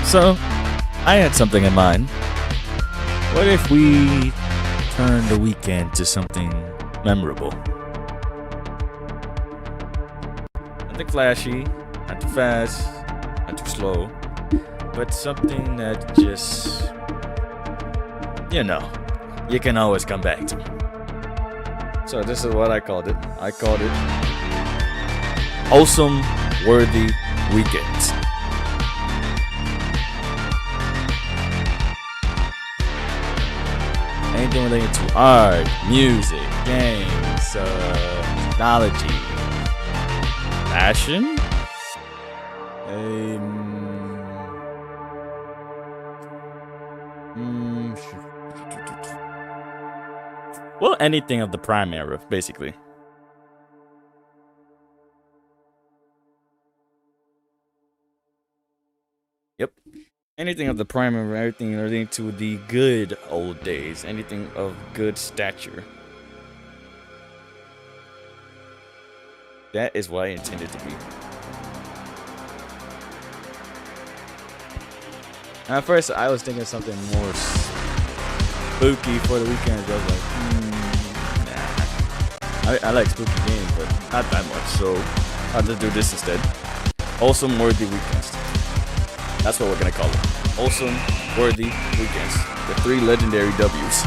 So, I had something in mind. What if we turn the weekend to something memorable? Nothing flashy, not too fast, not too slow, but something that just, you can always come back to. So this is what I called it. I called it Wholesome Worthy Weekends. Anything related to art, music, games, technology, fashion, well, anything of the prime era, basically. Yep. Anything of the prime era, everything relating to the good old days, anything of good stature. That is what I intended to be. At first, I was thinking something more spooky for the weekend. I was like, nah. I like spooky games, but not that much. So I'll just do this instead. Wholesome Worthy Weekends. That's what we're gonna call it. Wholesome Worthy Weekends. The 3 legendary W's.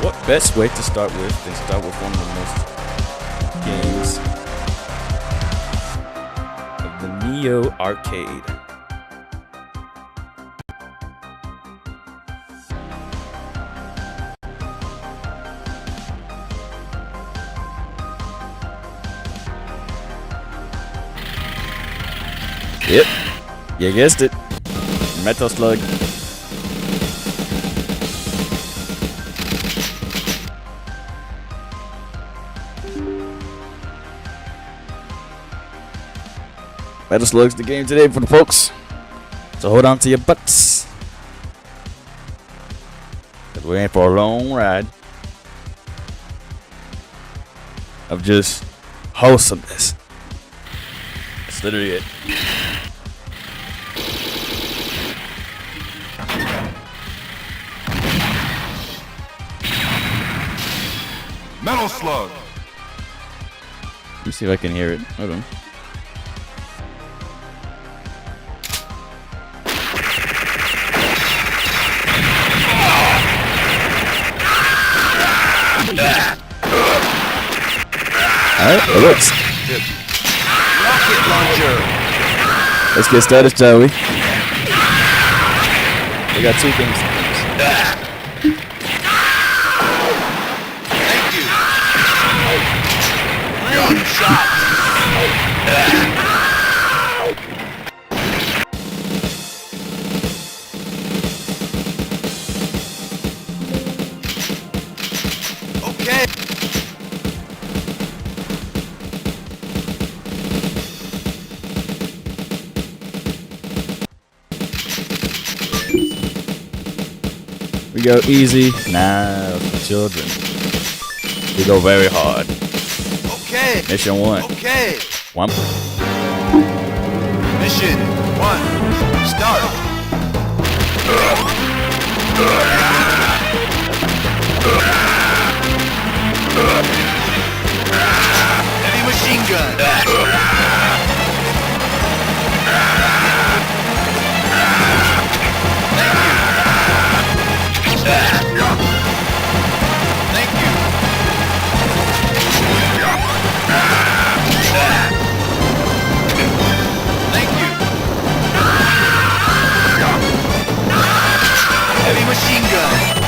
What best way to start with than start with one of the most games of the Neo Arcade. Yep, you guessed it. Metal Slug. Metal Slug's the game today for the folks. So hold on to your butts. Cause we're in for a long ride of just wholesomeness. That's literally it. Metal Slug. Let me see if I can hear it. Hold on. Alright, it works. Rocket launcher. Let's get started, shall we? We got 2 things. Shot. Okay. We go easy. Nah, for children. We go very hard. Okay. Mission 1. Okay. 1. Mission 1. Start. Heavy machine gun. Heavy machine gun.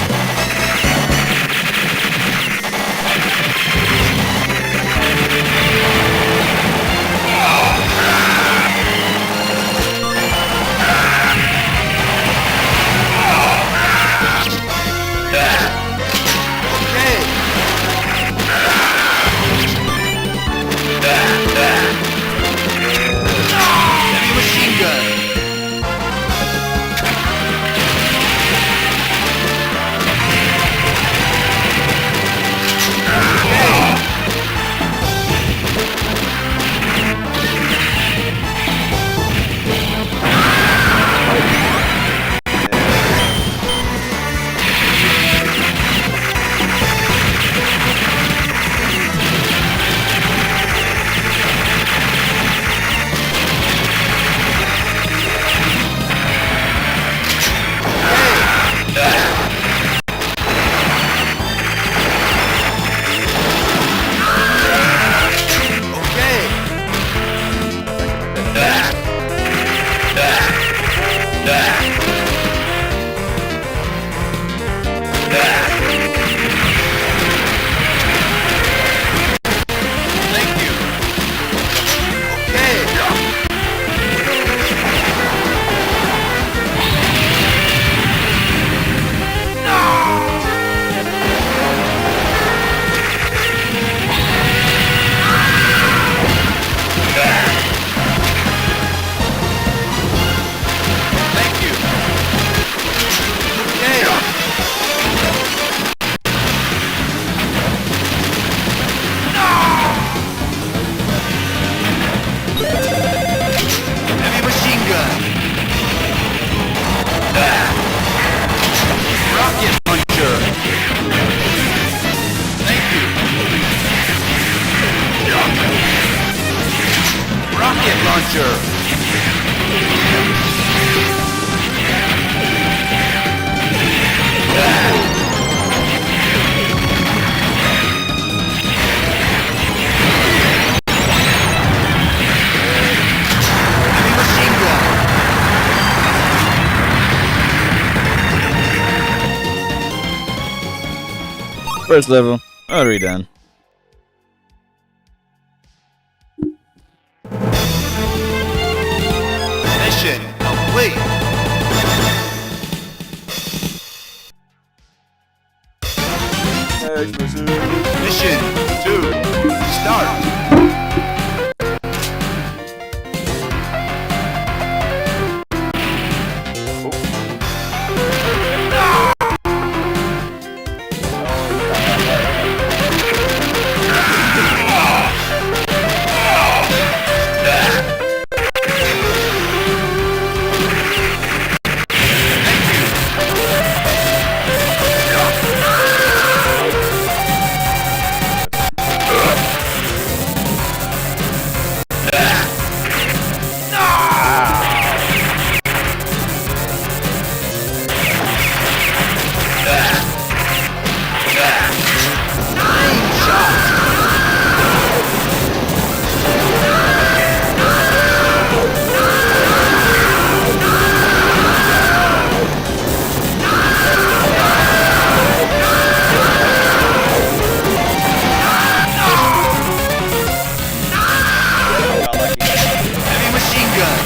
launcher. Heavy machine gun. First level, already done. Mission complete. Mission 2. Start. Heavy machine gun.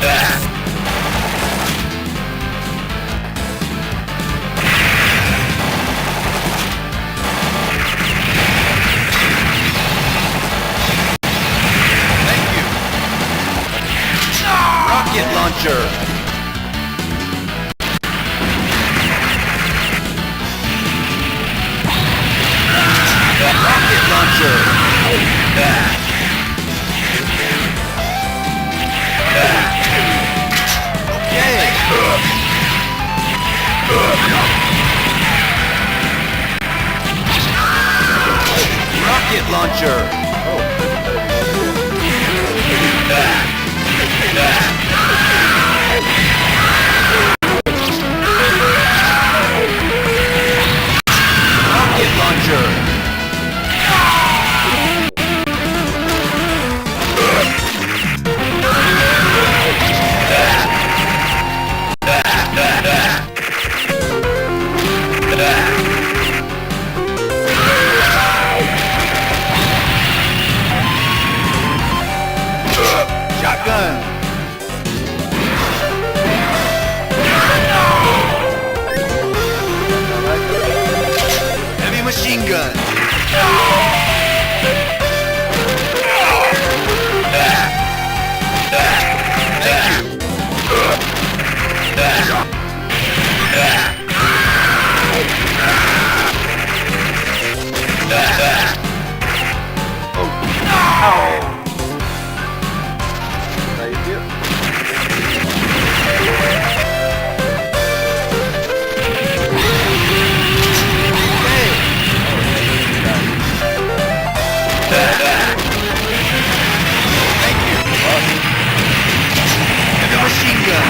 Thank you. Rocket launcher. Rocket launcher. Okay. Rocket launcher. Rocket launcher. Shotgun. Heavy machine gun. Thank you. Thank you. Heavy machine gun.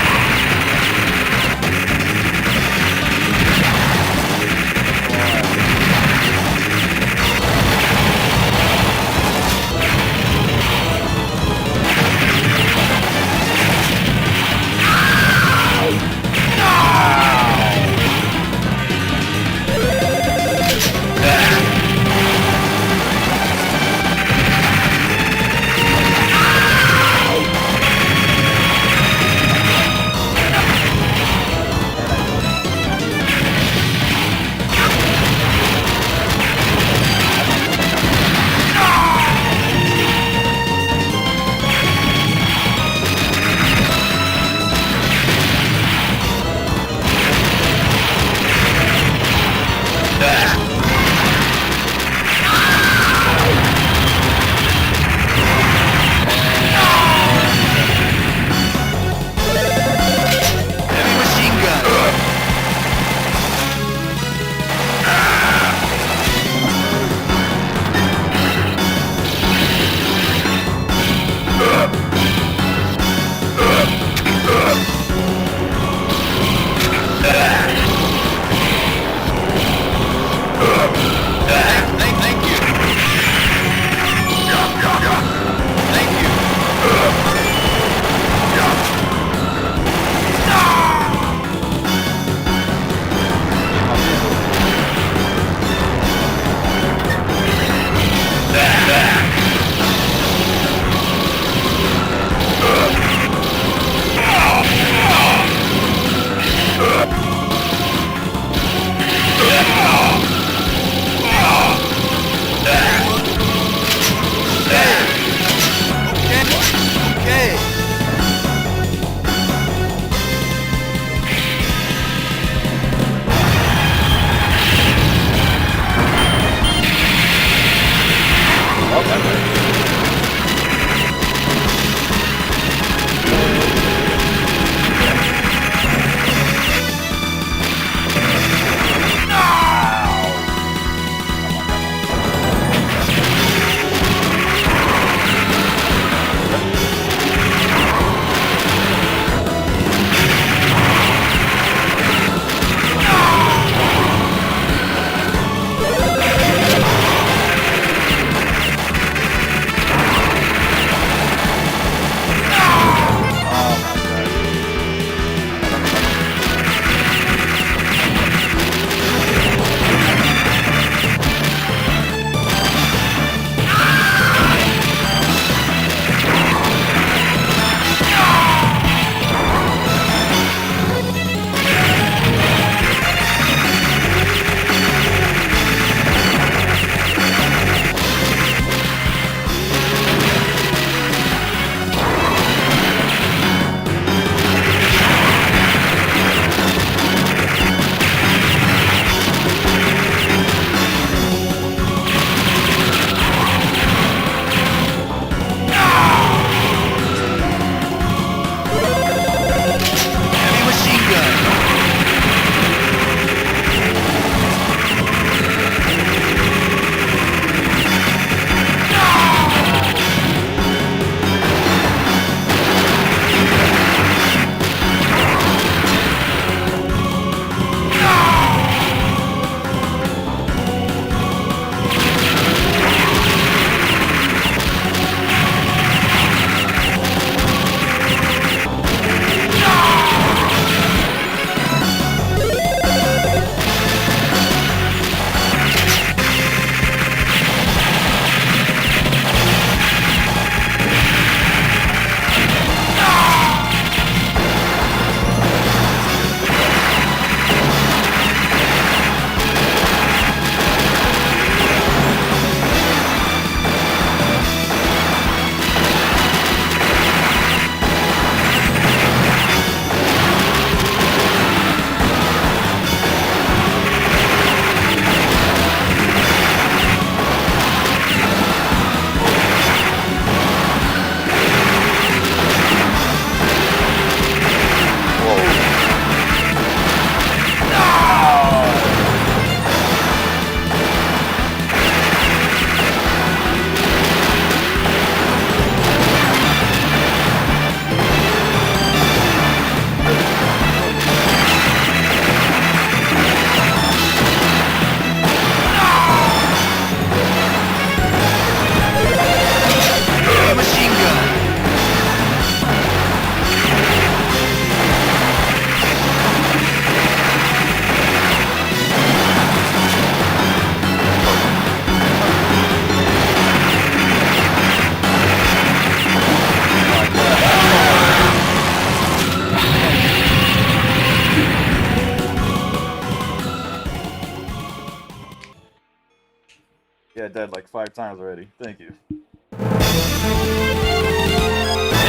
died like 5 times already. Thank you.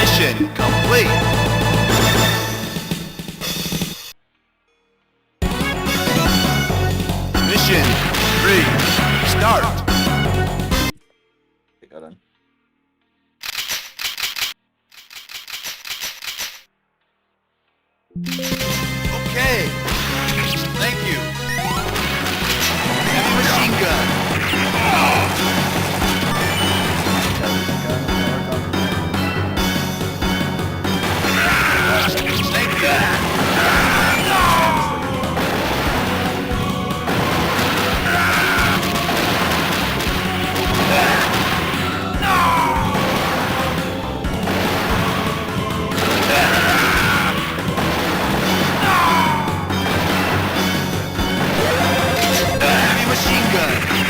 Mission complete. Mission 3. Start. Okay, got on. Okay. Thank you. Heavy machine gun. Thank you. Heavy machine gun.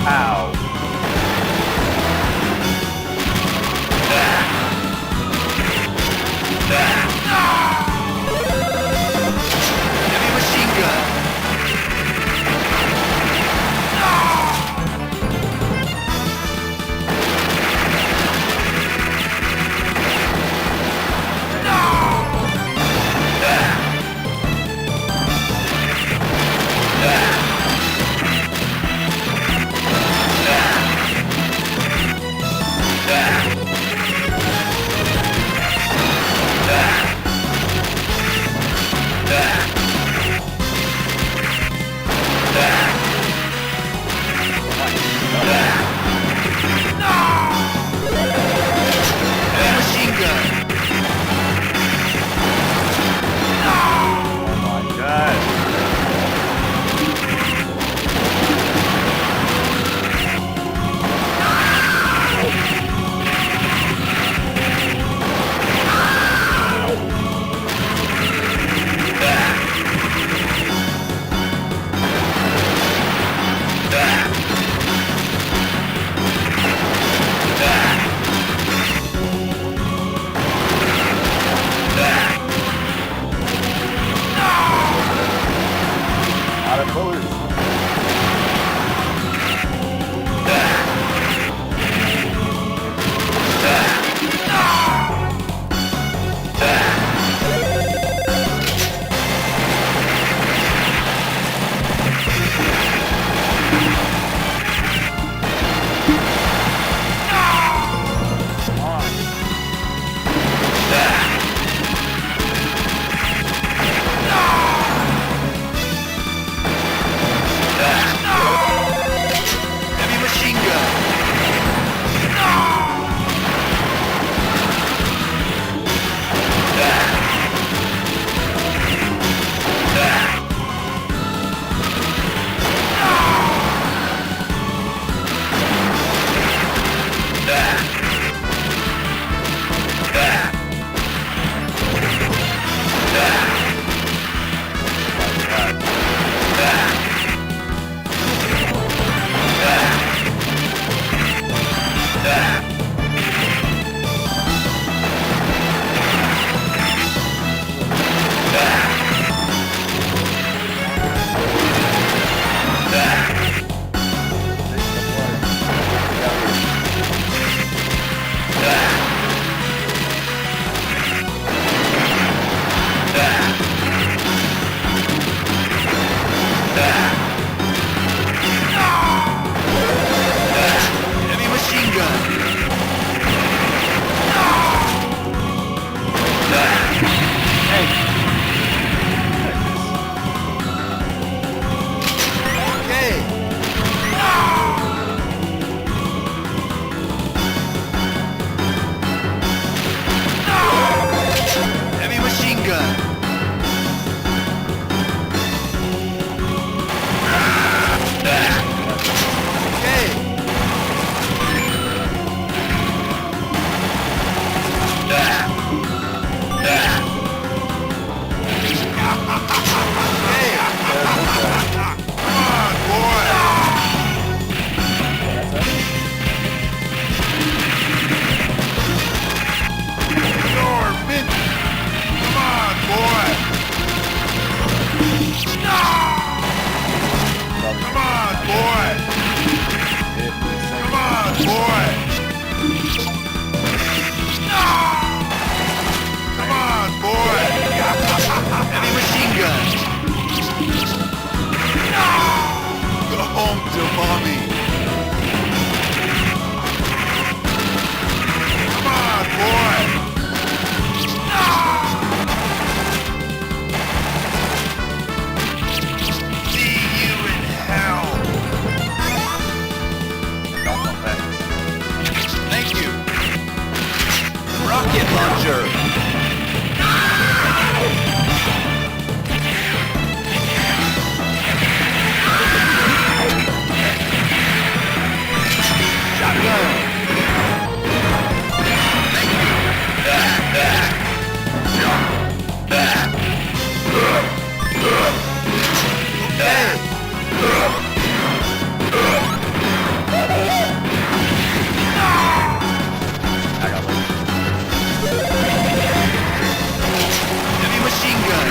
Ow. Heavy machine gun. Heavy machine gun. Oh my god. Out of bullets. Come on, boy! Come on, boy! Come on, boy! Heavy machine gun! Go home to mommy! Come on, boy! See you in hell! Don't come back. Thank you! Rocket launcher! Shotgun! Thank you! Heavy machine gun!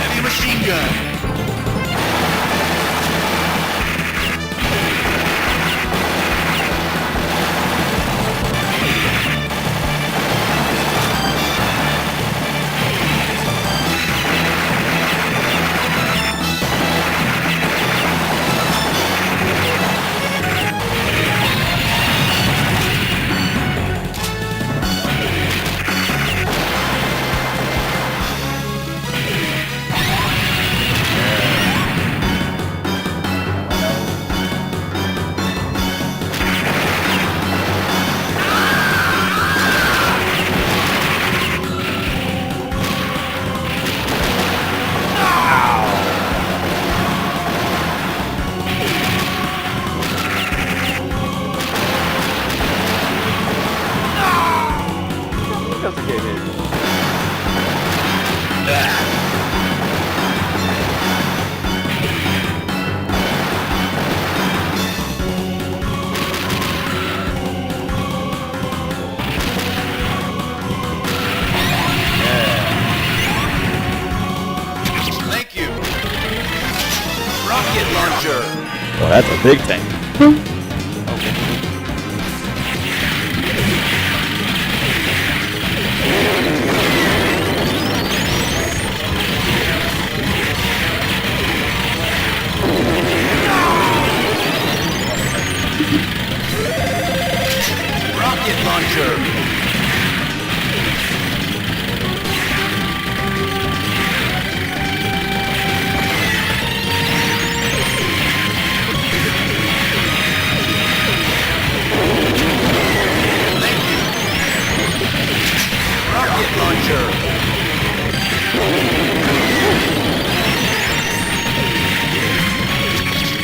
Heavy machine gun! Doesn't get hit. Thank you! Rocket launcher! Oh, that's a big thing. Rocket launcher! Thank you! Rocket launcher!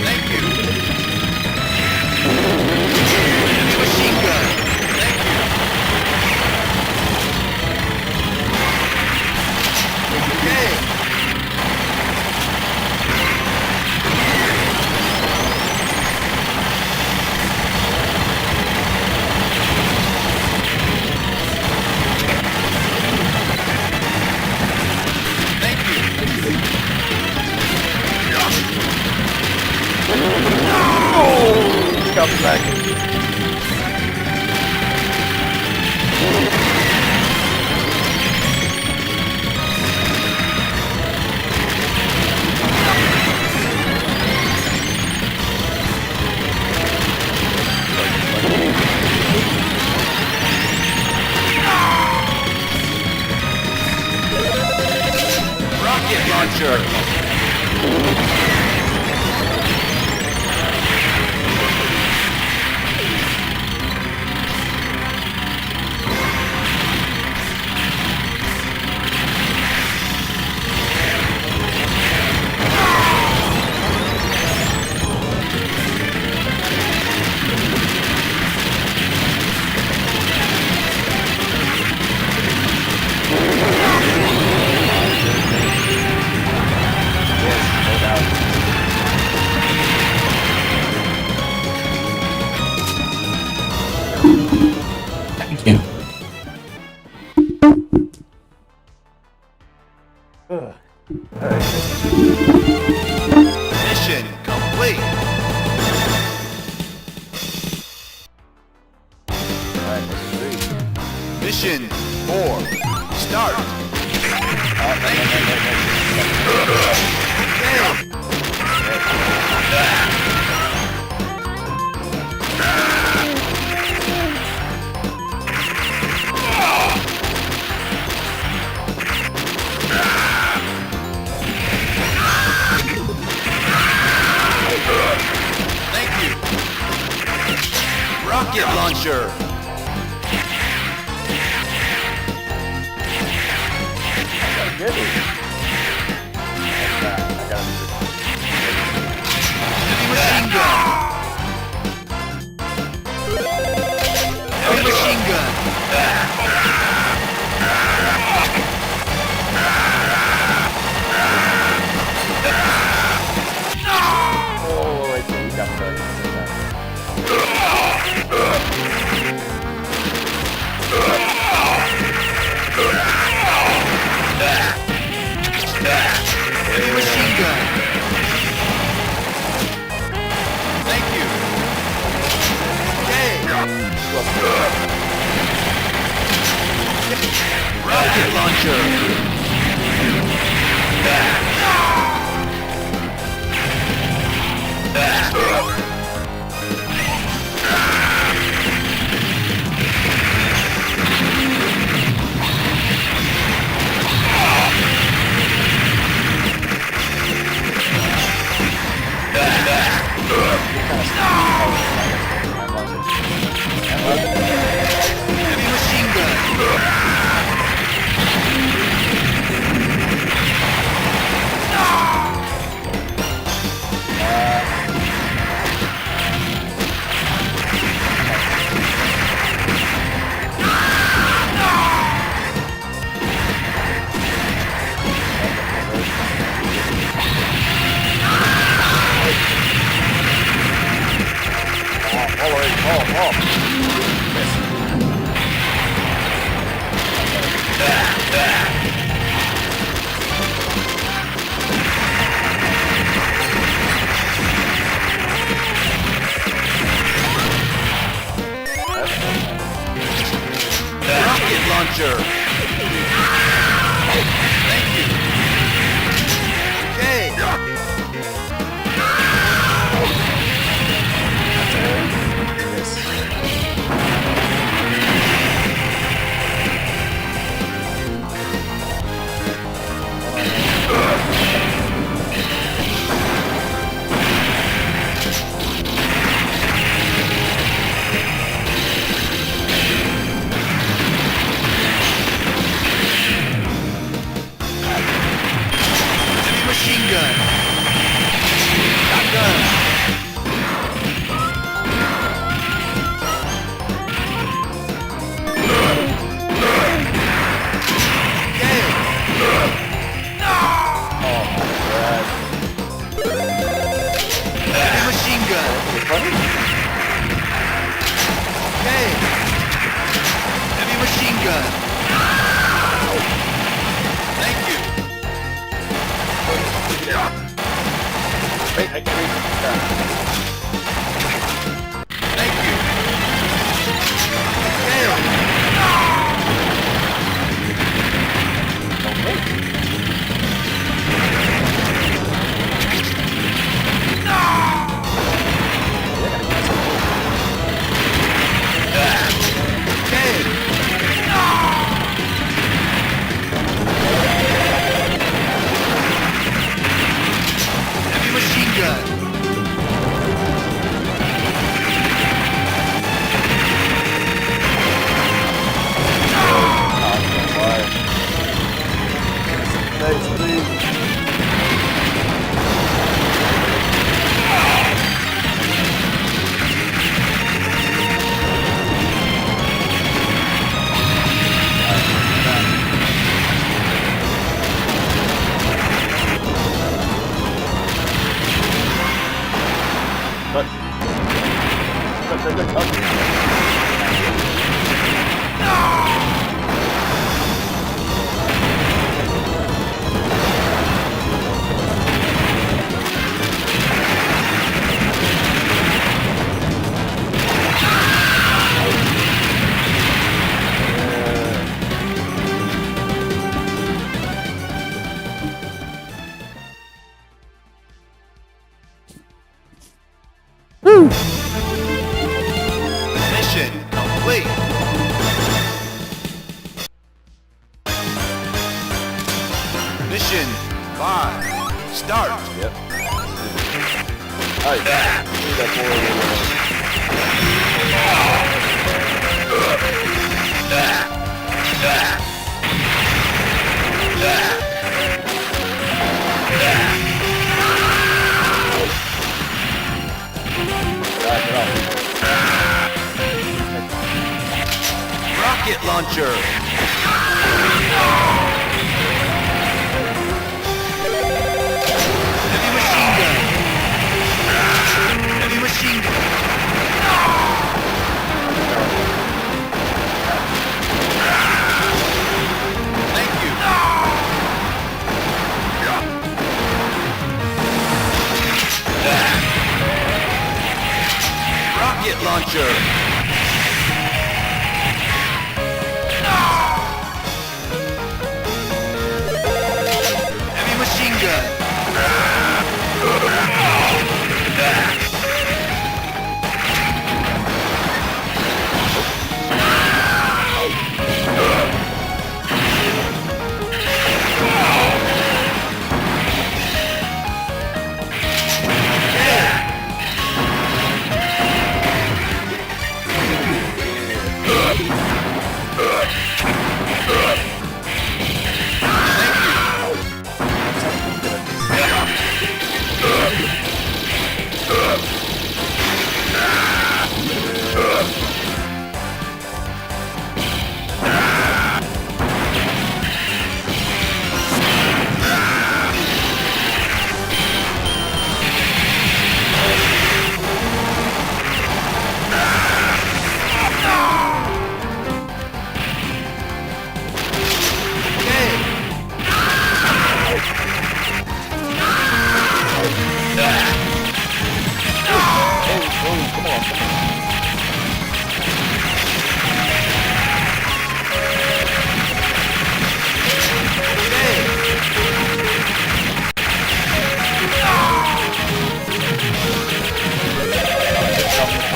Thank you! Heavy machine gun! Thank you! launcher. Thank you. Mission complete. Alright, this is 3. Mission 4. Start. Thank you. Rocket launcher. Good. I got Heavy machine gun. Heavy machine gun. Oh, wait, we got Heavy machine gun. Thank you. Okay. Rocket launcher. Heavy machine gun. Rocket launcher. Thank you. Okay. Heavy machine gun. Shotgun. Heavy machine gun. Okay. Heavy machine gun. Thank you. Wait, I can read Thank you. Okay. Ignition. 5. Start. Yep. Alright. Give that forward. Rocket launcher. Heavy machine gun. Heavy machine gun. Thank you. Rocket launcher. Heavy machine gun.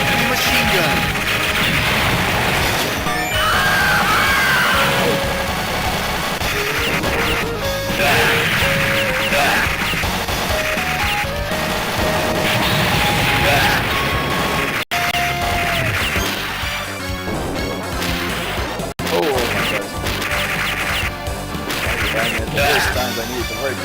Heavy machine gun. There's times I need it to work.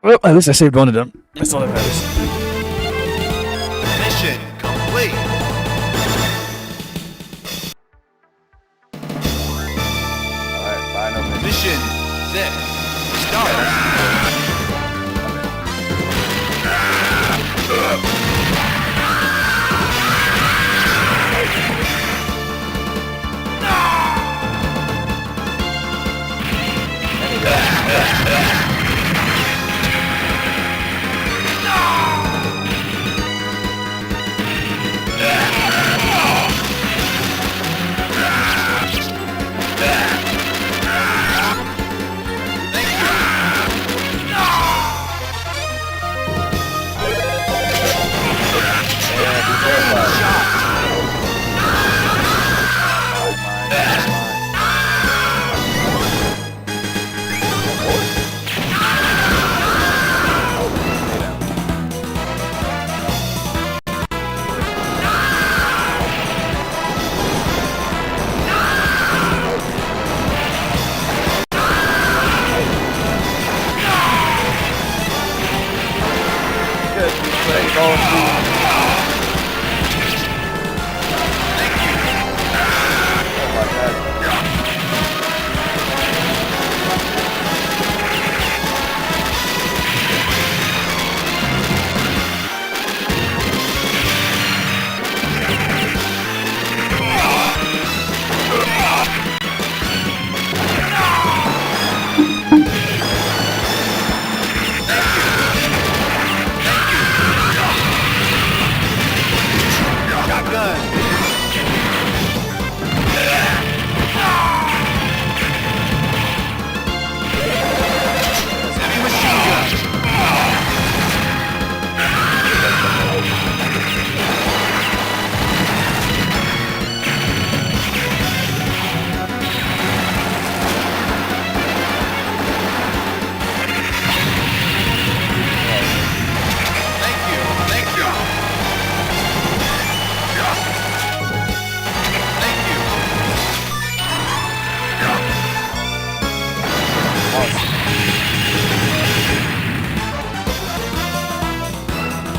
Well, at least I saved one of them. That's all that matters. Mission complete. Alright, final mission. Mission set. Start.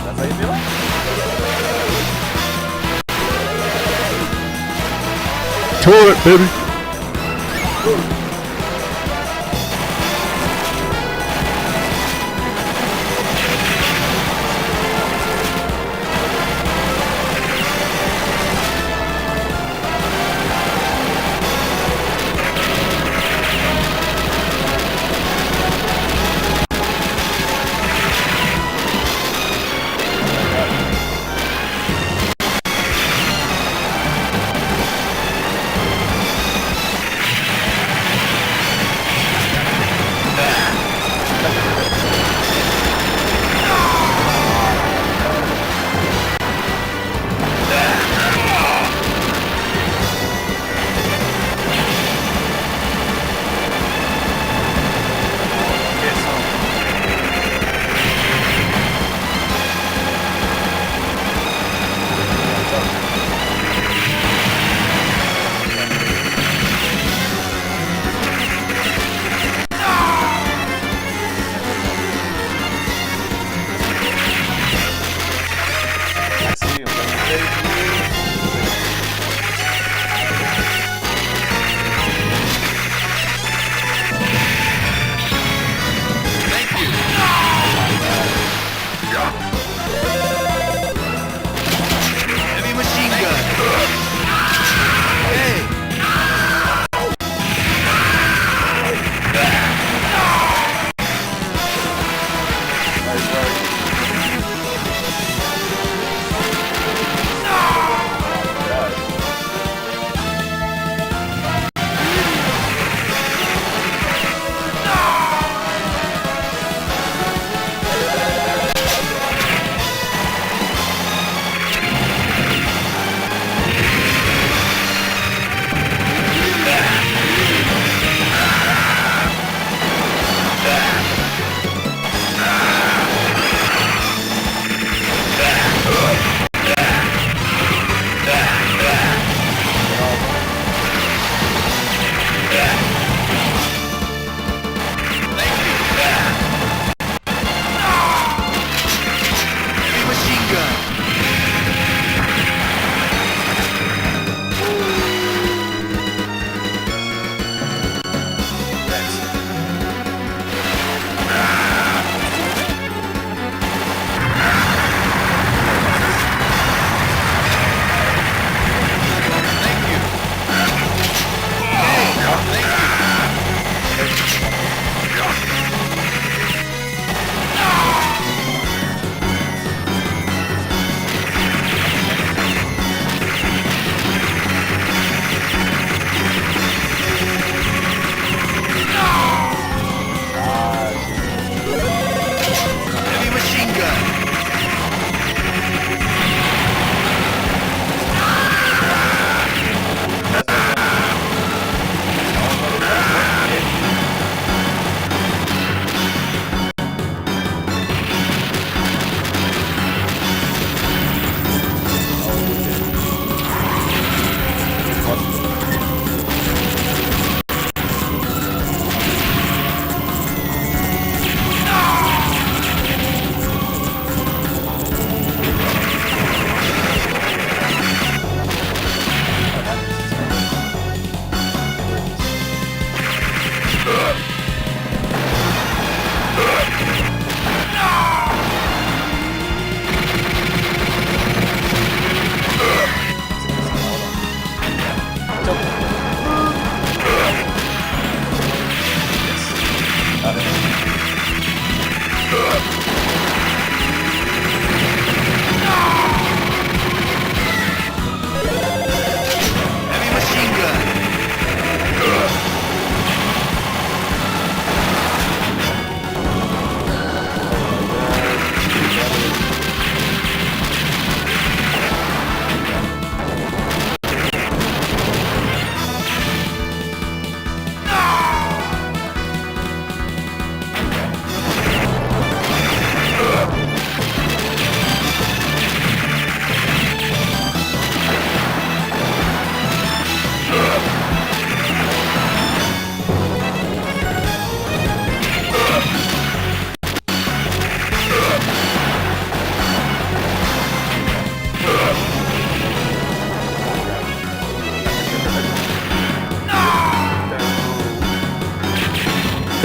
That's how you feeling? Tour it, baby.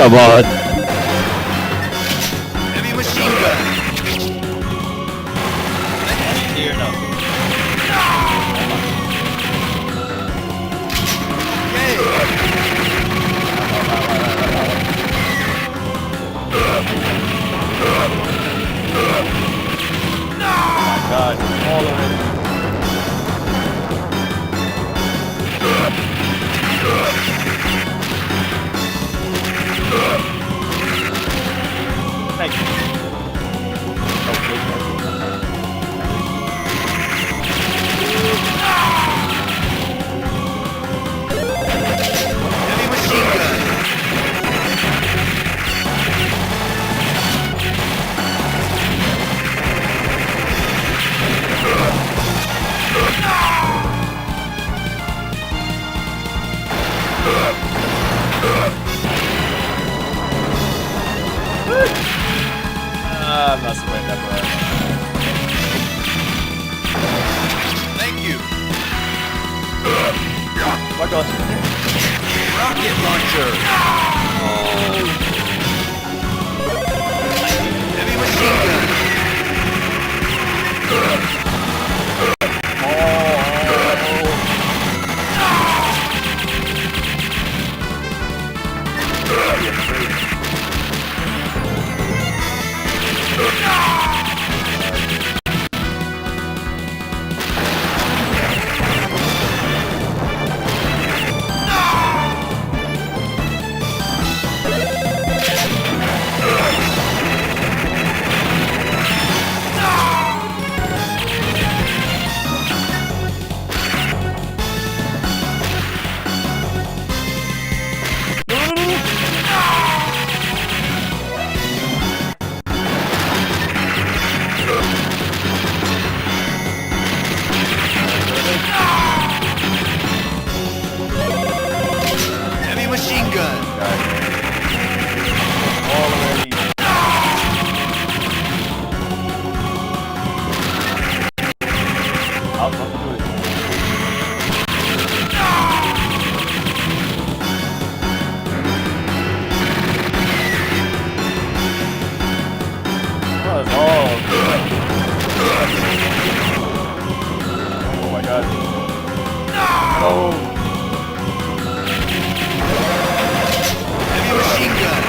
Come on. Heavy machine gun. Here, no. Oh my God, all of it. Thank you. Heavy machine gun. I'm not surrendering that, bro. Thank you. Fuck off. Rocket launcher. Heavy machine gun. Heavy machine gun. Already. I'll fucking do it. Oh, it's all good. Oh my God. Oh. Heavy machine gun.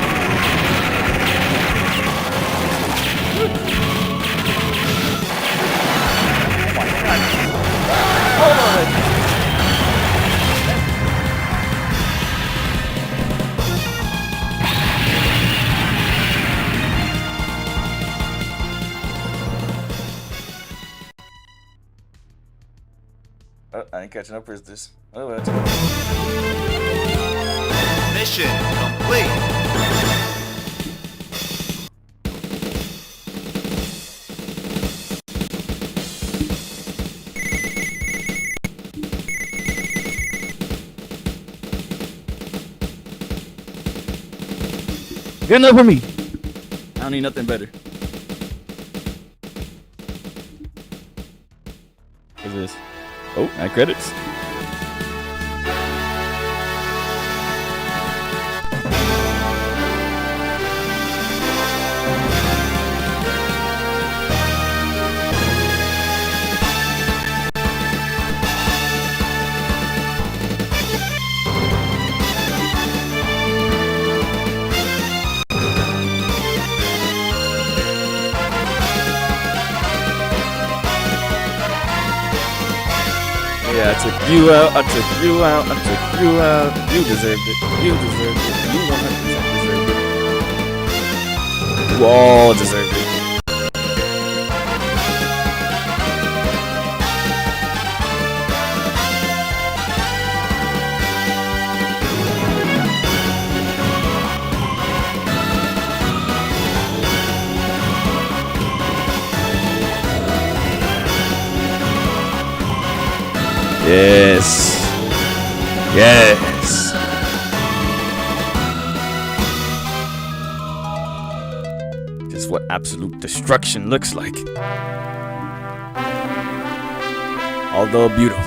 Oh, I ain't catching up with this. Oh, that's Mission complete. good enough for me. I don't need nothing better. What's this? Oh, my credits. Yeah, I took you out, I took you out, I took you out. You deserved it, you deserved it, you 100% deserved it. You all deserved it. Yes. Yes. Just what absolute destruction looks like. Although beautiful.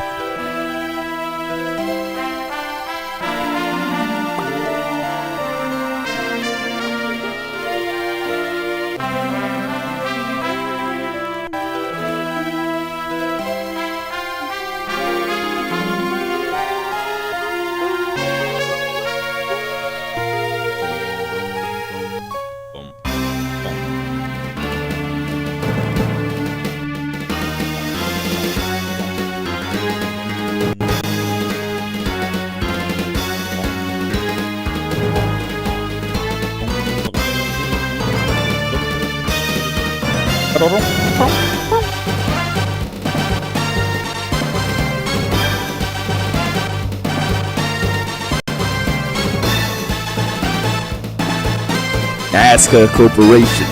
NASCAR Corporation.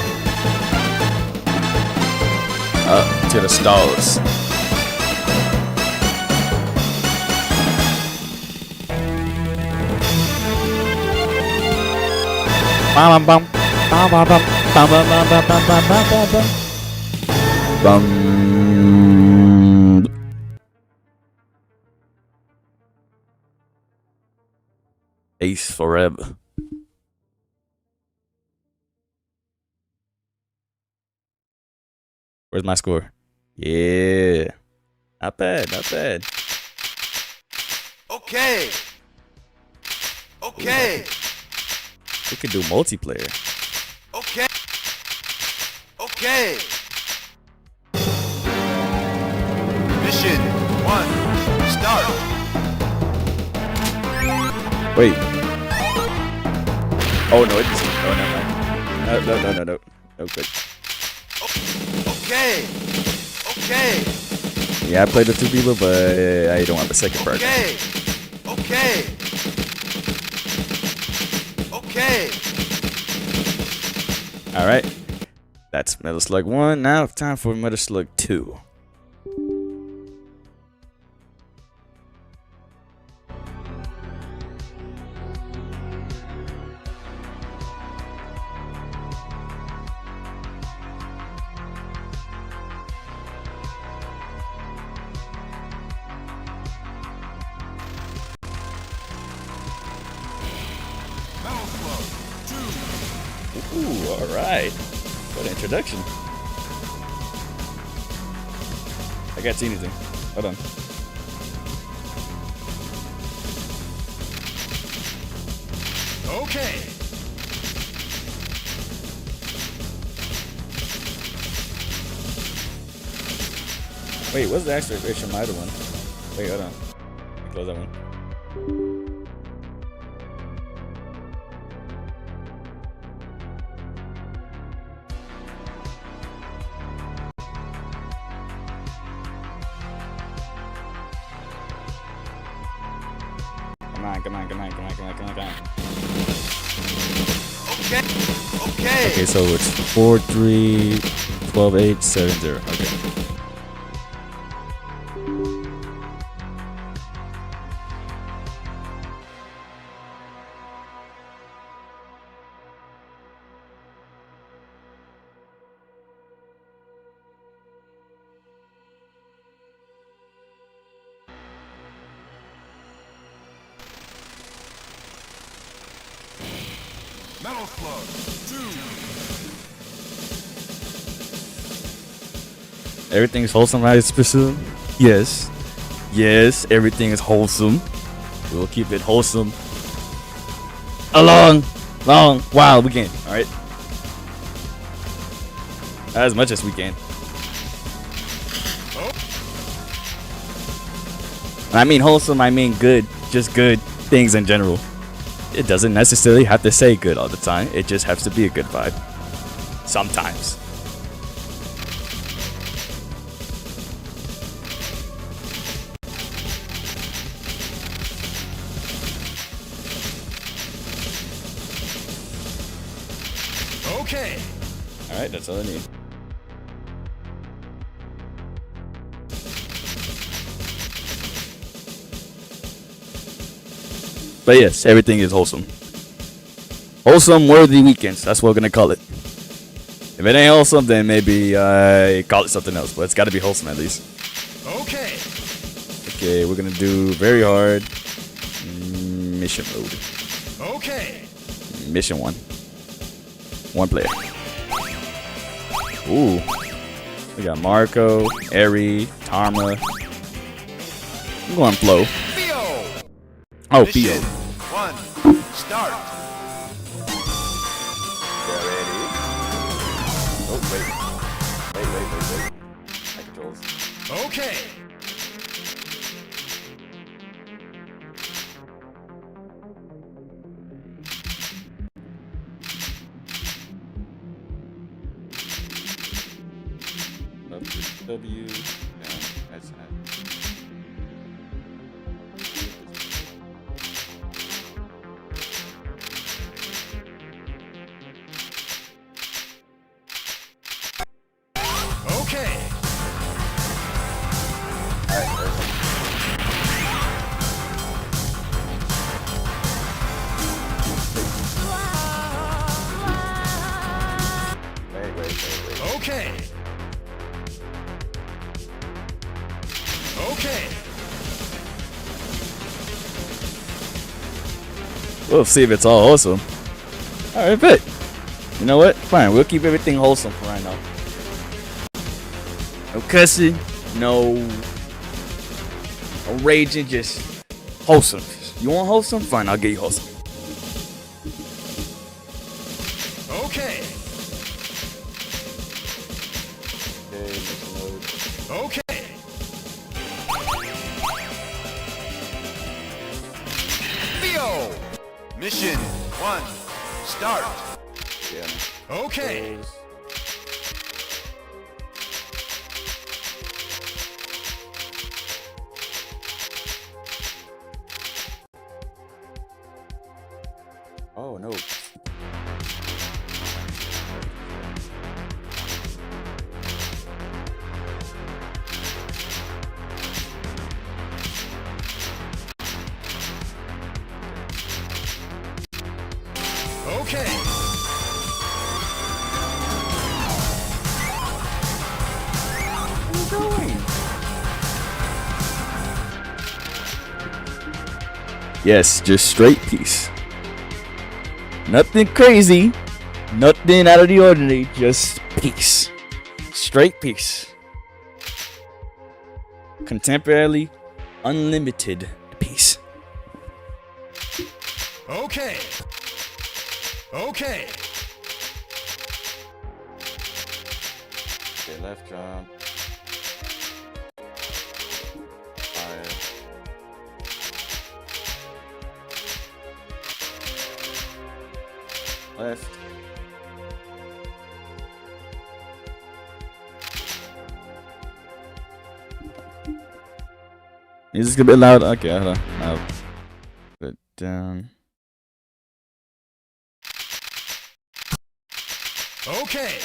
Up to the stars. Bum, bum, bum, bum, bum, bum, bum, bum, bum, bum, bum, bum, bum. Bum. Ace forever. Where's my score? Yeah. Not bad, not bad. Okay. Okay. We could do multiplayer. Okay. Okay. Mission 1. Start. Wait. Oh no, it isn't. Oh, never mind. No. No good. Okay. Okay. Yeah, I played with 2 people, but I don't have a second partner. Okay. Okay. Okay. Alright. That's Metal Slug 1. Now it's time for Metal Slug 2. Ooh, alright. What an introduction. I can't see anything. Hold on. Okay. Wait, what's the extra miter one? Wait, hold on. Let me close that one. Come on. Okay. Okay. Okay, so it's 4, 3, 12, 8, 7, 0. Okay. Metal Slug 2. Everything's wholesome, right? It's pursued? Yes. Yes, everything is wholesome. We'll keep it wholesome. A long, wild weekend. Alright? As much as we can. When I mean wholesome, I mean good. Just good things in general. It doesn't necessarily have to say good all the time. It just has to be a good vibe. Sometimes. Okay. Alright, that's all I need. But yes, everything is wholesome. Wholesome, worthy weekends. That's what we're gonna call it. If it ain't wholesome, then maybe call it something else. But it's gotta be wholesome at least. Okay. Okay, we're gonna do very hard mission mode. Okay. Mission 1. 1 player. Ooh. We got Marco, Eri, Tarma. I'm going Flo. Theo. Oh, Mission Theo. 1. Start. Ready? Oh, wait. Wait. My controls. Okay. Up to W. Down. That's not. Okay. Wait. Okay. Okay. We'll see if it's all wholesome. Alright, bet. You know what? Fine, we'll keep everything wholesome for right now. No cussing, no raging, just wholesome. You want wholesome? Fine, I'll get you wholesome. Okay. Okay. Theo. Mission 1. Start. Yeah. Okay. Oh no. Okay. Where are you going? Yes, just straight peace. Nothing crazy, nothing out of the ordinary, just peace. Straight peace. Contemporarily, unlimited peace. Okay. Okay. Okay, left jump. Fire. Left. Is this gonna be loud? Okay, hold on. I'll put it down. Okay.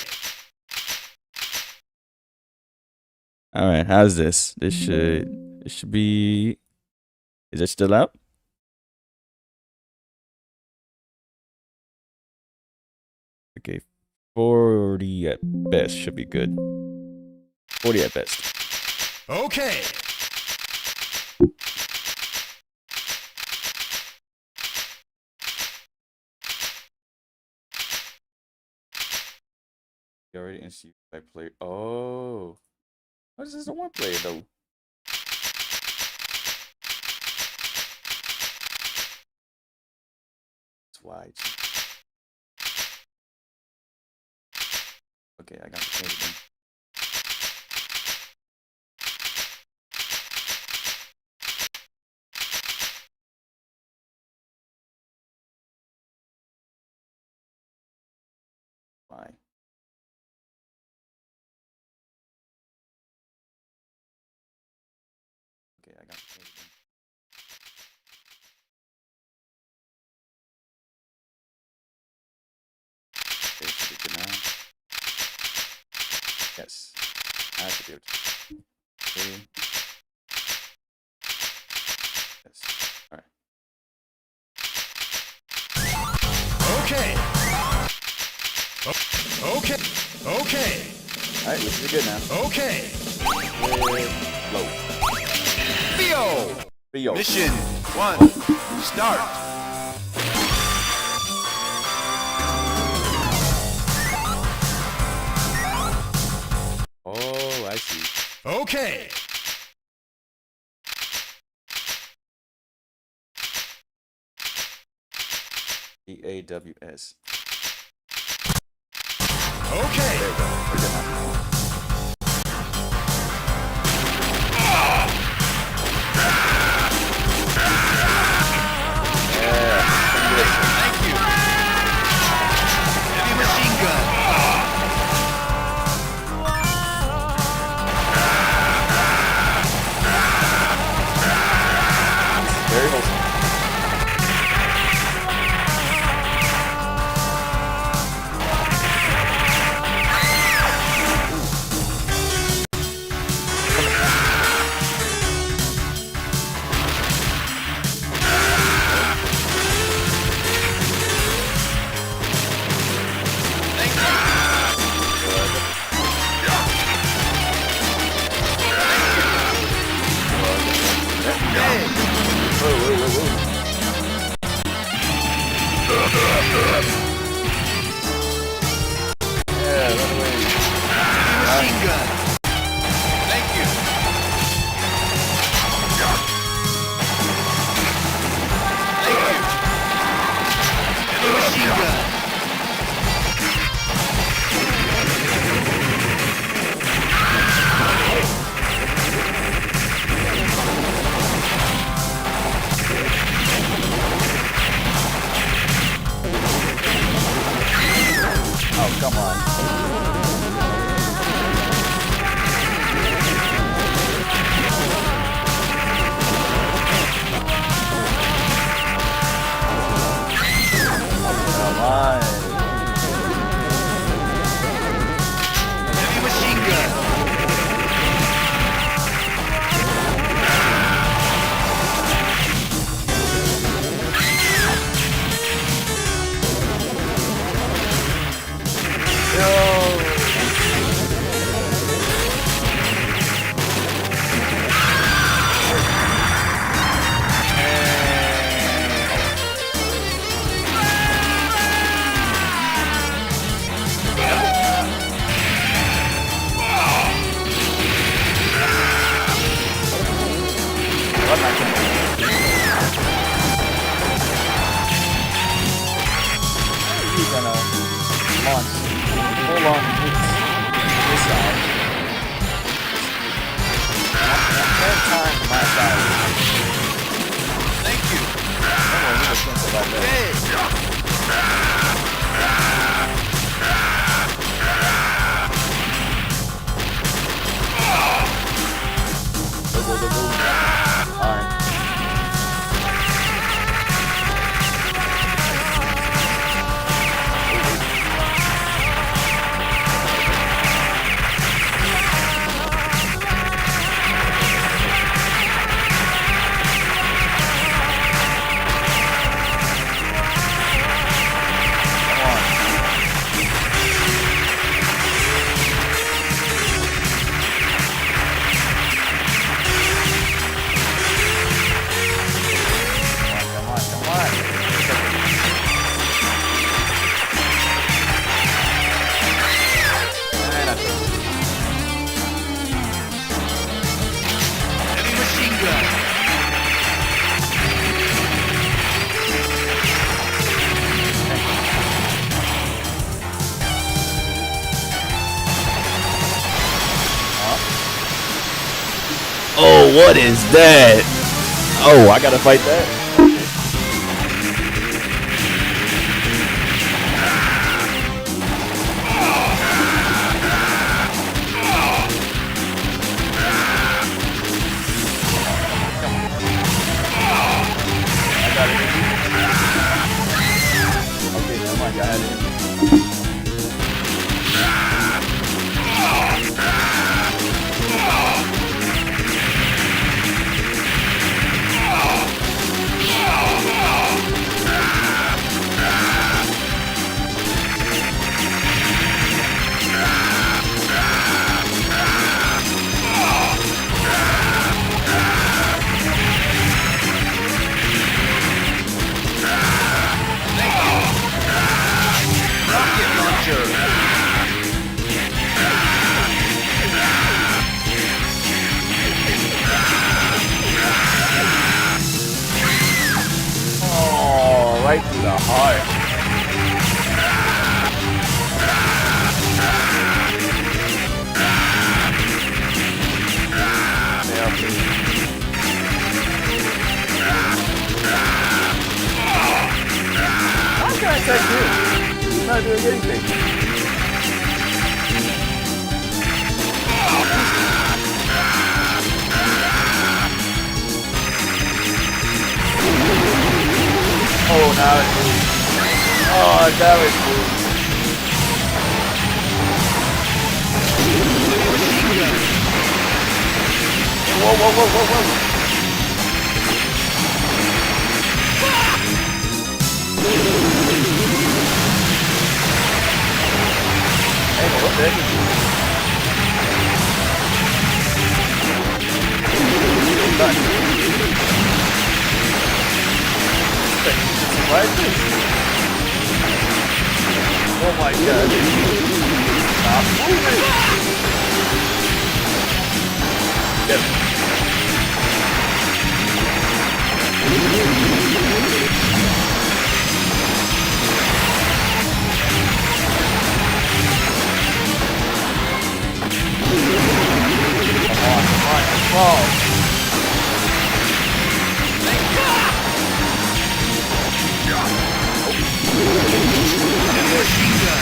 All right, how's this? This should be. Is it still out? Okay, 40 at best should be good. 40 at best. Okay. You already installed by player. Oh, what is this a one player though? It's wide. Okay, I got the change again. Why? Okay, I got the change again. Okay, should be good now. Yes, I should be able to. Okay. Yes. All right. Okay. Okay. Okay. All right, this is good now. Okay. Low. Theo. Theo. Mission 1. Start. Oh, I see. Okay. EAWS. Okay. There we go. We're good now. Thank you. Heavy machine gun. Yeah, run away. Machine gun. Thank you. Thank you. Heavy machine gun. Oh, come on. Come on. Heavy machine gun. He's gonna launch full-on missile. Third time from my side. Thank you. Come on, you just cancel that there. Hey. Go, go, go, go. Alright. Come on, come on. And I took it. Heavy machine gun. Oh, what is that? Oh, I gotta fight that. I got it. Okay, never mind. I had it. Rocket launcher. Oh, right through the heart. How can I attack you? He's not doing anything. Oh, now it moves. Oh, now it moves. Whoa, whoa, whoa, whoa, whoa. Oh my god. Stop moving. Get it. Come on. Machine gun.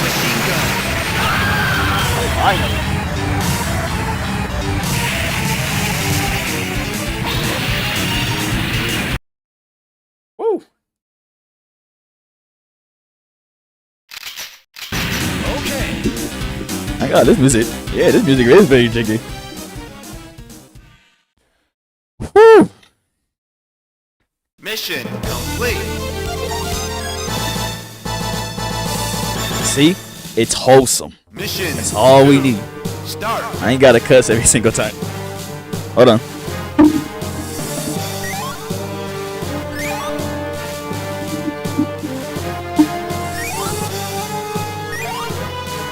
Machine gun. Finally. Woo. Okay. My God, this music. Yeah, this music is very jiggy. Woo! Mission complete. See? It's wholesome. Mission. That's all we need. Start. I ain't gotta cuss every single time. Hold on.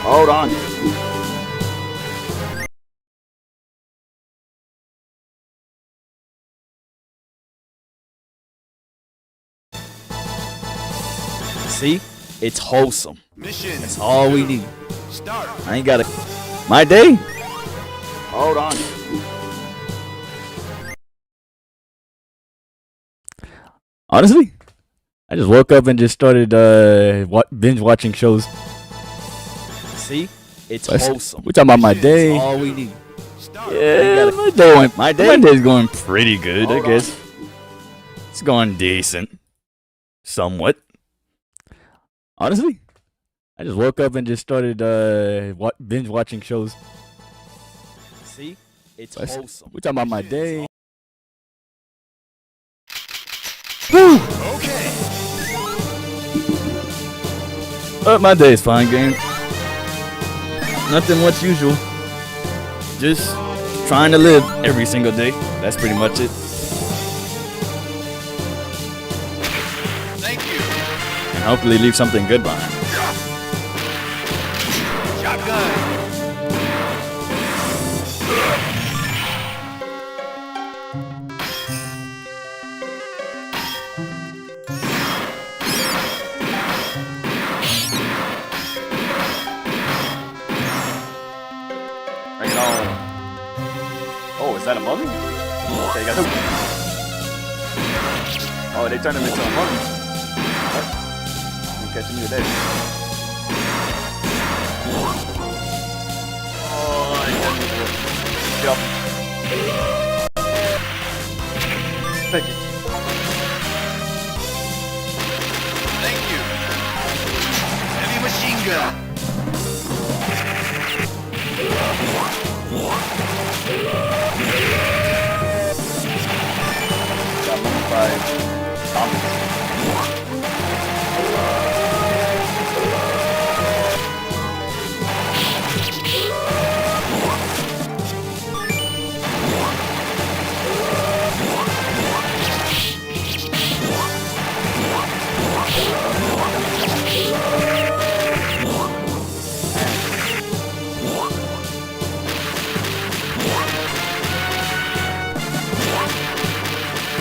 Hold on. See? It's wholesome. Mission. That's all we need. Start. I ain't gotta. My day? Hold on. Honestly, I just woke up and just started binge watching shows. See? It's wholesome. We're talking about my day. That's all we need. Start. Yeah, my day's going pretty good, I guess. It's going decent. Somewhat. Honestly, I just woke up and just started binge watching shows. See? It's wholesome. We're talking about my day. Woo! Okay. My day's fine, game. Nothing much usual. Just trying to live every single day. That's pretty much it. Thank you. And hopefully leave something good behind. Shotgun. Bring it on. Oh, is that a mummy? Okay, you got two. Oh, they turned him into a mummy. What? I'm catching you today. Oh, I got me. Get up. Thank you. Thank you. Heavy machine gun. Got mummified zombies.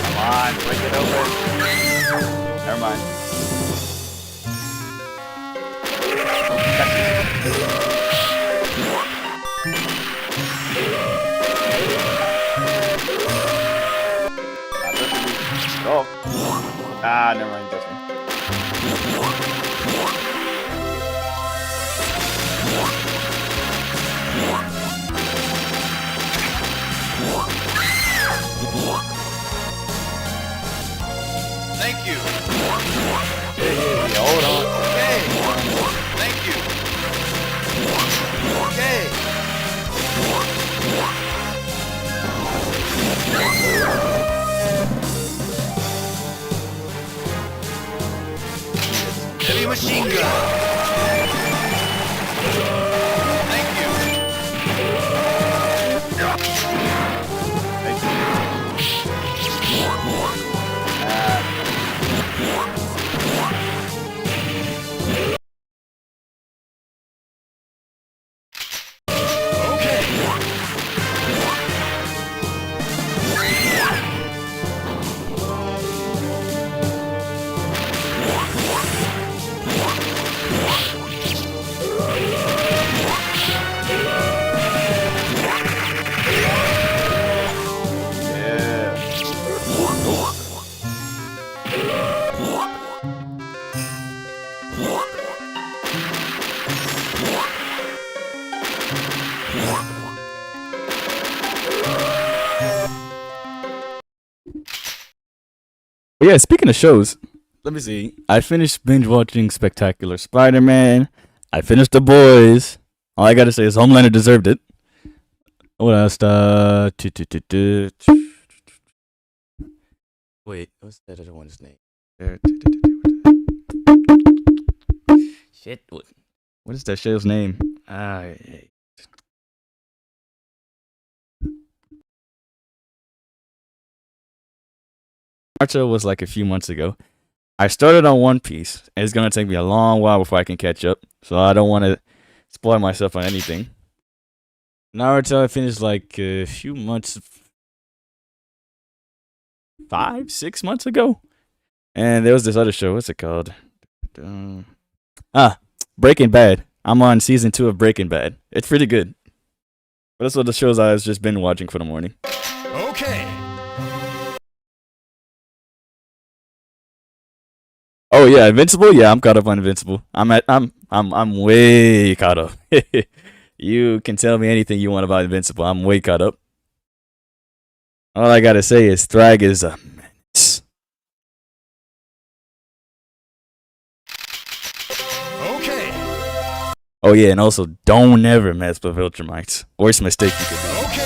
Come on, break it open. Never mind. Oh. Ah, never mind. Touch me. Thank you. Hey, hold on. Okay. Thank you. Okay. Heavy machine gun. Yeah, speaking of shows, let me see. I finished binge watching Spectacular Spider-Man. I finished The Boys. All I gotta say is Homelander deserved it. What else? Wait, what's that other one's name? Shit. What is that show's name? Naruto was like a few months ago. I started on One Piece, and it's gonna take me a long while before I can catch up. So I don't want to spoil myself on anything. Naruto, I finished like a few months, 5-6 months ago. And there was this other show. What's it called? Breaking Bad. I'm on season 2 of Breaking Bad. It's pretty good. But that's what the shows I've just been watching for the morning. Okay. Oh yeah, Invincible. Yeah, I'm caught up on Invincible. I'm way caught up. You can tell me anything you want about Invincible. I'm way caught up. All I gotta say is Thrag is a menace. Okay. Oh yeah, and also don't ever mess with Ultramites. Worst mistake you could do. Okay.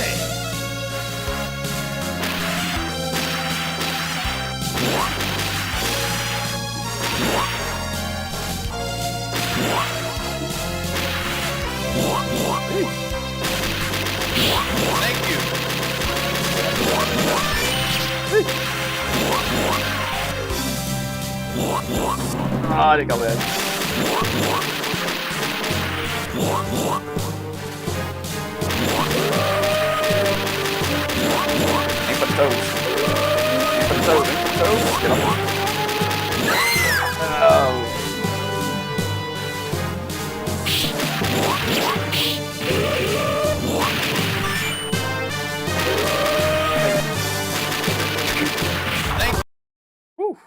Thank you. Ah, det kan vi. Aim for the toes. Aim for the toes. Aim for the toes. Get up. Oh. Woo.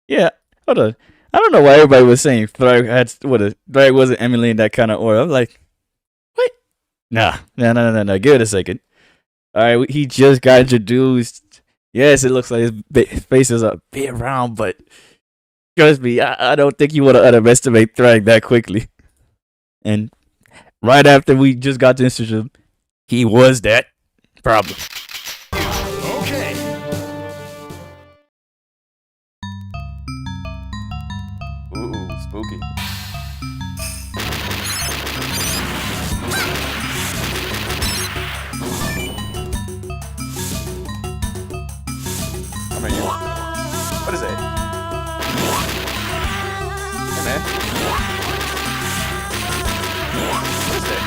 Yeah, hold on. I don't know why everybody was saying Thrag wasn't emulating that kind of aura. I'm like, what? No. Give it a second. All right, he just got introduced. Yes, it looks like his face is a bit round, but trust me, I don't think you want to underestimate Thrag that quickly. And right after we just got to introduce him, he was that problem. Okay. Ooh, spooky. How about you? What is it? Hey man. What is it?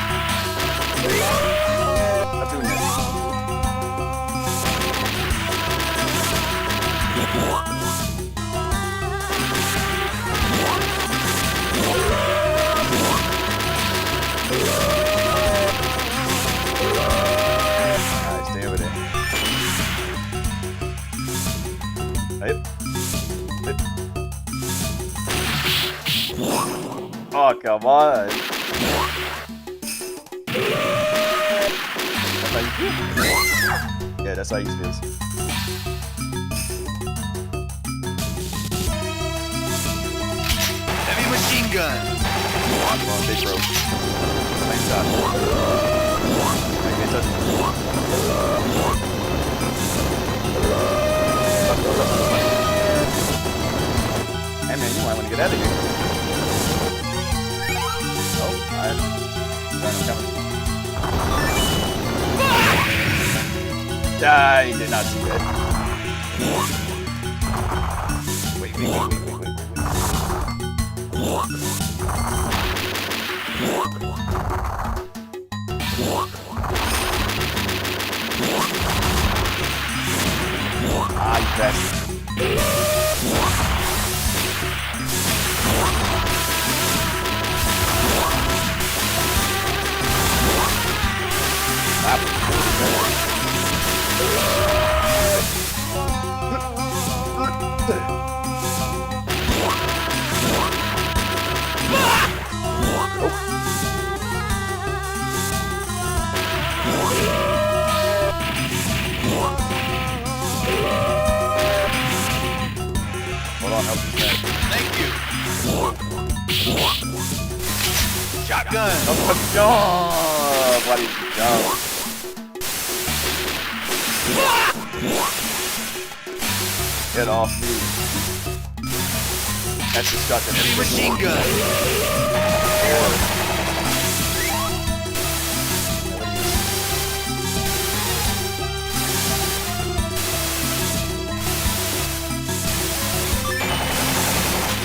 Stop doing this. Alright, stay over there. Right. Oh, come on. That's how you feel? Yeah, that's how you feel. Heavy machine gun. Come on, big bro. Nice shot. Alright, good touch. Hey man, you might want to get out of here. Oh, I'm coming. I did not see that. Wait. Ah, you bastard. on, help this man. Thank you. Shotgun. Oh, jump! Why did you jump? Get off me. That's the shotgun. Heavy machine gun.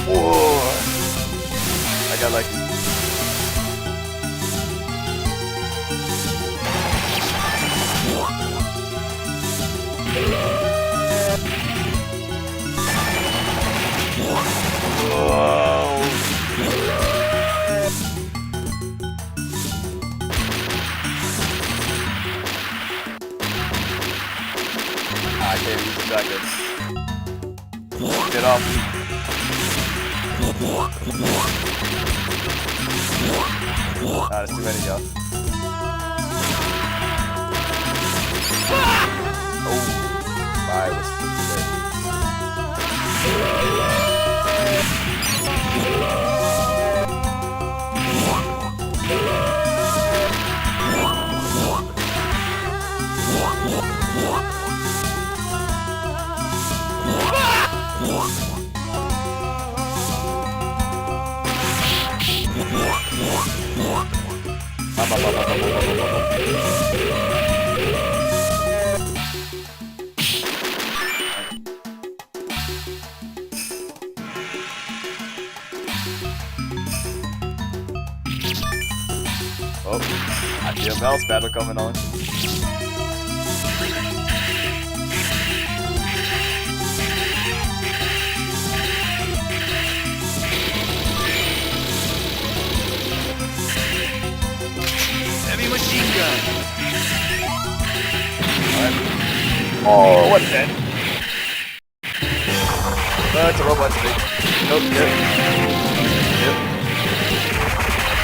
Whoa! I got like. I can't use the shotgun. Get off me. There's too many, y'all. Oh, bye. What's Oh, I see a mouse battle coming on. Heavy machine gun. Alright. Oh, what then? It's a robot stick. Nope, yep. Yep.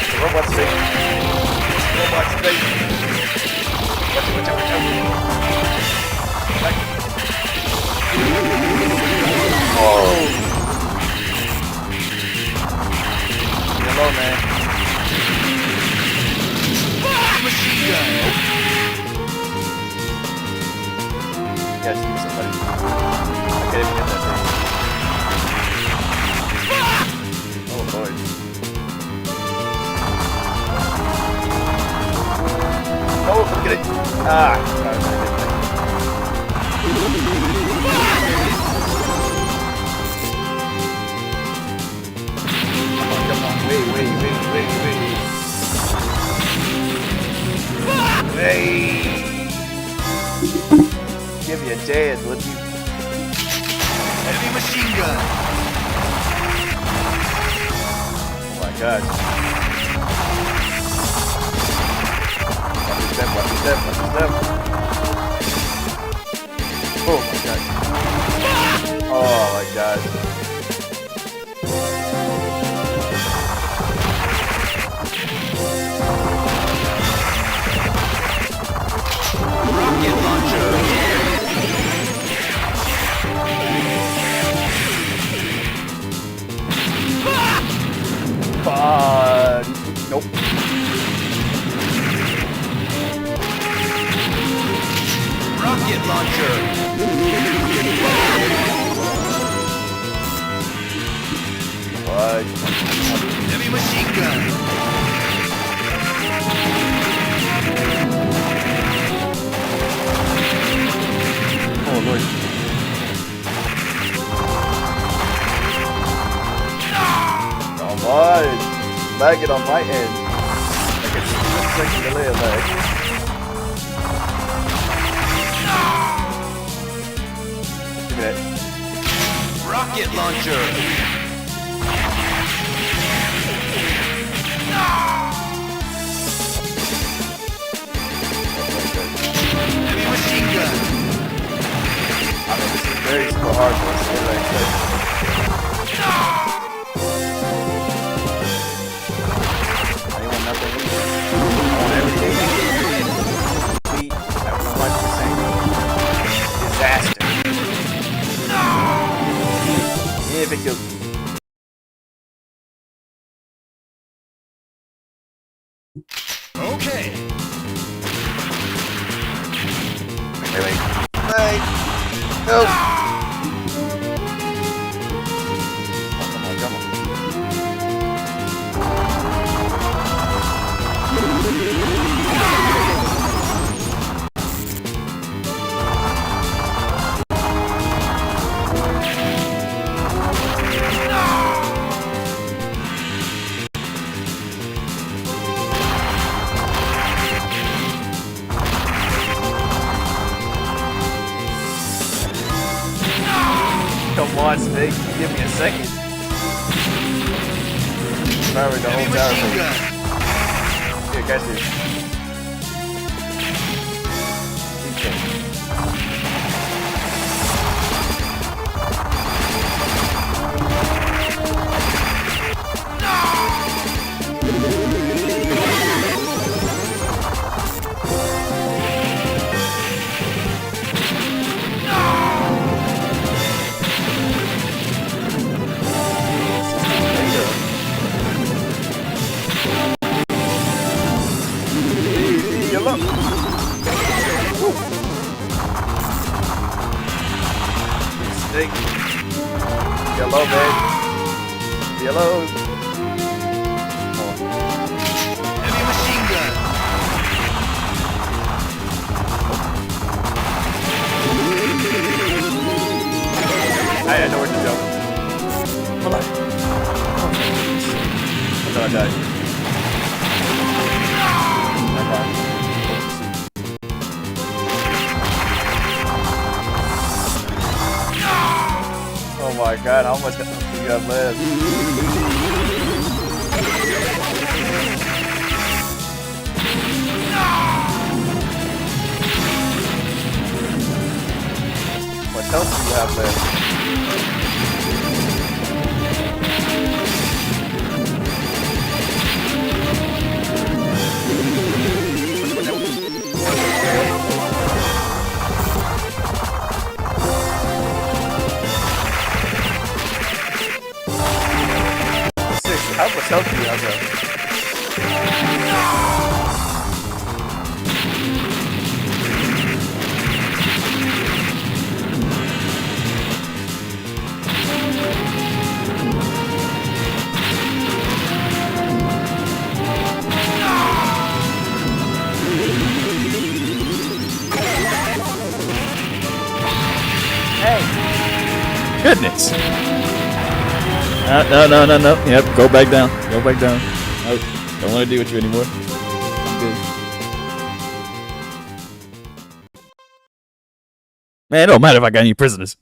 It's a robot stick. Robot stick. Watch out, watch out, watch out. Back. Oh. Leave me alone, man. Machine gun. Yeah, shoot somebody. I can't even get that thing. Oh, Lord. Oh, look at it. Ah. Come on. Wait. Wait. Give me a chance, would you? Heavy machine gun. Oh my god. Watch your step. Oh my god. Oh my god. Rocket launcher. Nope. Rocket launcher. What? Heavy machine gun. Oh Lord. Come on. Lag it on my end. Like a split-second delay of lag. Look at that. Rocket launcher. Heavy machine gun. I mean, this is very super hard for us to get right there. Anyone nothing? I want everything. Complete at 1%. Disaster. Yeah. if it kills me. Okay. Wait. No. Oh, come on. Come on, Snake. Give me a second. Power the whole tower. Here, catch this. Yellow, babe. Yellow. Heavy machine gun. I know where to go. Hold on. I thought I died. Oh my god, how much you got left? What health do you have left? How much health do you have left? Hey! Goodness. No. Yep, go back down. Nope, don't want to deal with you anymore. I'm good. Man, it don't matter if I got any prisoners.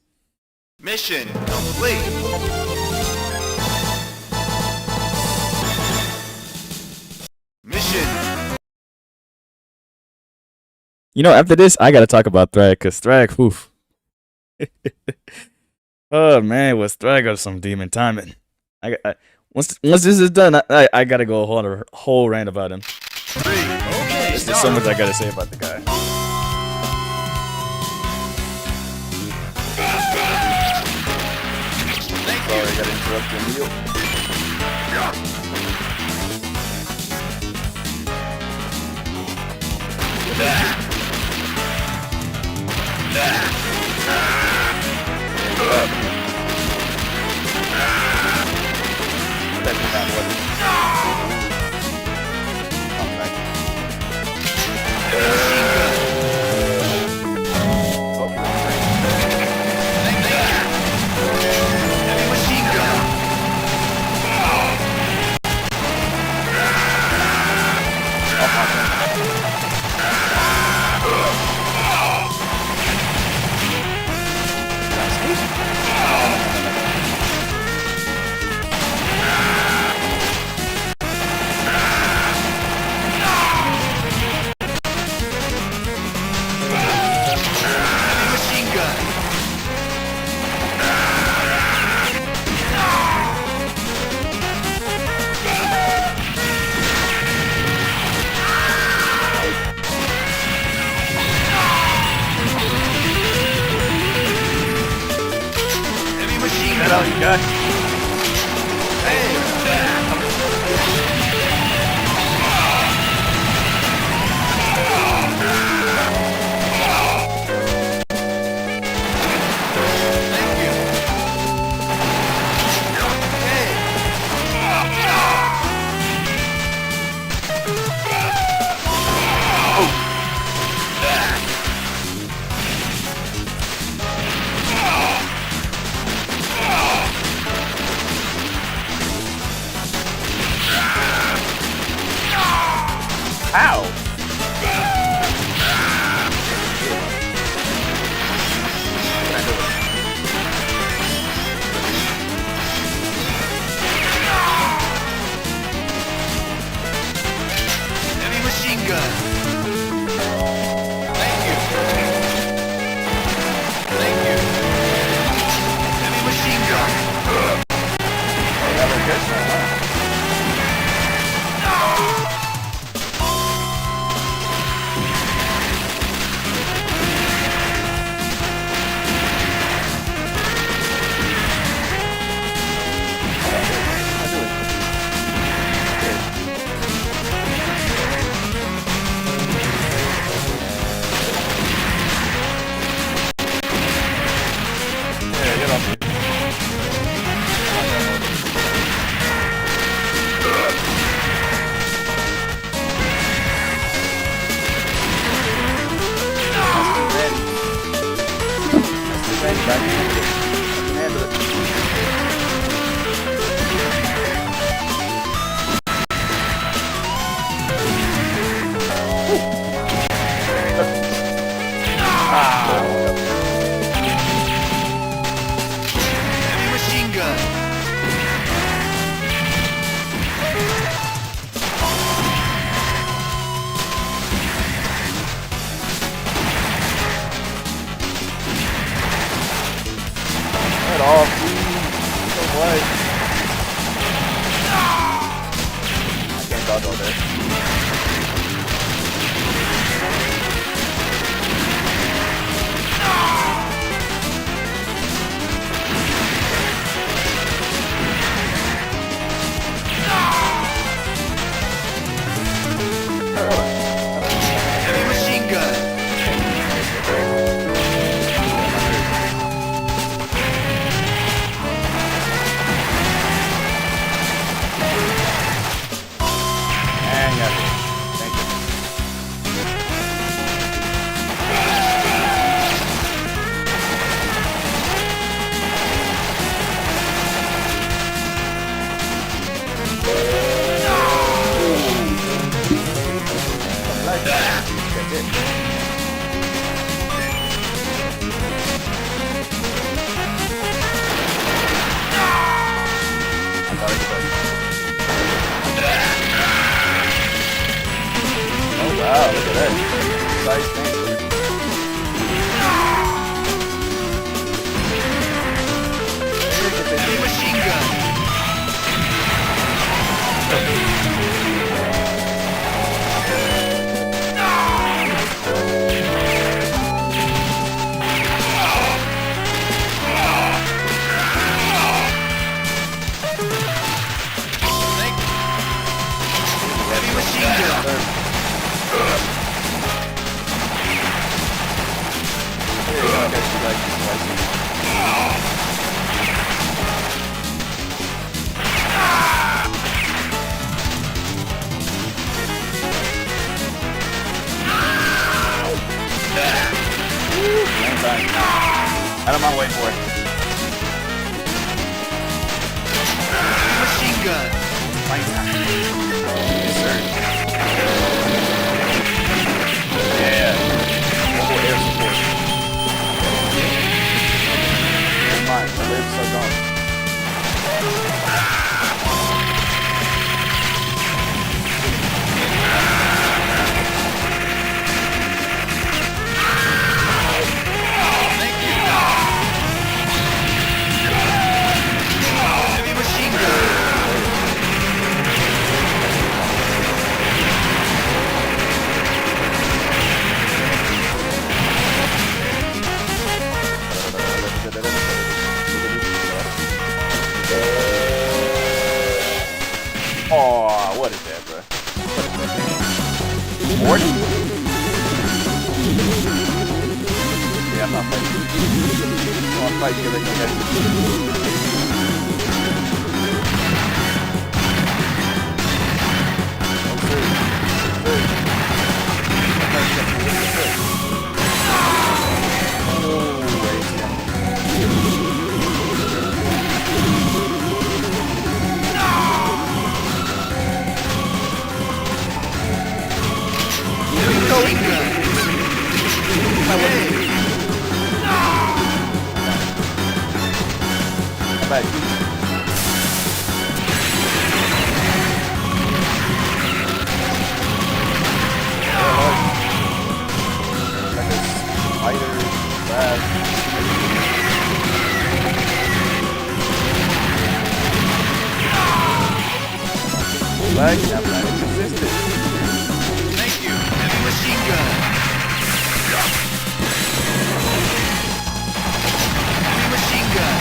Mission complete. Mission. You know, after this, I gotta talk about Thrag, cause Thrag, oof. Oh man, was Thrag got some demon timing. Once this is done, I gotta go on a whole rant about him. Okay. There's just so much I gotta say about the guy. Sorry, I gotta interrupt your meal. That's not what it is. Heavy machine gun. Oh, you got. Ow! Heavy machine gun. Thank you. Thank you. Heavy machine gun. Yeah, get off me. Heavy machine gun. Get off, please. So what? I can't dodge all this. Heavy machine gun. And got it. Thank you. Like that. That's it. I thought it was. Oh wow, look at that. Nice thing. Heavy machine gun. Thank you. Heavy machine gun. Here you go, I guess you like this spicy. Out of my way for it. Machine gun. Yes, sir. Yeah. Mobile air support. Never mind, my lips are gone. Thank you. Heavy machine gun. what is that, bro? What is that? Morty? Yeah, I'm not fighting. I want to fight you like you guys. Thank you. Heavy machine gun. Heavy machine gun.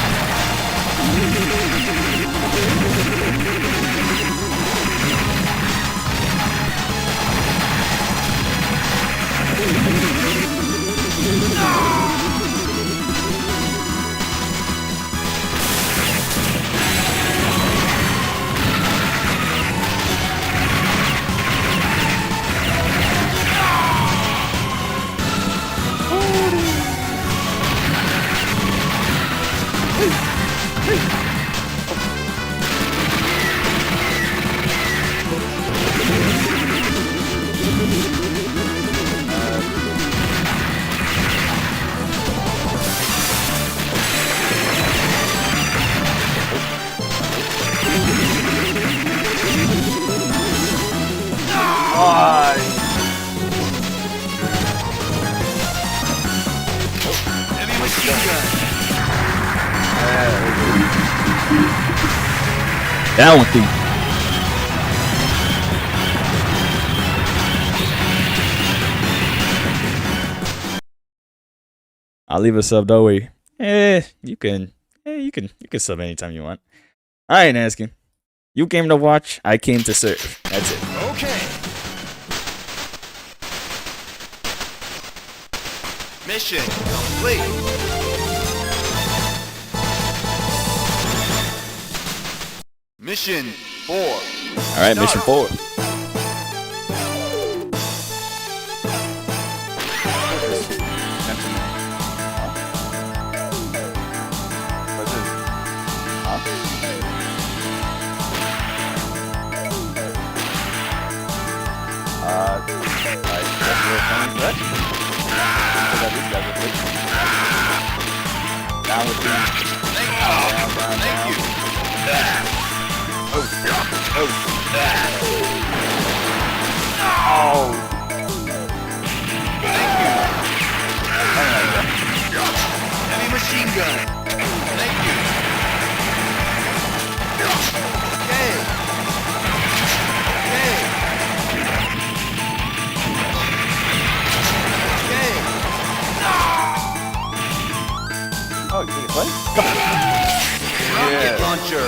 Heavy machine gun. That one thing. I'll leave a sub, don't worry. You can sub anytime you want. I ain't asking. You came to watch, I came to serve. That's it. Okay. Mission complete. Mission 4. Alright, mission 4. Down with you. Thank you. Oh. Heavy machine gun. Thank you. Okay. Oh, you think it's funny? Come on. Rocket launcher.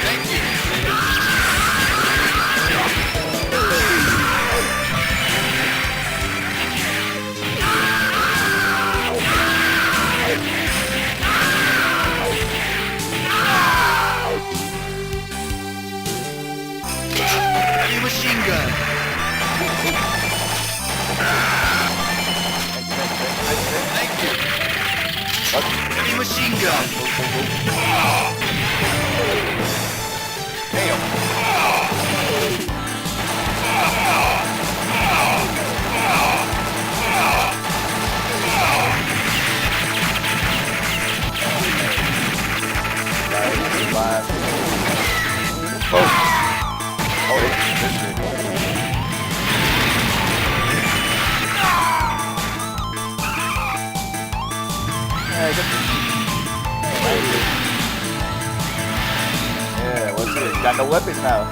Thank you. Heavy machine gun. Thank you. Heavy machine gun. Damn. Yeah, what's it? Got no weapons now.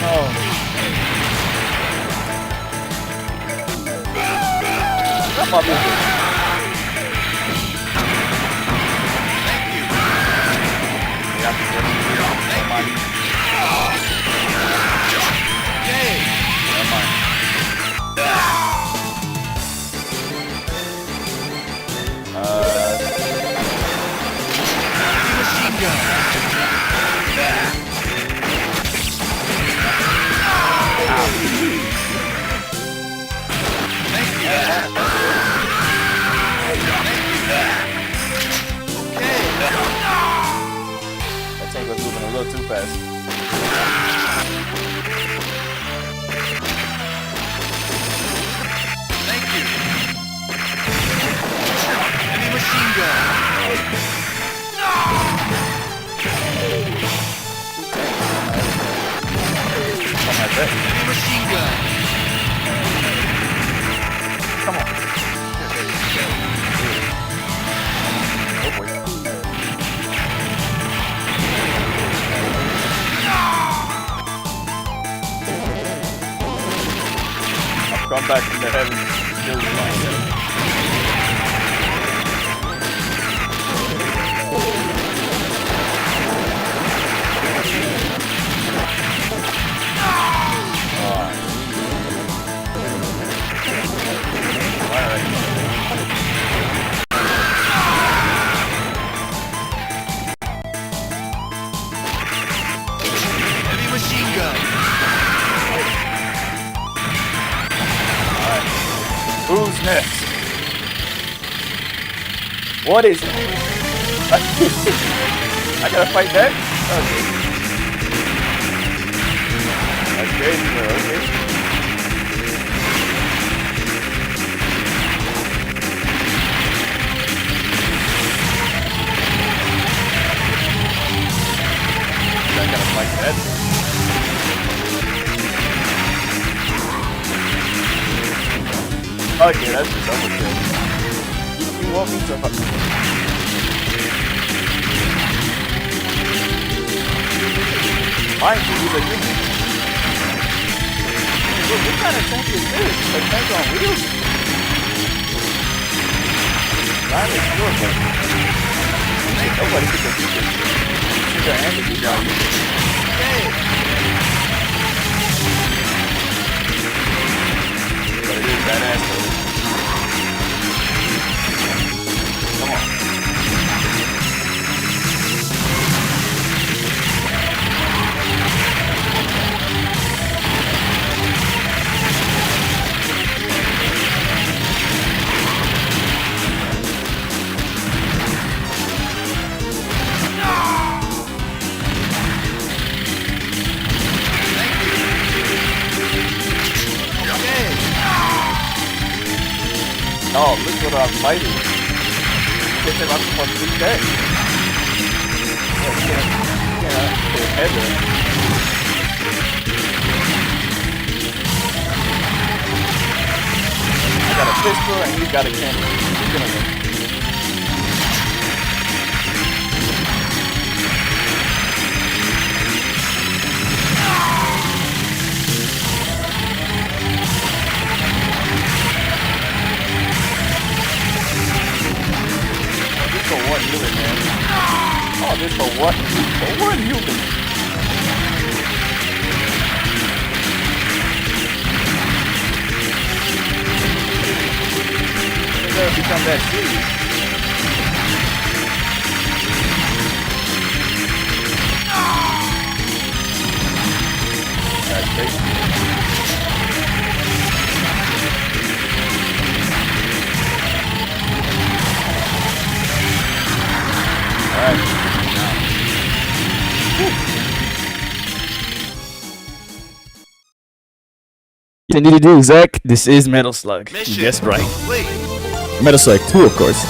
Oh. Come on, music. got the good. Never mind. Never mind. Machine gun. Thank you. Okay. That tank was moving a little too fast. Thank you. Heavy machine gun. Something like that. Heavy machine gun. Come on. Oh boy. I've gone back from the heavy. Still flying. Heavy machine gun. Who's next? What is it? I gotta fight back? Okay. That's crazy, but okay. I gotta fight that. Okay, that's just overkill. You want me to mind you, he's a human. What kind of tank is this? A tank on wheels? Mine is short, but nobody can defeat this. She's an enemy down here. But it is badass though. Come on. Oh, look what I'm fighting. Guess I'm not supposed to do that. Oh, you can't put his head there. I got a pistol and you got a cannon. You're gonna win. For one human, man. Oh, this for what? For one human. It never become that serious. That's crazy. Alright. You need to do, Zach. This is Metal Slug. Mission You guessed right. complete. Metal Slug 2, of course.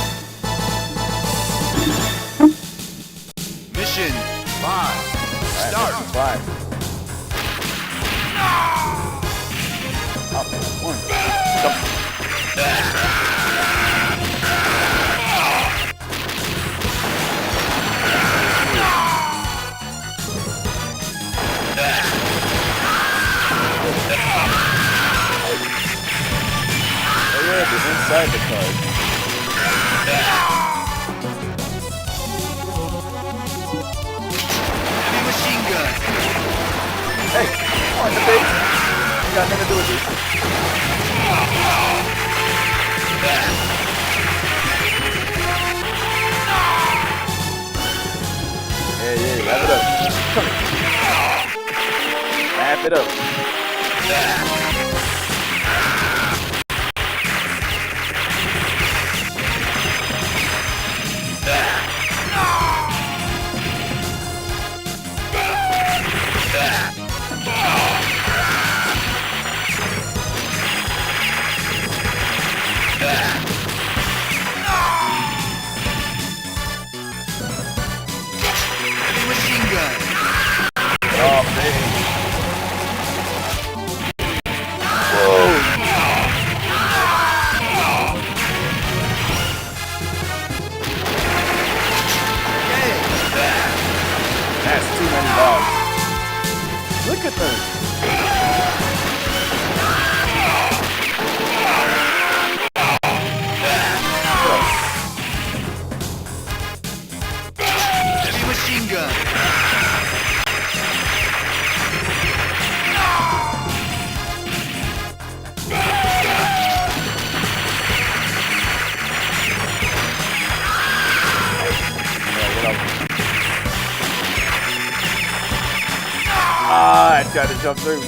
Mission 5. Alright, Start. mission 5. Oh, one. Come. Oh yeah, they're inside the card. on the base. Ain't got nothing to do with this. Yeah, wrap it up. Come here. Wrap it up. Heavy machine gun. Oh, man. Whoa. That's too many balls. Look at them. Heavy machine gun. Ah, I tried to jump through.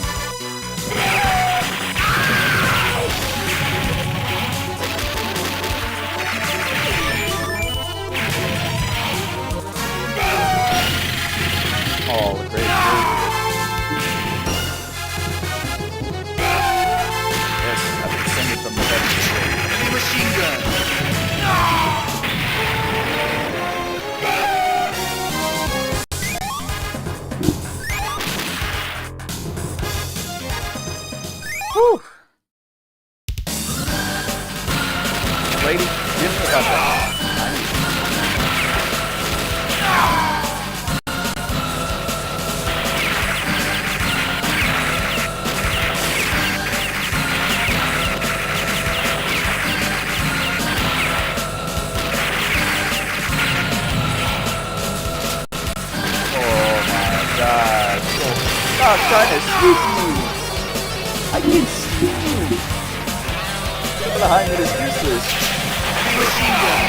Oh, great. Yes, I've been sending from the heavens. Heavy machine gun. Whew. Lady, give me about that. Oh my God. Stop trying to sneak me. I can't see you. Get behind me, this useless. Heavy machine gun.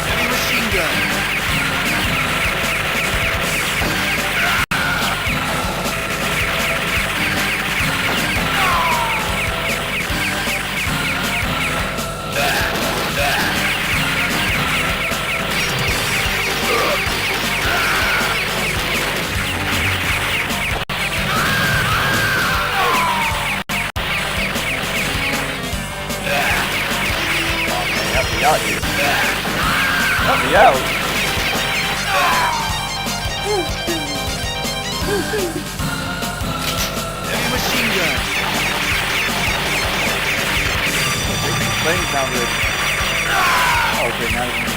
Heavy machine gun. Help me out here. Help me out. Heavy machine gun. Flames down good. Okay, now it's me.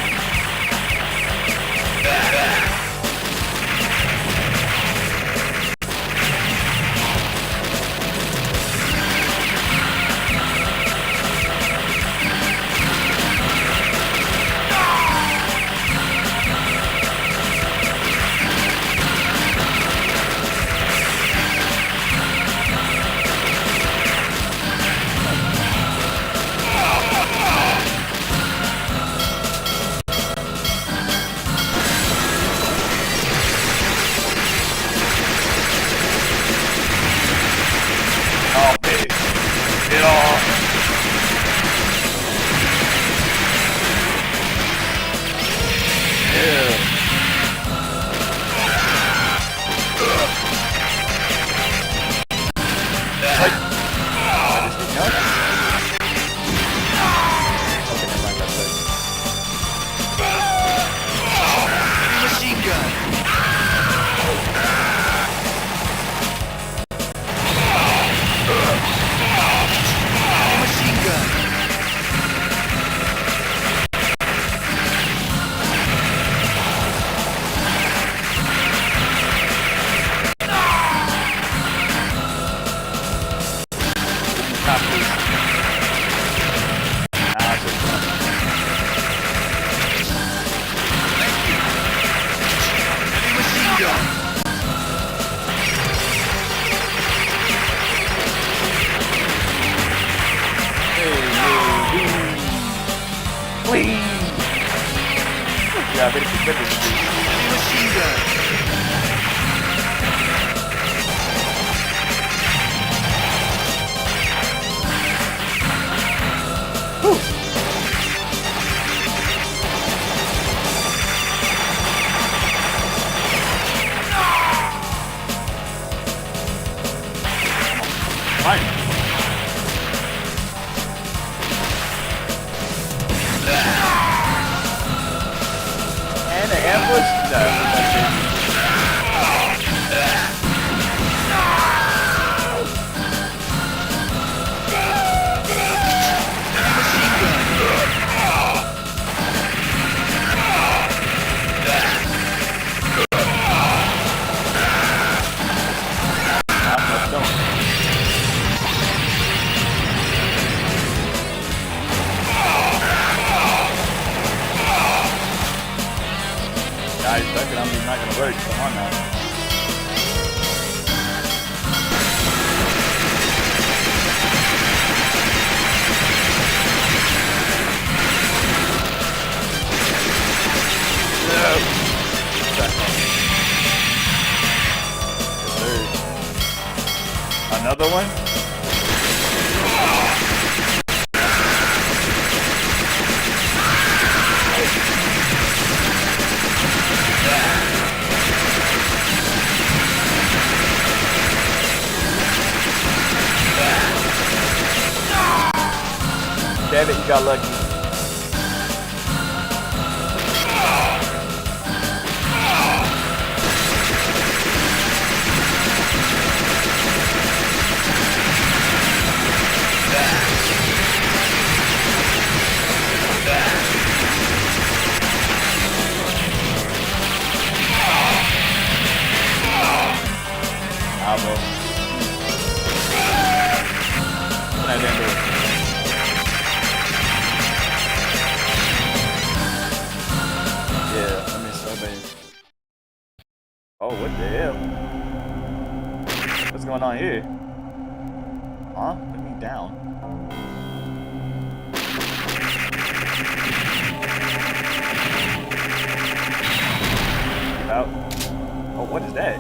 ready for finish. Enemy machine gun. Fine. And an ambush? No, that's it. Guys, stuck it. I'm not gonna work. Come on now. No. Yes, sir. Another one? Damn it, you got lucky. Bravo. What I didn't do. Yeah, let me survey. Oh, what the hell? What's going on here? Huh? Put me down. Out. Oh, what is that?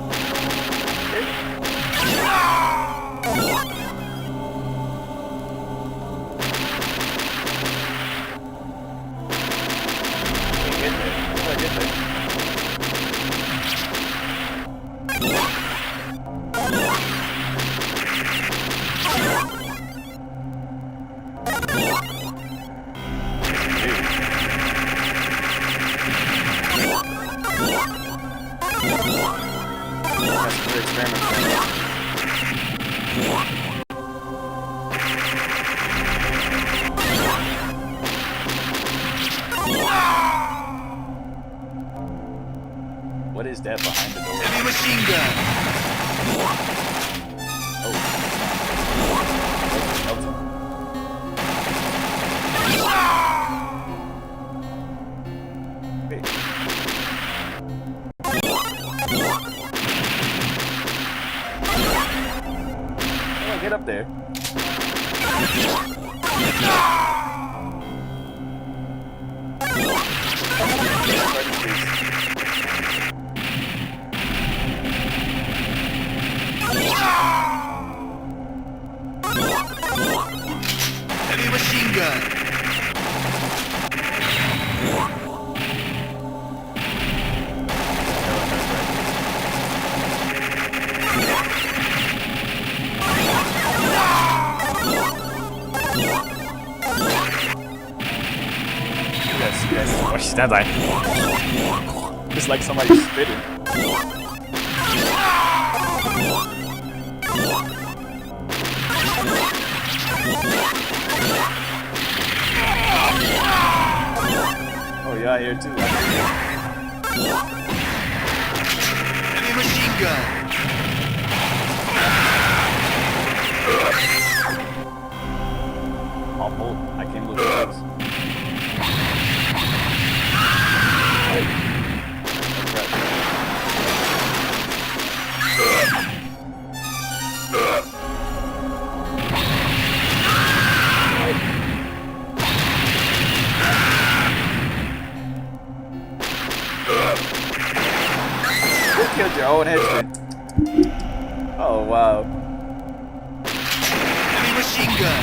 What is that behind the door? Heavy machine gun. Oh. Wait. How do I get up there? Heavy machine gun. Yes. Oh, she's not dying. It's like somebody spitting. Oh, yeah, here too. Heavy machine gun. Awful. I can't believe this. Oh wow. Heavy machine gun.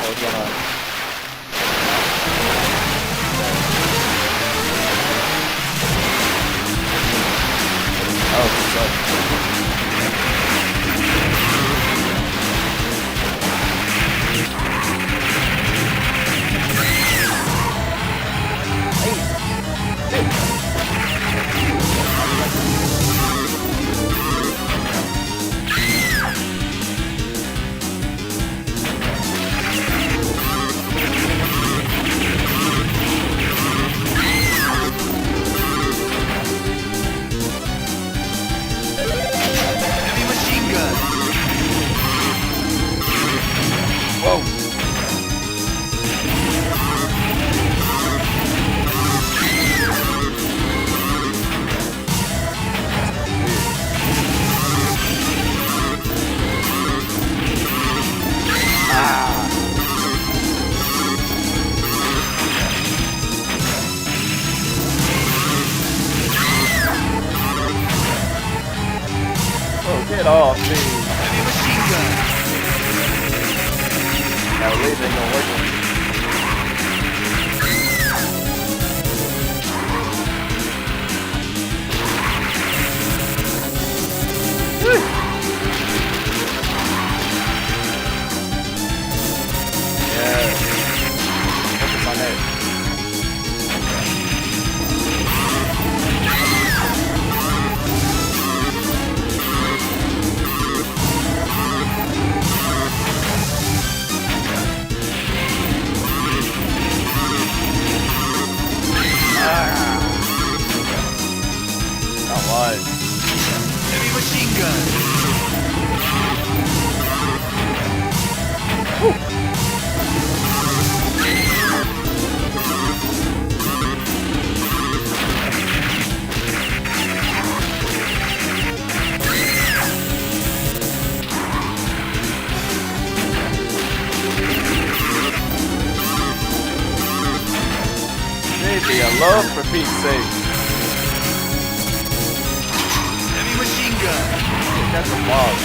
What's going on? Oh, what's up? Heavy machine gun. Whoa. Oh, get off me. Heavy machine gun. That laser ain't gonna work on me. Yeah. Focus on that. Come on. Heavy machine gun. Baby, I love for Pete's sake. Heavy machine gun. That's a boss.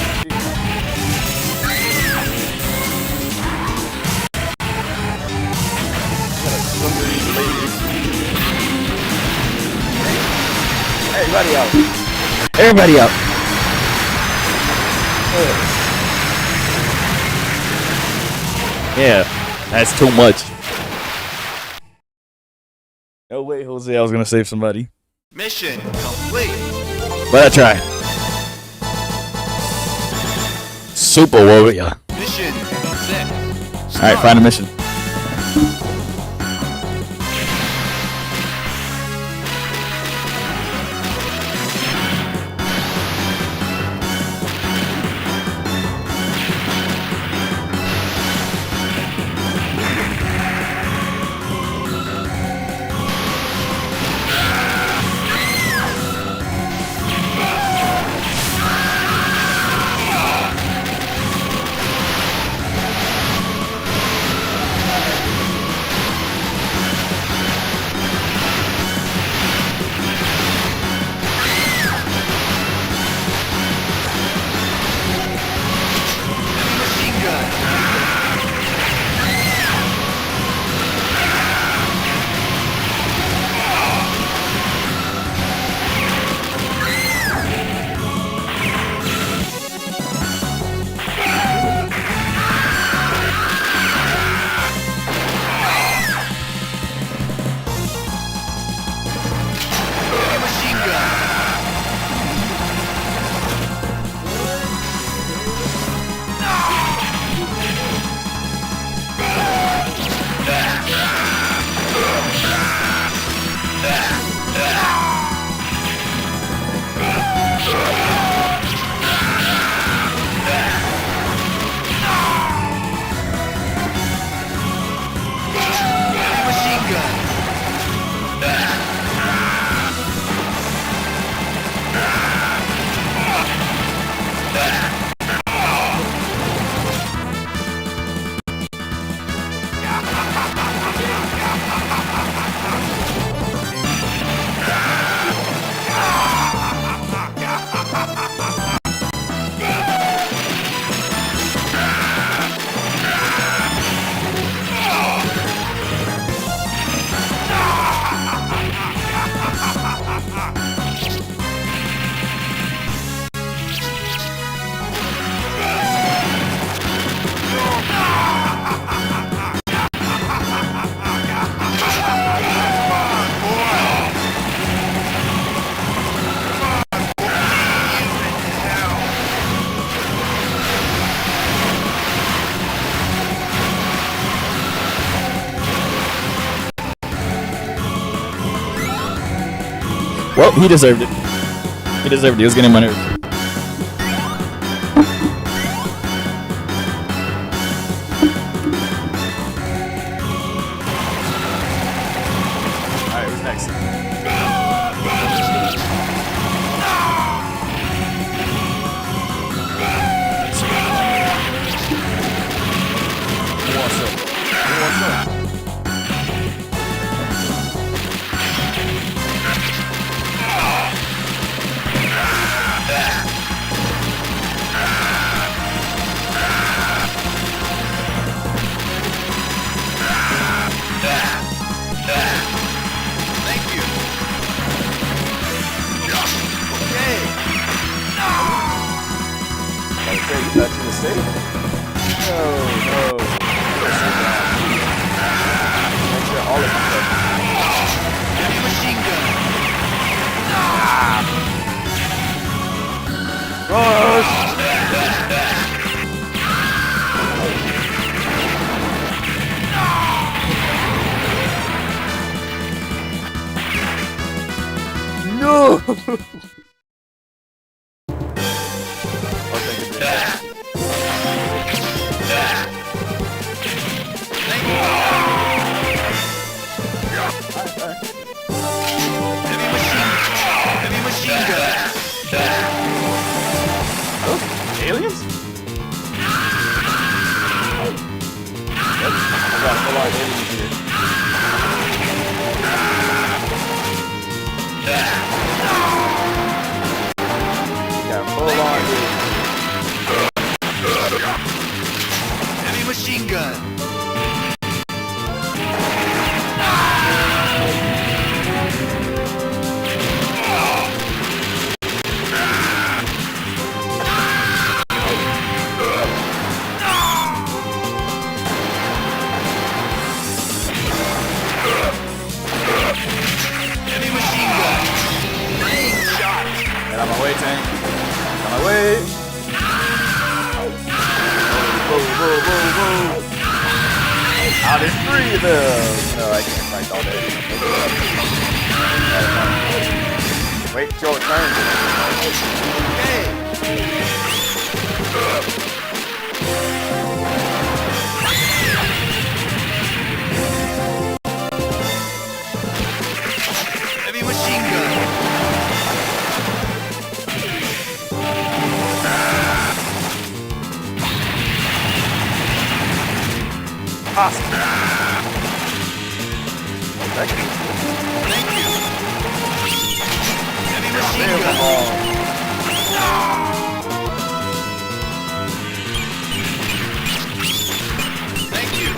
Everybody out. Everybody out. Yeah, that's too much. No way, Jose, I was gonna save somebody. Mission complete. But I tried. Super warrior. Mission set. Alright, find a mission. Well, he deserved it. He deserved it. He was getting my nerves. Alright, who's next? Who wants up? Who wants up? Thank you. Okay. Okay, you thought you were safe. No. Make sure all of them Heavy machine gun. Rush! No! Oh, thank you, man. Thank you. Heavy machine gun. Those aliens? Yep. I got a whole lot of aliens here. Got full on aliens. Heavy machine gun. Heavy machine gun. Bang shot. Get out my way, tank. On my way. Whoa. Ah, there's 3 of them. No, I can't fight all day. Wait till it turns. Okay. Heavy machine gun. Awesome. Thank you. Thank you. Heavy machine Damn, gun. Thank you.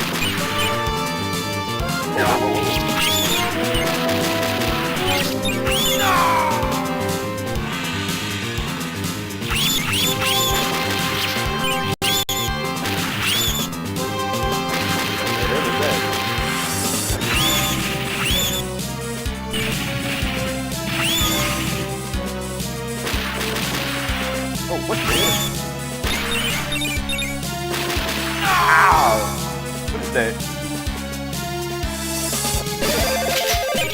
Oh, what the hell? Ow! What is that?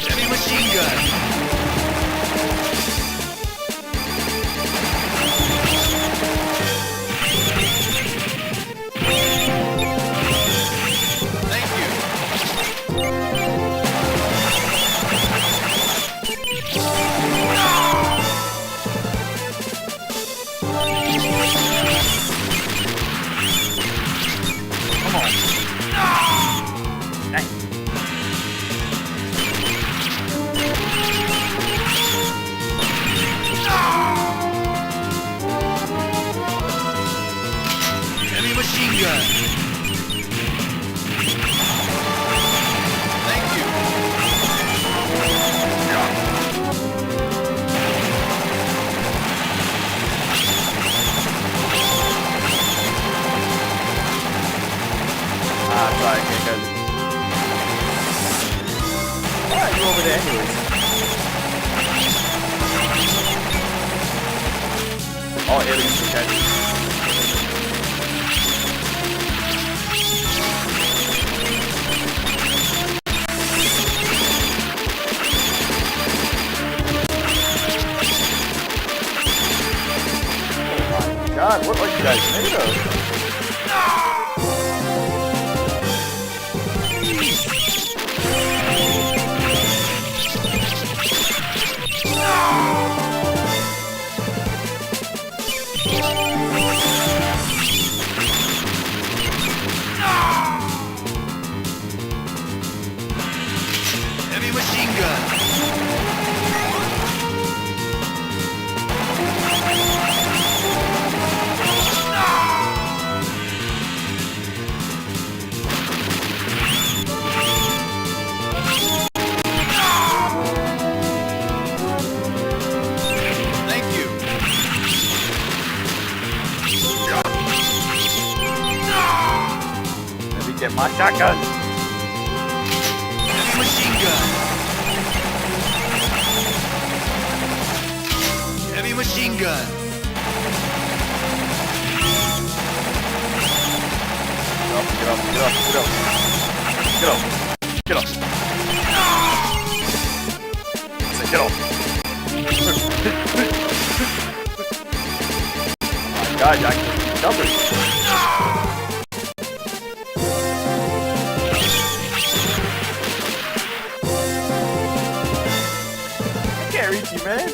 Heavy machine gun. Thank you. Come on. Dang. Heavy machine gun. Thank you. Ah, sorry, I can't catch it. Why are you over there anyways? All aliens can catch it. god, what are you guys made of? Heavy machine gun. Thank you. Let me get my shotgun. Heavy machine gun. Heavy machine gun. Get up, get up, get up. Get up. Get up. Say, get up. Oh my god, I can't jump it. I can't reach you, man.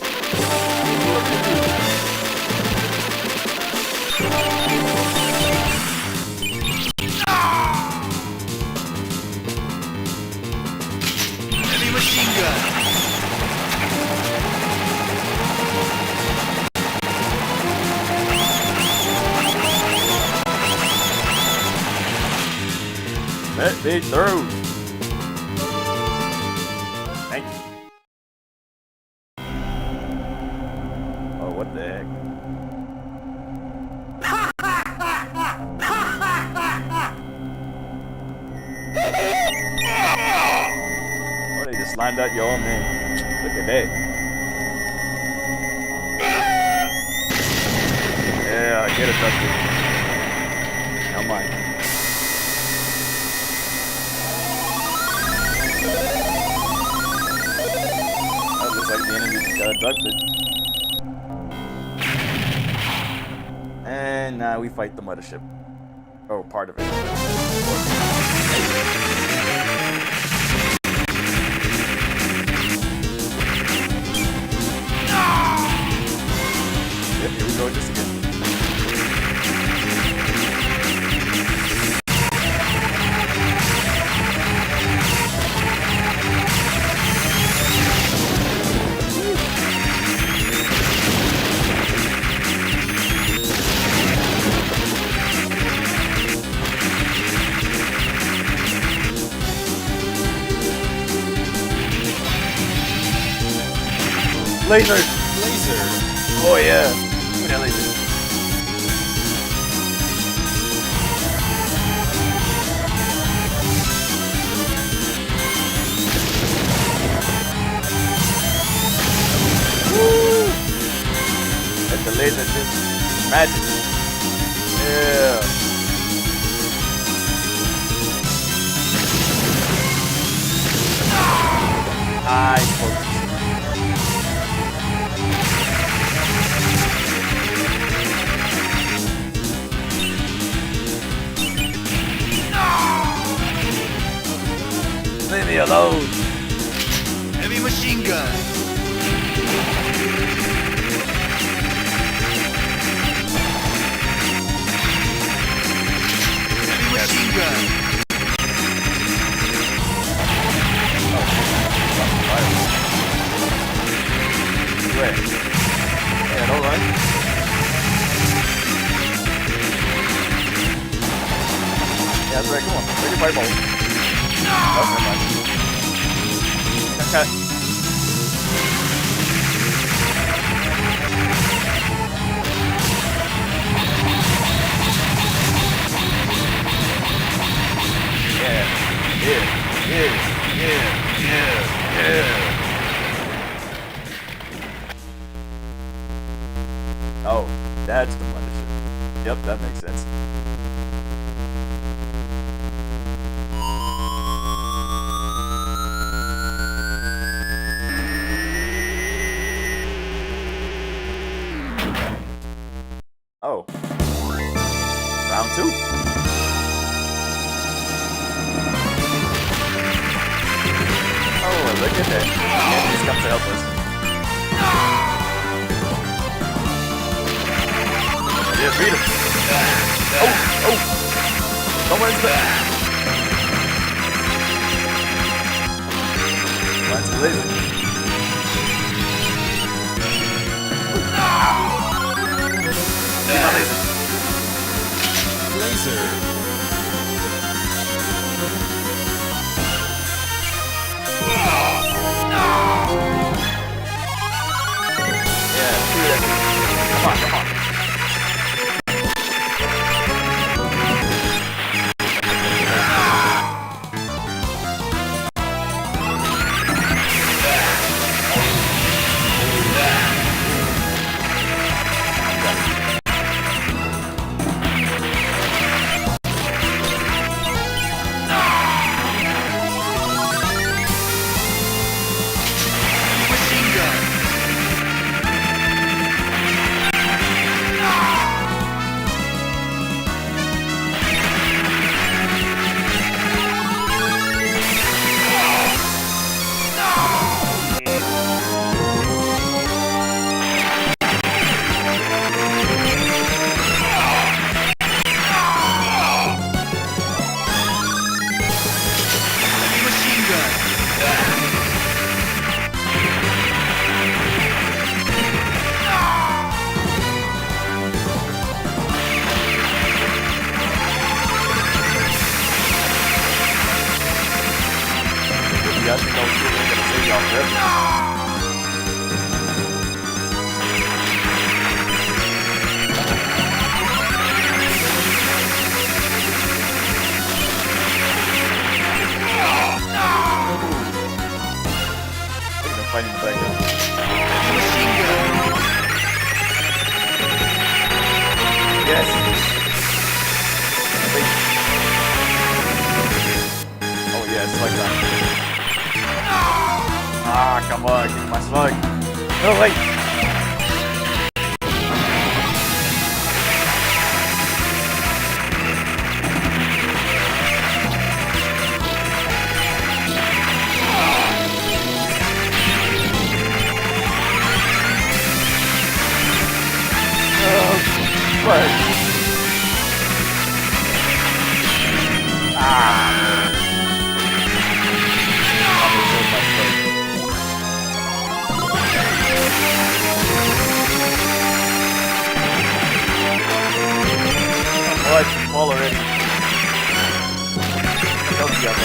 Heavy machine gun. Let me through. Thank you. Oh, what the heck? Oh, they just lined out your own name. Look at that. Yeah, get it, Dusty. Come on. That looks like the enemy just got abducted. And now we fight the mothership. Oh, part of it. Yep, here we go just again. Laser! Laser. Oh yeah! Give me that laser. Woo! Let the laser just magic. Yeah! High focus. Leave me alone. Heavy machine gun. Heavy machine gun. Where? Yeah, don't run. Yeah, that's right. Come on. Take your fireball. Oh, never mind. Cut. Yeah. Oh, that's the mothership. Yep, that makes sense. Oh. Round 2. Oh, look at that. Yeah, he's come to help us. Yeah, beat him. Oh. Someone's there. That's the laser. See my laser. Laser. Come on, come on. Fighting the background. Yes. Oh yeah, it's like that. Ah, come on, give me my slug. No, wait. What? What? Fall already. Don't be up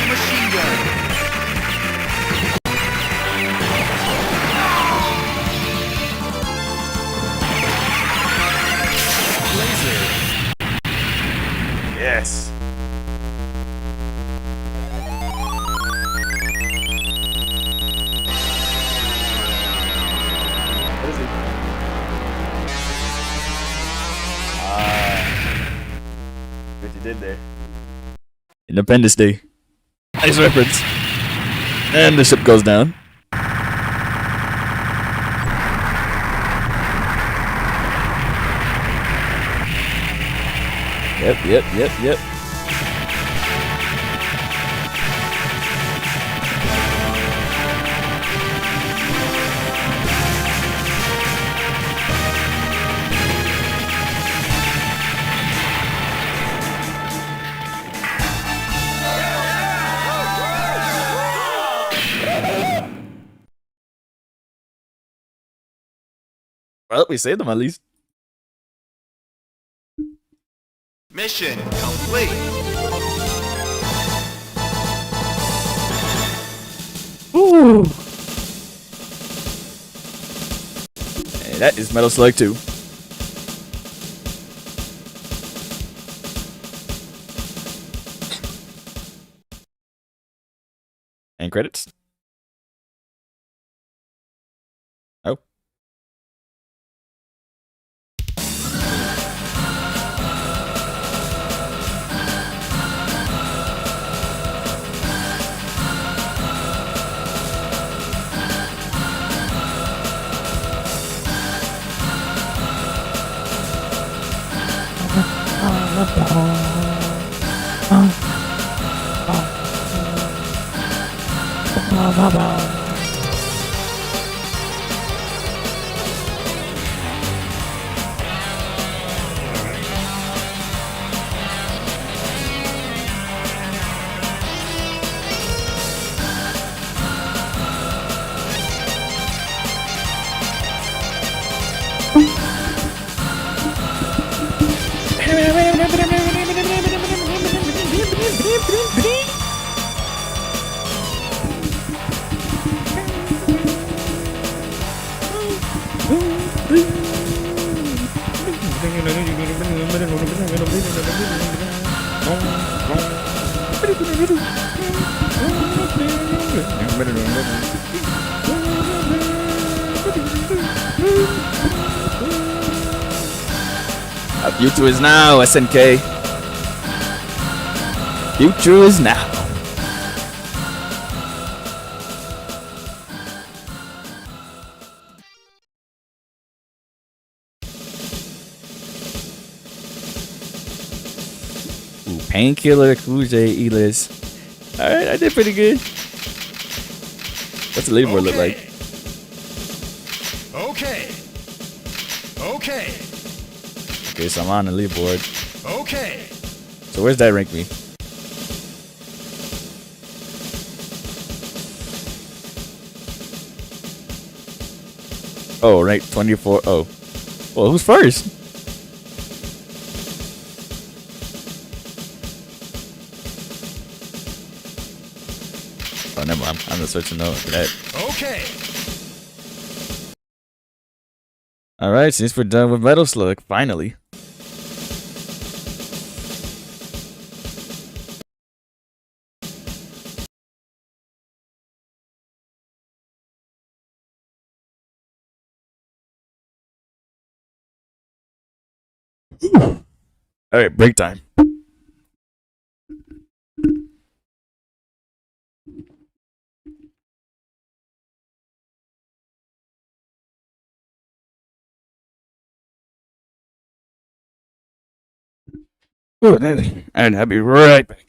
machine gun. Yes. What is he? What you did there? Independence Day. Nice reference. And the ship goes down. Yep. Well, we saved them at least. Mission complete. Ooh. Hey, that is Metal Slug 2. And credits. Oh. Future is now, SNK. Future is now. Ooh, Painkiller, Kuj, Elis. Alright, I did pretty good. What's the leaderboard look like? Okay. Okay. Okay, so I'm on the leaderboard. Okay. So where's that rank me? Oh, rank 24. Oh. Well, who's first? Oh, never mind. I'm not searching no for that. Okay. Alright, since we're done with Metal Slug, finally. Alright, break time. And I'll be right back.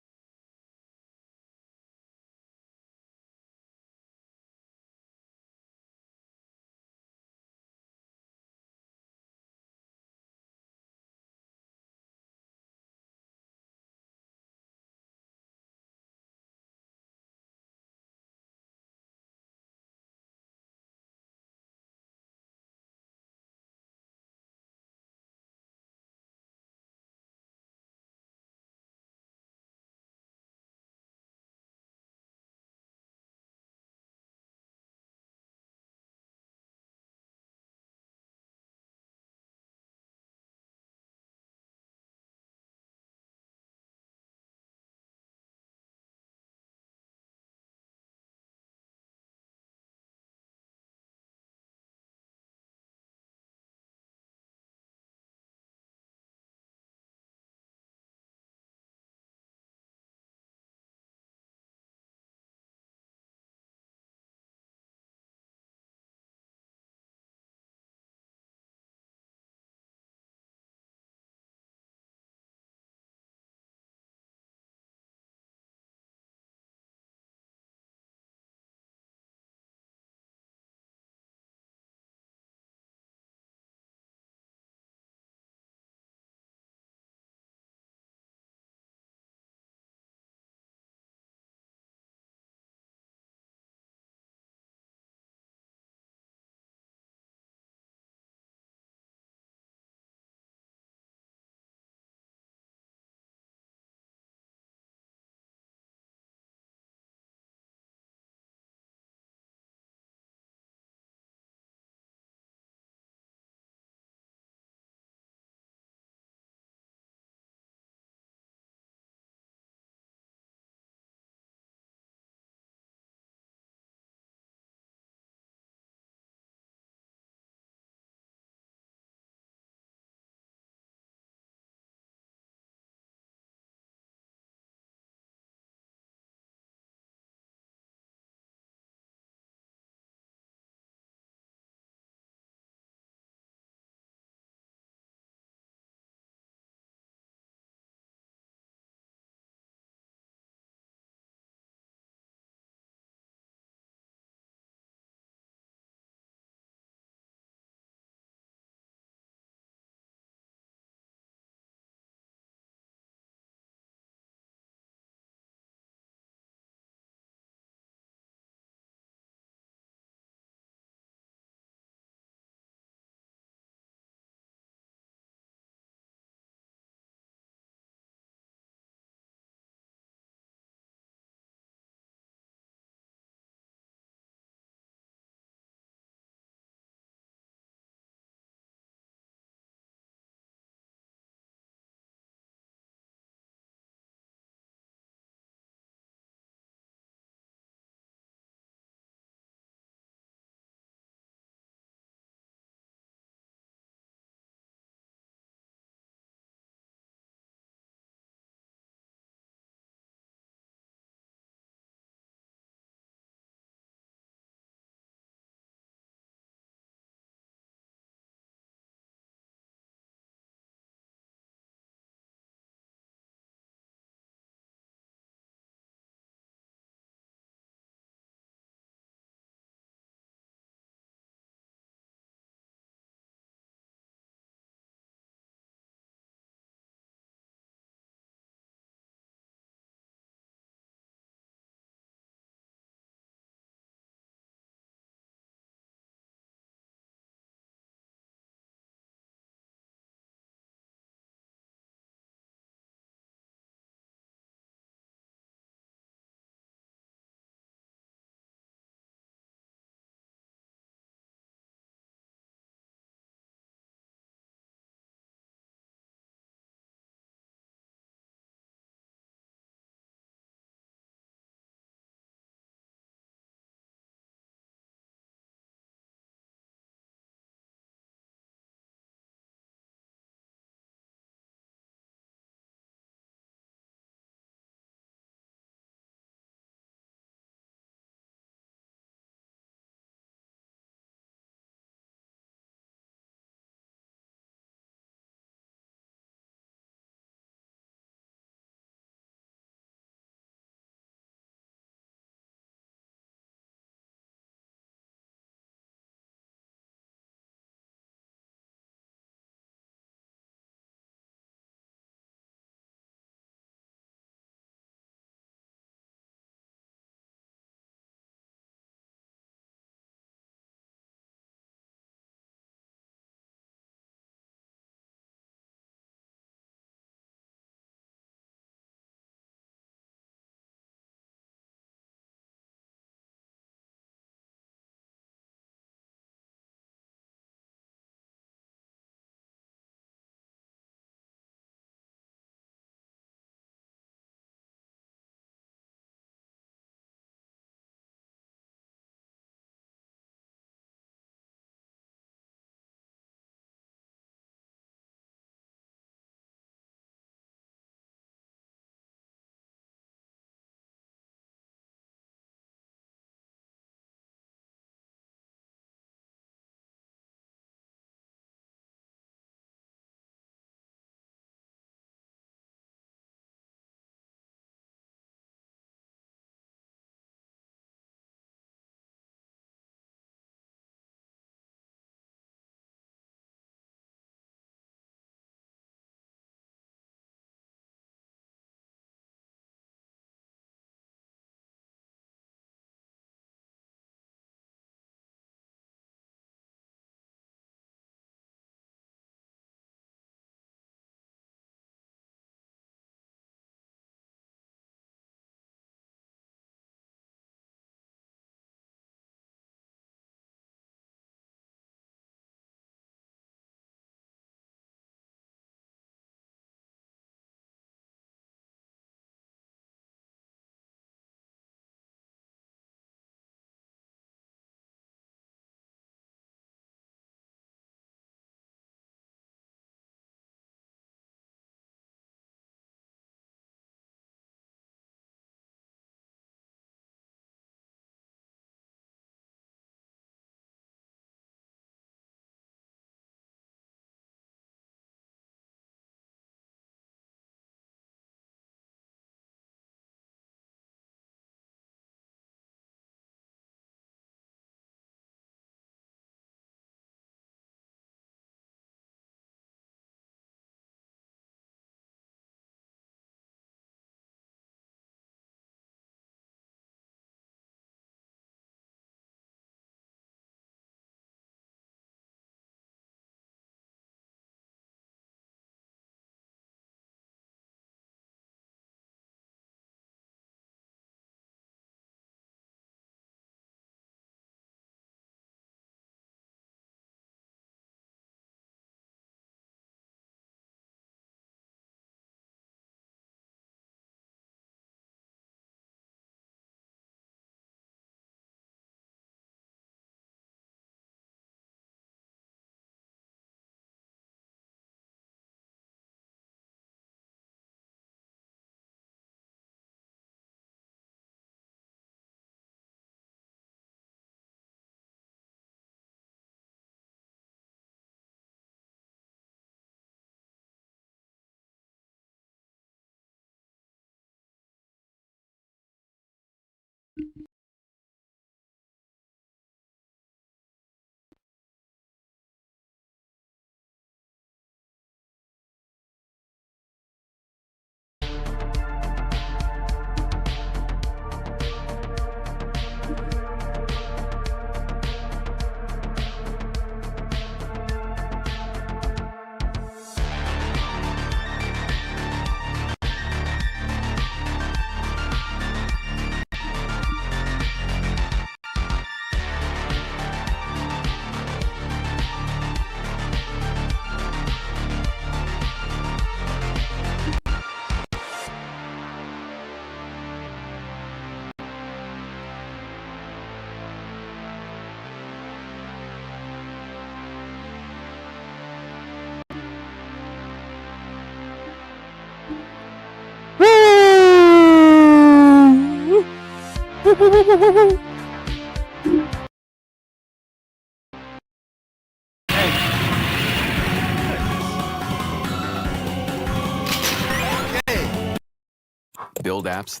Build apps.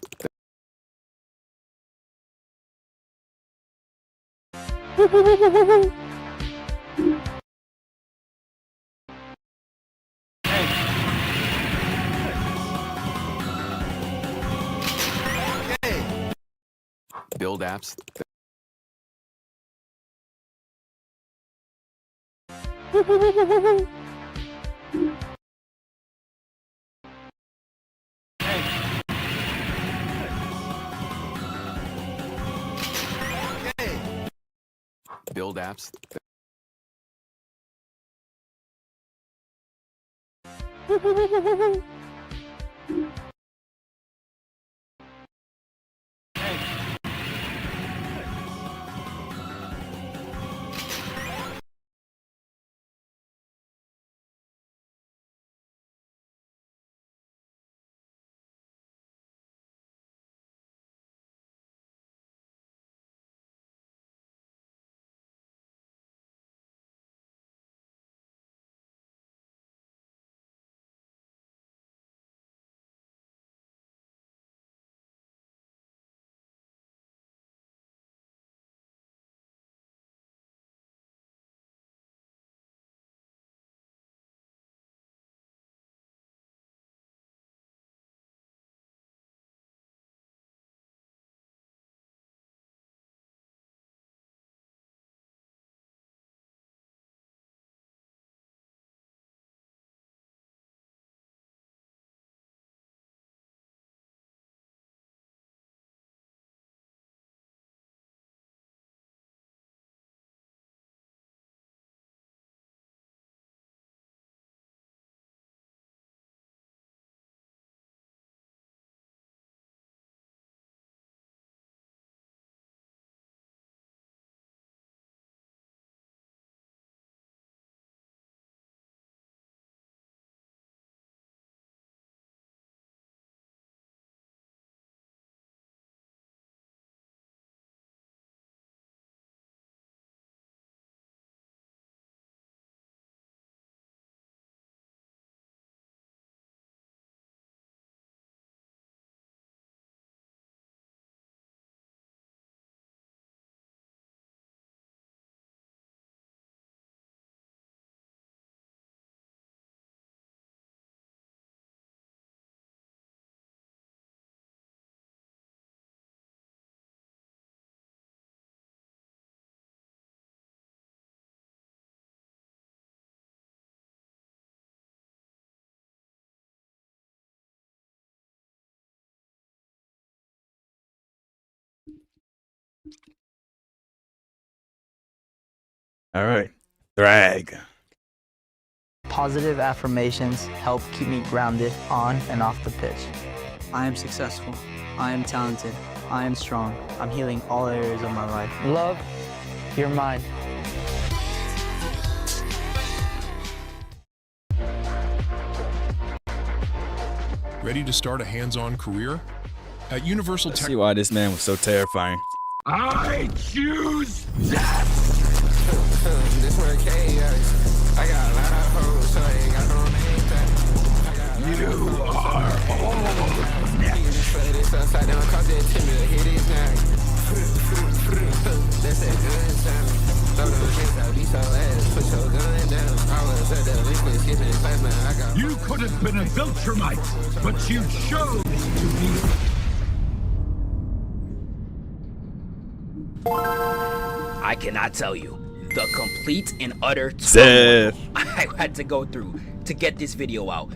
Build apps. Build apps. All right. Drag. Positive affirmations help keep me grounded on and off the pitch. I am successful. I am talented. I am strong. I'm healing all areas of my life. Love your mind. Ready to start a hands-on career? At Universal See why this man was so terrifying. I choose death! This one chaos. I got a lot of hoes, so I ain't got no name tag. You are all next. This upside down, cause it timid, hit his neck. Viltrumite, but you chose to be. I cannot tell you the complete and utter Seth. turmoil I had to go through to get this video out.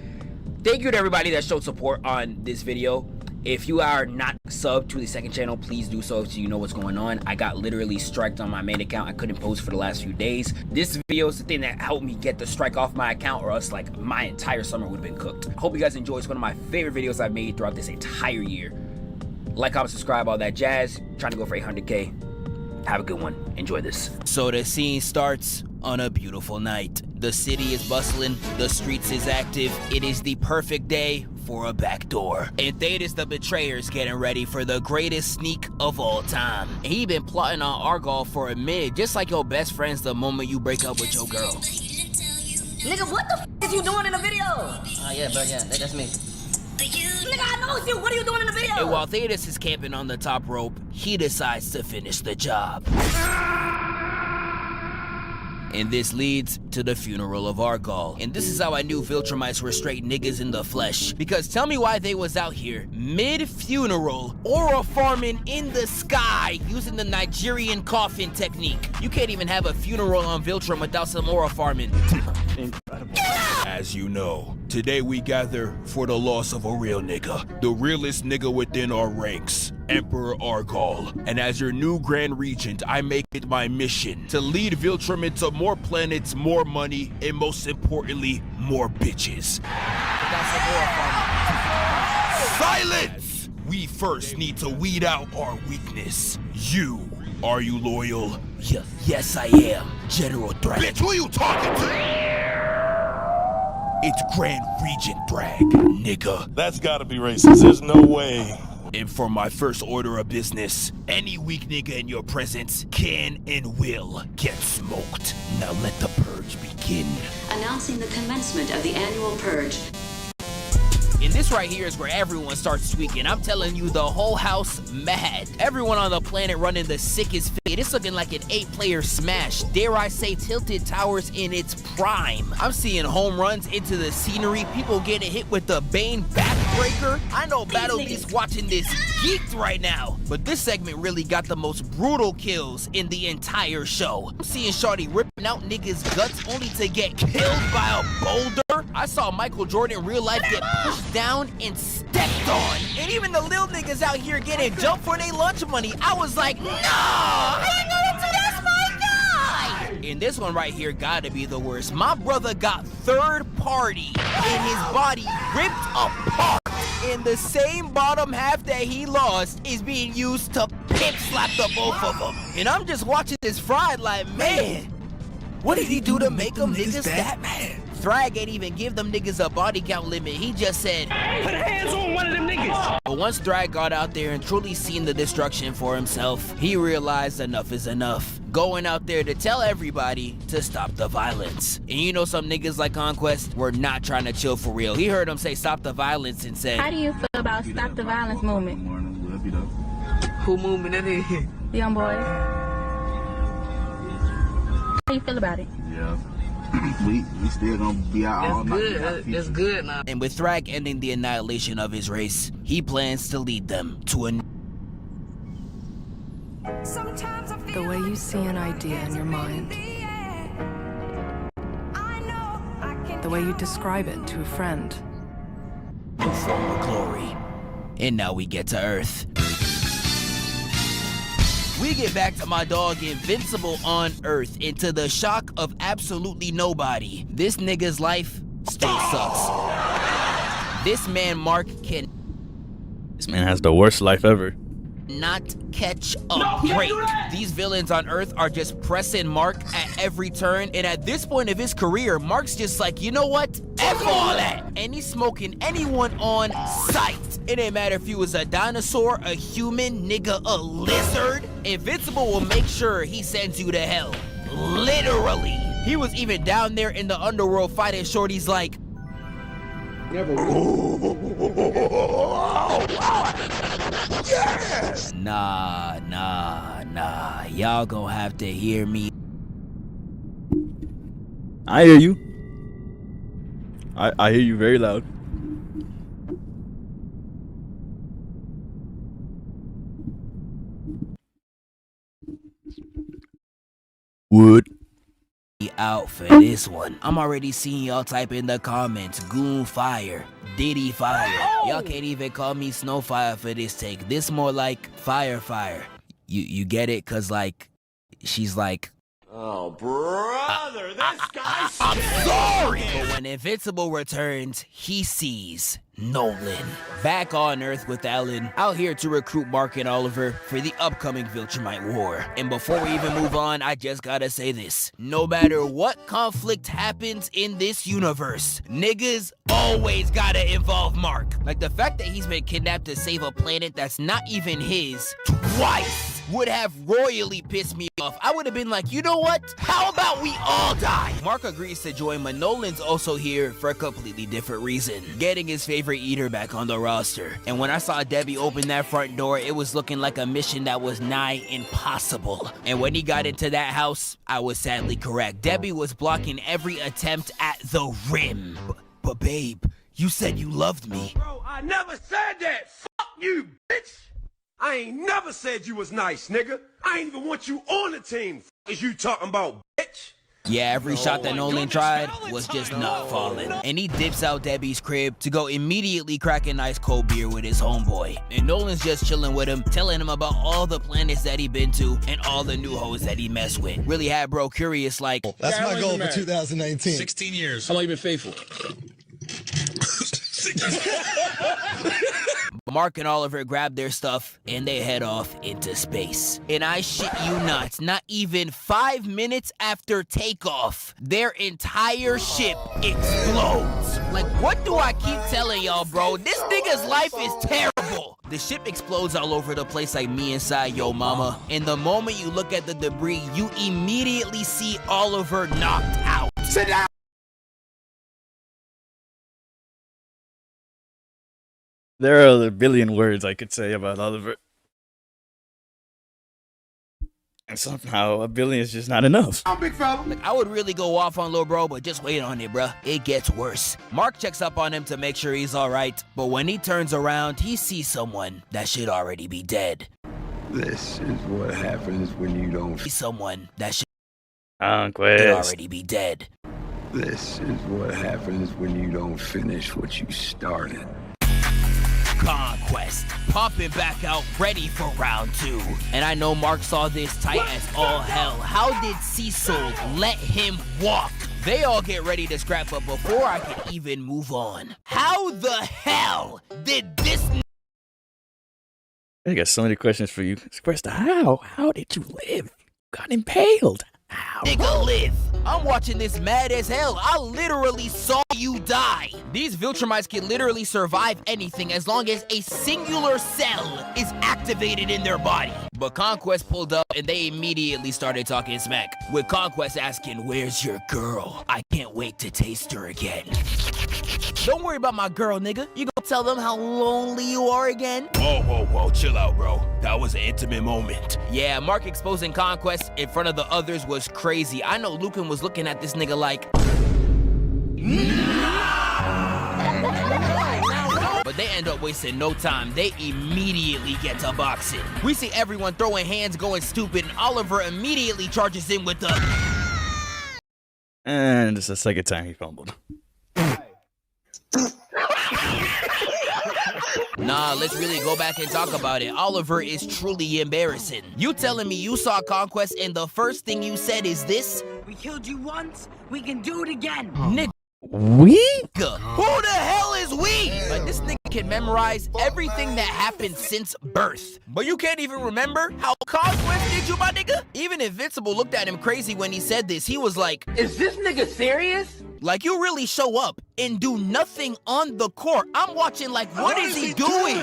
Thank you to everybody that showed support on this video. If you are not subbed to the second channel, please do so you know what's going on. I got literally striked on my main account. I couldn't post for the last few days. This video is the thing that helped me get the strike off my account, or else like my entire summer would have been cooked. I hope you guys enjoy. It's one of my favorite videos I've made throughout this entire year. Like, comment, subscribe, all that jazz. Trying to go for 800K. Have a good one. Enjoy this. So the scene starts on a beautiful night. The city is bustling. The streets is active. It is the perfect day for a backdoor. And Thetis the betrayer is getting ready for the greatest sneak of all time. He been plotting on Argyle for a minute, just like your best friends the moment you break up with your girl. Nigga, what the f is you doing in the video? Yeah, bro, yeah, that's me. Nigga, I know it's you. What are you doing in the video? And while Thetis is camping on the top rope, he decides to finish the job. And this leads to the funeral of Argyle. And this is how I knew Viltrumites were straight niggas in the flesh. Because tell me why they was out here mid-funeral, aura farming in the sky using the Nigerian coffin technique. You can't even have a funeral on Viltrum without some aura farming. Incredible. As you know, today we gather for the loss of a real nigga, the realest nigga within our ranks, Emperor Argyle. And as your new Grand Regent, I make it my mission to lead Viltrum into more planets, more money, and most importantly, more bitches. Silence! We first need to weed out our weakness. You, are you loyal? Yes, I am, General Drag. Bitch, who you talking to? It's Grand Regent Drag, nigga. That's gotta be racist. There's no way. And for my first order of business, any weak nigga in your presence can and will get smoked. Now let the purge begin. Announcing the commencement of the annual purge. And this right here is where everyone starts tweaking. I'm telling you, the whole house mad. Everyone on the planet running the sickest fade. It's looking like an 8-player smash. Dare I say Tilted Towers in its prime. I'm seeing home runs into the scenery. People getting hit with the Bane backbreaker. I know Battle Beast watching this geeked right now. But this segment really got the most brutal kills in the entire show. I'm seeing Shawty ripping out niggas' guts only to get killed by a boulder. I saw Michael Jordan in real life get pushed down and stepped on. And even the little niggas out here getting jumped for their lunch money. I was like, no! I ain't gonna do that's my guy! And this one right here gotta be the worst. My brother got third party and his body ripped apart. And the same bottom half that he lost is being used to pimp slap the both of them. And I'm just watching this fried like, man, what did he do to make them niggas that mad? Thrag ain't even give them niggas a body count limit. He just said, put hands on one of them niggas. But once Thrag got out there and truly seen the destruction for himself, he realized enough is enough. Going out there to tell everybody to stop the violence. And you know some niggas like Conquest were not trying to chill for real. He heard him say stop the violence and said, How do you feel about Stop the Violence movement? Who movement that is? Young boys. How do you feel about it? Yeah. we still gonna be out all night. It's good now. And with Thrag ending the annihilation of his race, he plans to lead them to a The way you see an idea in your mind. The way you describe it to a friend. former glory. And now we get to Earth. We get back to my dog Invincible on Earth, and to the shock of absolutely nobody, this nigga's life still sucks. This man Mark can... This man has the worst life ever. ...not catch a break. These villains on Earth are just pressing Mark at every turn, and at this point of his career, Mark's just like, you know what? F all that! And he's smoking anyone on sight. It ain't matter if he was a dinosaur, a human, nigga, a lizard. Invincible will make sure he sends you to hell. Literally. He was even down there in the underworld fighting shorties like... Yes! Nah. Y'all gonna have to hear me. I hear you. I hear you very loud. Wood. Out for this one. I'm already seeing y'all type in the comments, Goon Fire, Diddy Fire. Y'all can't even call me Snowfire for this take. This more like Fire. You get it? Cause like, she's like, Oh, brother, this guy's I'm sorry! But when Invincible returns, he sees Nolan. Back on Earth with Alan, out here to recruit Mark and Oliver for the upcoming Viltrumite War. And before we even move on, I just gotta say this. No matter what conflict happens in this universe, niggas always gotta involve Mark. Like the fact that he's been kidnapped to save a planet that's not even his twice would have royally pissed me off. I would have been like, you know what? How about we all die? Mark agrees to join, but Nolan's also here for a completely different reason. Getting his favorite eater back on the roster. And when I saw Debbie open that front door, it was looking like a mission that was nigh impossible. And when he got into that house, I was sadly correct. Debbie was blocking every attempt at the rim. But babe, you said you loved me. Bro, I never said that. Fuck you, bitch. I ain't never said you was nice, nigga. I ain't even want you on the team. Fuck is you talking about, bitch? Yeah, every shot that Nolan tried was just not falling. And he dips out Debbie's crib to go immediately crack an ice cold beer with his homeboy. And Nolan's just chilling with him, telling him about all the planets that he been to and all the new hoes that he messed with. Really had bro curious like, that's my goal for 2019. 16 years. How long you been faithful? Mark and Oliver grab their stuff and they head off into space. And I shit you not even 5 minutes after takeoff, their entire ship explodes. Like, what do I keep telling y'all, bro? This nigga's life is terrible. The ship explodes all over the place like me inside Yo Mama. And the moment you look at the debris, you immediately see Oliver knocked out. Sit down. There are a billion words I could say about Oliver. And somehow a billion is just not enough. I'm big fella. Like, I would really go off on Lil Bro, but just wait on it, bruh. It gets worse. Mark checks up on him to make sure he's alright, but when he turns around, he sees someone that should already be dead. This is what happens when you don't... Someone that should Conquest. already be dead. This is what happens when you don't finish what you started. Conquest, popping back out, ready for round 2. And I know Mark saw this tight as all hell. How did Cecil let him walk? They all get ready to scrap up before I can even move on. How the hell did this... I got so many questions for you. First, how? How did you live? You got impaled. How? Nigga live. I'm watching this mad as hell. I literally saw you die. These Viltrumites can literally survive anything as long as a singular cell is activated in their body. But Conquest pulled up and they immediately started talking smack, with Conquest asking, "Where's your girl? I can't wait to taste her again." Don't worry about my girl, nigga. You gonna tell them how lonely you are again? Whoa, chill out, bro. That was an intimate moment. Yeah, Mark exposing Conquest in front of the others was crazy. I know Lucan was looking at this nigga like... But they end up wasting no time. They immediately get to boxing. We see everyone throwing hands, going stupid, and Oliver immediately charges in with the... And it's the second time he fumbled. Nah, let's really go back and talk about it. Oliver is truly embarrassing. You telling me you saw Conquest and the first thing you said is this? We killed you once, we can do it again. Nigga. We? Who the hell is we? Like, this nigga can memorize everything that happened since birth. But you can't even remember how Conquest did you, my nigga? Even Invincible looked at him crazy when he said this. He was like, Is this nigga serious? like, you really show up and do nothing on the court. I'm watching like, what is he doing?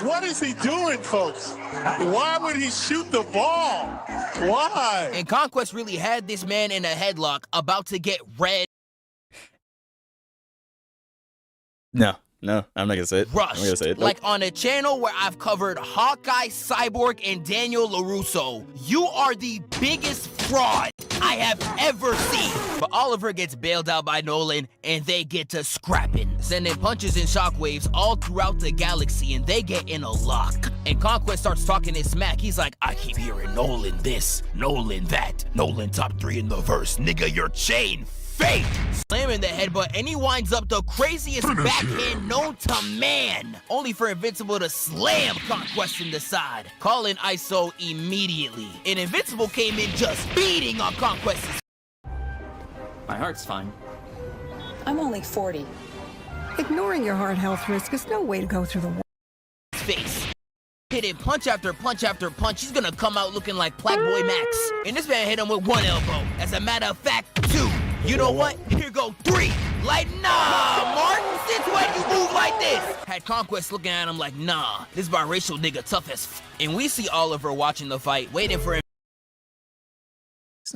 What is he doing, folks? Why would he shoot the ball? Why? And Conquest really had this man in a headlock about to get red. No, I'm not gonna say it. Rushed, I'm gonna say it. like on a channel where I've covered Hawkeye, Cyborg, and Daniel LaRusso. You are the biggest fraud I have ever seen. But Oliver gets bailed out by Nolan, and they get to scrapping, sending punches and shockwaves all throughout the galaxy, and they get in a lock. And Conquest starts talking his smack. He's like, I keep hearing Nolan this, Nolan that, Nolan top 3 in the verse. Nigga, your chain fake. Slamming the headbutt, and he winds up the craziest backhand known to man. Only for Invincible to slam Conquest in the side, calling ISO immediately. And Invincible came in just beating on Conquest's. My heart's fine. I'm only 40. Ignoring your heart health risk is no way to go through the world. Face. Hitting punch after punch after punch. He's gonna come out looking like Black Boy Max. And this man hit him with 1 elbow. As a matter of fact, 2. You know what? Here go 3. Like, nah, Mark, since when you move like this? Had Conquest looking at him like, nah, this biracial nigga tough as f. And we see Oliver watching the fight, waiting for him.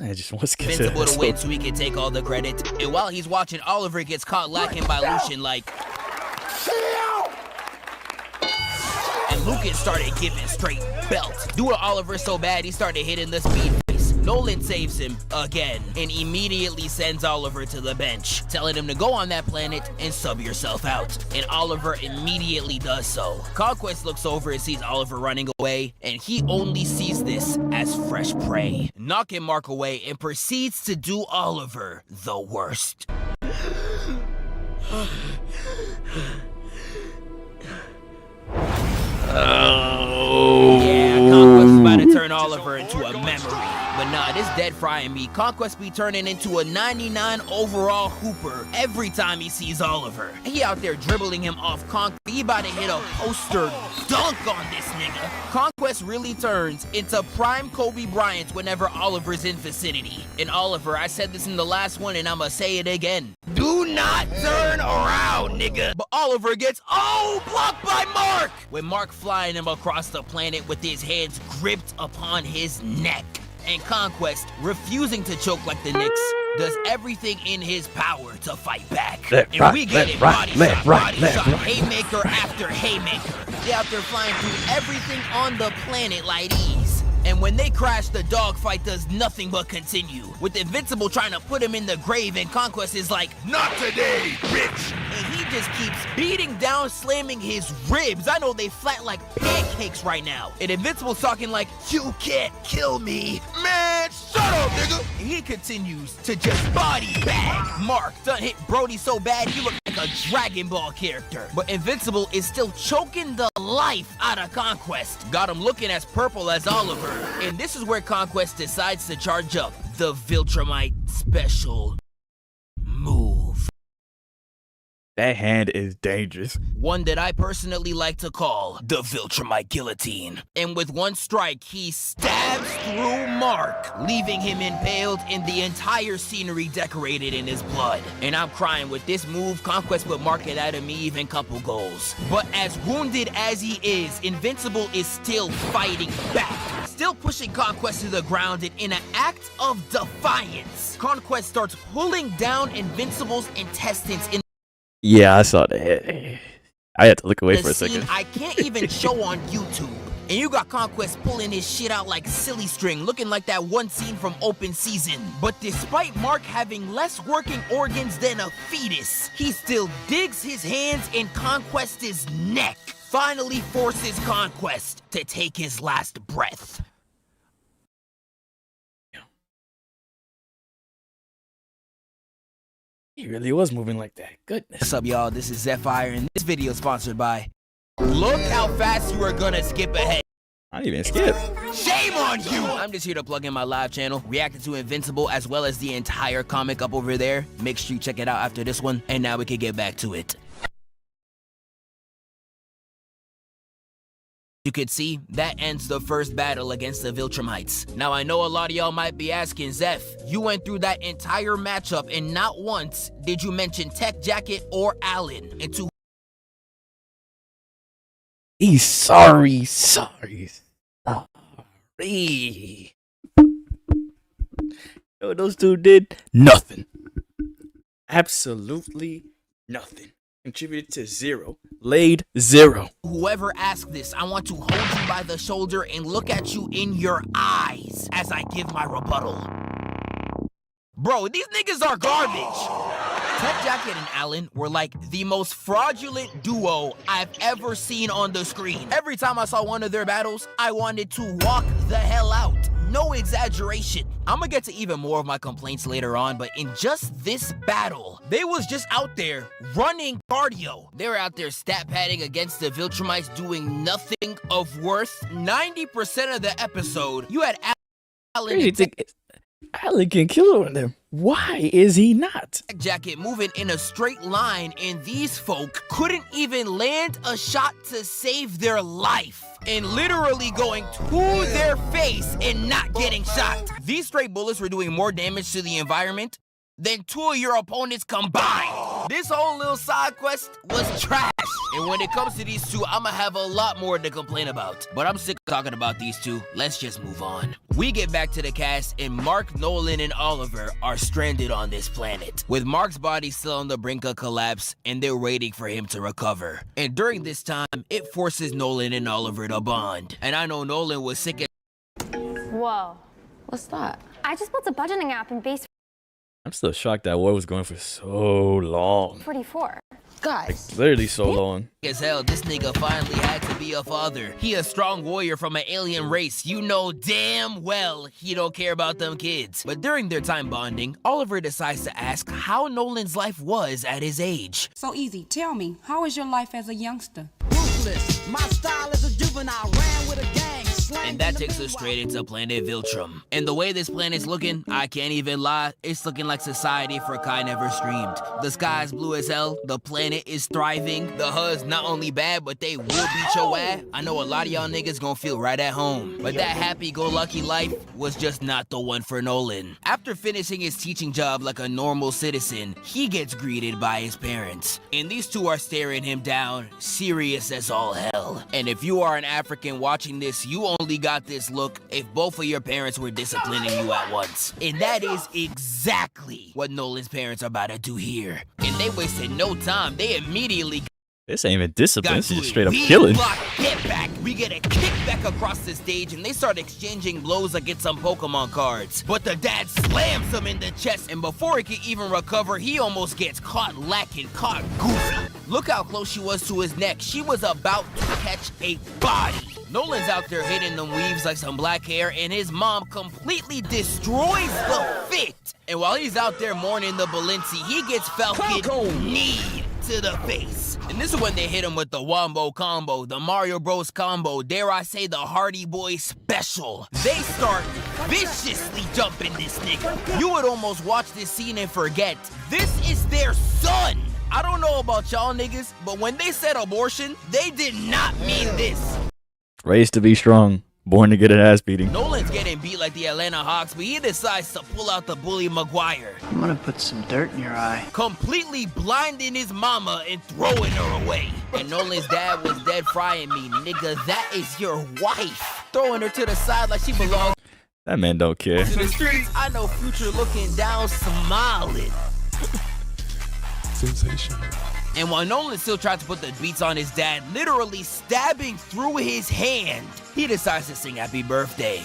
I just want to get Invincible to win so he can take all the credit. And while he's watching, Oliver gets caught lacking by Lucian like. And Lucan started giving straight belt. Doing Oliver so bad he started hitting the speed face. Nolan saves him again and immediately sends Oliver to the bench, telling him to go on that planet and sub yourself out. And Oliver immediately does so. Conquest looks over and sees Oliver running away, and he only sees this as fresh prey, knocking Mark away and proceeds to do Oliver the worst. Yeah, Conquest is about to turn Oliver into a memory. But nah, this dead frying me. Conquest be turning into a 99 overall hooper every time he sees Oliver. He out there dribbling him off Conquest. He about to hit a poster dunk on this nigga. Conquest really turns into prime Kobe Bryant whenever Oliver's in vicinity. And Oliver, I said this in the last one and I'ma say it again. Do not turn around, nigga. But Oliver gets, blocked by Mark. With Mark flying him across the planet with his hands gripped upon his neck. And Conquest, refusing to choke like the Knicks, does everything in his power to fight back. We get it, body shot, haymaker after haymaker. They out there flying through everything on the planet like these. And when they crash, the dogfight does nothing but continue, with Invincible trying to put him in the grave, and Conquest is like, not today, bitch! And he just keeps beating down, slamming his ribs. I know they flat like pancakes right now. And Invincible's talking like, you can't kill me. Man, shut up, nigga! And he continues to just body bag Mark. Done hit Brody so bad, he looked like a Dragon Ball character. But Invincible is still choking the life out of Conquest. Got him looking as purple as Oliver. And this is where Conquest decides to charge up the Viltrumite special move. That hand is dangerous. One that I personally like to call the Viltrumite guillotine. And with one strike, he stabs through Mark, leaving him impaled and the entire scenery decorated in his blood. And I'm crying. With this move, Conquest put Mark at Adam Eve and couple goals. But as wounded as he is, Invincible is still fighting back. Still pushing Conquest to the ground, and in an act of defiance, Conquest starts pulling down Invincible's intestines in. Yeah, I saw that. I had to look away for a second. I can't even show on YouTube. And you got Conquest pulling his shit out like silly string, looking like that one scene from Open Season. But despite Mark having less working organs than a fetus, he still digs his hands in Conquest's neck. Finally forces Conquest to take his last breath. He really was moving like that. Goodness. What's up, y'all? This is Zephyr, and this video is sponsored by. Look how fast you are gonna skip ahead. I didn't even skip. Shame on you! I'm just here to plug in my live channel, reacting to Invincible as well as the entire comic up over there. Make sure you check it out after this one, and now we can get back to it. You could see, that ends the first battle against the Viltrumites. Now I know a lot of y'all might be asking, Zeph, you went through that entire matchup and not once did you mention Tech Jacket or Allen. And to he's sorry. Yo, those two did nothing. Absolutely nothing. Contributed to 0. Laid 0. Whoever asked this, I want to hold you by the shoulder and look at you in your eyes as I give my rebuttal. Bro, these niggas are garbage. Tech Jacket and Alan were like the most fraudulent duo I've ever seen on the screen. Every time I saw one of their battles, I wanted to walk the hell out. No exaggeration. I'm gonna get to even more of my complaints later on, but in just this battle, they was just out there running cardio. They were out there stat padding against the Viltrumites doing nothing of worth. 90% of the episode, you had Alan and Alan can kill one of them. Why is he not? Tech Jacket moving in a straight line, and these folk couldn't even land a shot to save their life. And literally going to their face and not getting shot. These stray bullets were doing more damage to the environment than two of your opponents combined. This whole little side quest was trash. And when it comes to these two, I'ma have a lot more to complain about. But I'm sick of talking about these two. Let's just move on. We get back to the cast, and Mark, Nolan, and Oliver are stranded on this planet, with Mark's body still on the brink of collapse, and they're waiting for him to recover. And during this time, it forces Nolan and Oliver to bond. And I know Nolan was sick as— Whoa. What's that? I just built a budgeting app in Base I'm still shocked that war was going for so long. 44. Guys. Like, literally so long. As hell, this nigga finally had to be a father. He a strong warrior from an alien race. You know damn well he don't care about them kids. But during their time bonding, Oliver decides to ask how Nolan's life was at his age. So easy, tell me, how was your life as a youngster? Ruthless. My style is a juvenile, ran with a gang. And that takes us straight into planet Viltrum. And the way this planet's looking, I can't even lie, it's looking like society for Kai never streamed. The sky's blue as hell, the planet is thriving, the HUD's not only bad, but they will beat your ass. I know a lot of y'all niggas gonna feel right at home. But that happy-go-lucky life was just not the one for Nolan. After finishing his teaching job like a normal citizen, he gets greeted by his parents. And these two are staring him down, serious as all hell. And if you are an African watching this, you only got this look if both of your parents were disciplining you at once. And that is exactly what Nolan's parents are about to do here. And they wasted no time. They immediately This ain't even discipline. This is just straight up killing. Get back. We get a kickback across the stage, and they start exchanging blows against some Pokemon cards. But the dad slams him in the chest, and before he can even recover, he almost gets caught lacking, caught goofy. Look how close she was to his neck. She was about to catch a body. Nolan's out there hitting them weaves like some black hair, and his mom completely destroys the fit. And while he's out there mourning the Balenci, he gets Falcon kneed to the face. And this is when they hit him with the Wombo combo, the Mario Bros combo, dare I say the Hardy Boys special. They start viciously jumping this nigga. You would almost watch this scene and forget, this is their son. I don't know about y'all niggas, but when they said abortion, they did not mean this. Raised to be strong, born to get an ass beating. Nolan's getting beat like the Atlanta Hawks, but he decides to pull out the bully Maguire. I'm gonna put some dirt in your eye. Completely blinding his mama and throwing her away. And Nolan's dad was dead frying me. Nigga, that is your wife. Throwing her to the side like she belongs. That man don't care. To the streets, I know Future looking down smiling. Sensational. And while Nolan still tried to put the beats on his dad, literally stabbing through his hand, he decides to sing Happy Birthday.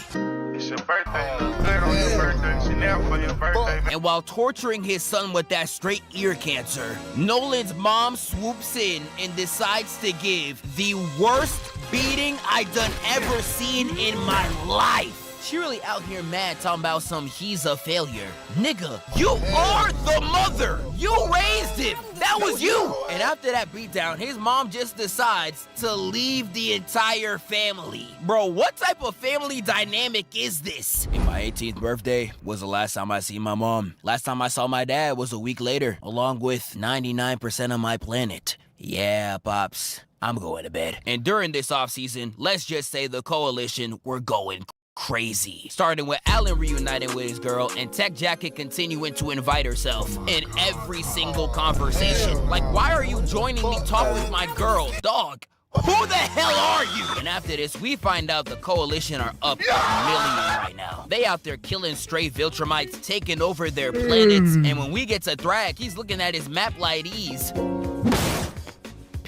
It's your birthday. Good on your birthday. She there for your birthday. And while torturing his son with that straight ear cancer, Nolan's mom swoops in and decides to give the worst beating I done ever seen in my life. She really out here mad talking about some he's a failure. Nigga, you are the mother. You raised him. That was you. And after that beatdown, his mom just decides to leave the entire family. Bro, what type of family dynamic is this? And my 18th birthday was the last time I see my mom. Last time I saw my dad was a week later, along with 99% of my planet. Yeah, Pops, I'm going to bed. And during this offseason, let's just say the coalition were going crazy. Starting with Alan reuniting with his girl and Tech Jacket continuing to invite herself in every single conversation. Like, why are you joining me talk with my girl, dog? Who the hell are you? And after this, we find out the coalition are up a million right now. They out there killing stray Viltrumites, taking over their planets. And when we get to Thrag, he's looking at his map like these.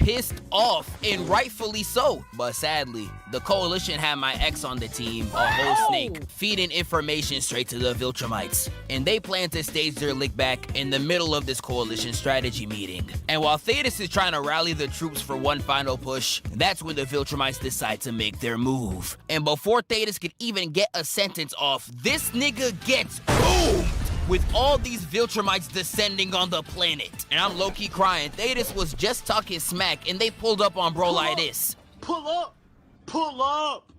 pissed off, and rightfully so. But sadly, the coalition had my ex on the team, a whole snake, feeding information straight to the Viltrumites. And they plan to stage their lick back in the middle of this coalition strategy meeting. And while Thetis is trying to rally the troops for one final push, that's when the Viltrumites decide to make their move. And before Thetis could even get a sentence off, this nigga gets boomed with all these Viltrumites descending on the planet. And I'm low-key crying. Thetis was just talking smack, and they pulled up on bro like this. Pull up. Pull up.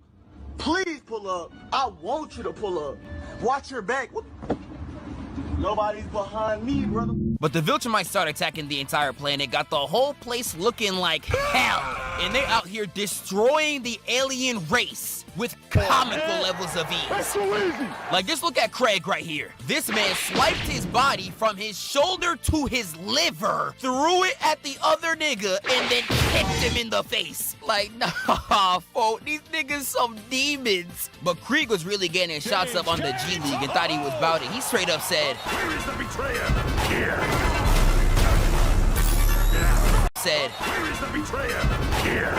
Please pull up. I want you to pull up. Watch your back. Nobody's behind me, brother. But the Viltrumites start attacking the entire planet, got the whole place looking like hell. And they out here destroying the alien race with comical levels of ease. That's so easy. Like, just look at Craig right here. This man swiped his body from his shoulder to his liver, threw it at the other nigga, and then kicked him in the face. Like, nah, folks, these niggas some demons. But Krieg was really getting shots up on the G League and thought he was about it. He straight up said, Where is the betrayer? Here. Where is the betrayer? Here.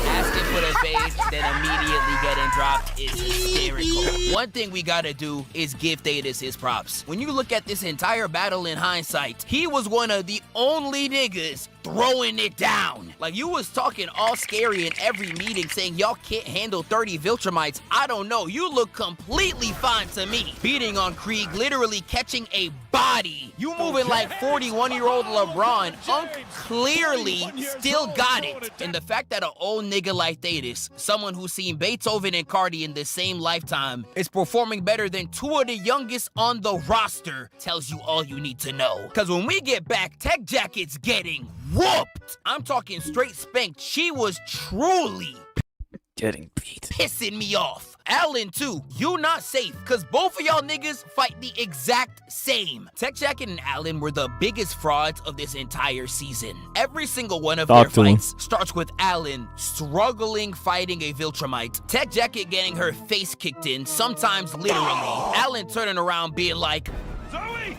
Asking for the face, then immediately getting dropped is hysterical. One thing we gotta do is give Thetis his props. When you look at this entire battle in hindsight, he was one of the only niggas throwing it down. Like, you was talking all scary in every meeting saying y'all can't handle 30 Viltrumites. I don't know, you look completely fine to me. Beating on Krieg, literally catching a body. You moving like 41-year-old LeBron. Unk clearly still got it. And the fact that an old nigga like Thetis, someone who's seen Beethoven and Cardi in the same lifetime, is performing better than two of the youngest on the roster, tells you all you need to know. Cause when we get back, Tech Jacket's getting whooped. I'm talking straight spanked. She was truly getting beat, pissing me off. Allen too, you not safe, cause both of y'all niggas fight the exact same. Tech Jacket and Allen were the biggest frauds of this entire season. Every single one of their fights starts with Allen struggling fighting a Viltrumite, Tech Jacket getting her face kicked in, sometimes literally, Allen turning around being like,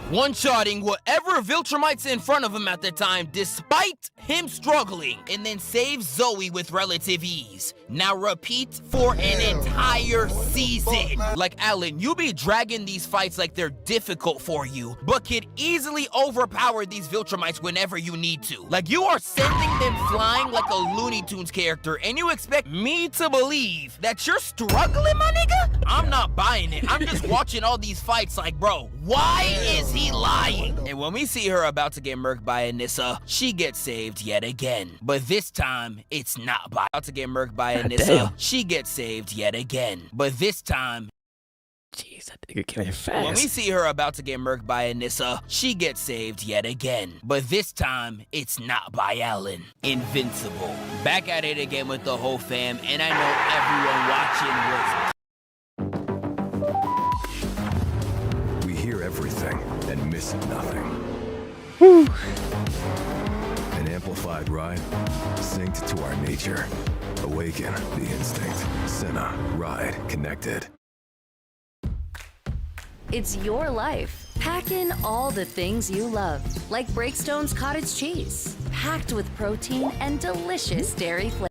one-shotting whatever Viltrumites in front of him at the time, despite him struggling, and then saves Zoe with relative ease. Now repeat for an entire season. Like, Allen, you be dragging these fights like they're difficult for you, but could easily overpower these Viltrumites whenever you need to. Like, you are sending them flying like a Looney Tunes character, and you expect me to believe that you're struggling, my nigga? I'm not buying it. I'm just watching all these fights like, bro, why is he lying? And when we see her about to get murked by Anissa, she gets saved yet again. But this time, it's not by about to get murked by Anissa. She gets saved yet again. But this time, jeez, that nigga killing fast. when we see her about to get murked by Anissa, she gets saved yet again. But this time, it's not by Allen. Invincible. Back at it again with the whole fam, and I know everyone watching was... We hear everything and miss nothing. Whew. An amplified ride, synced to our nature. Awaken the instinct. Senna, ride, connected. It's your life. Pack in all the things you love, like Breakstone's cottage cheese, packed with protein and delicious dairy flavor.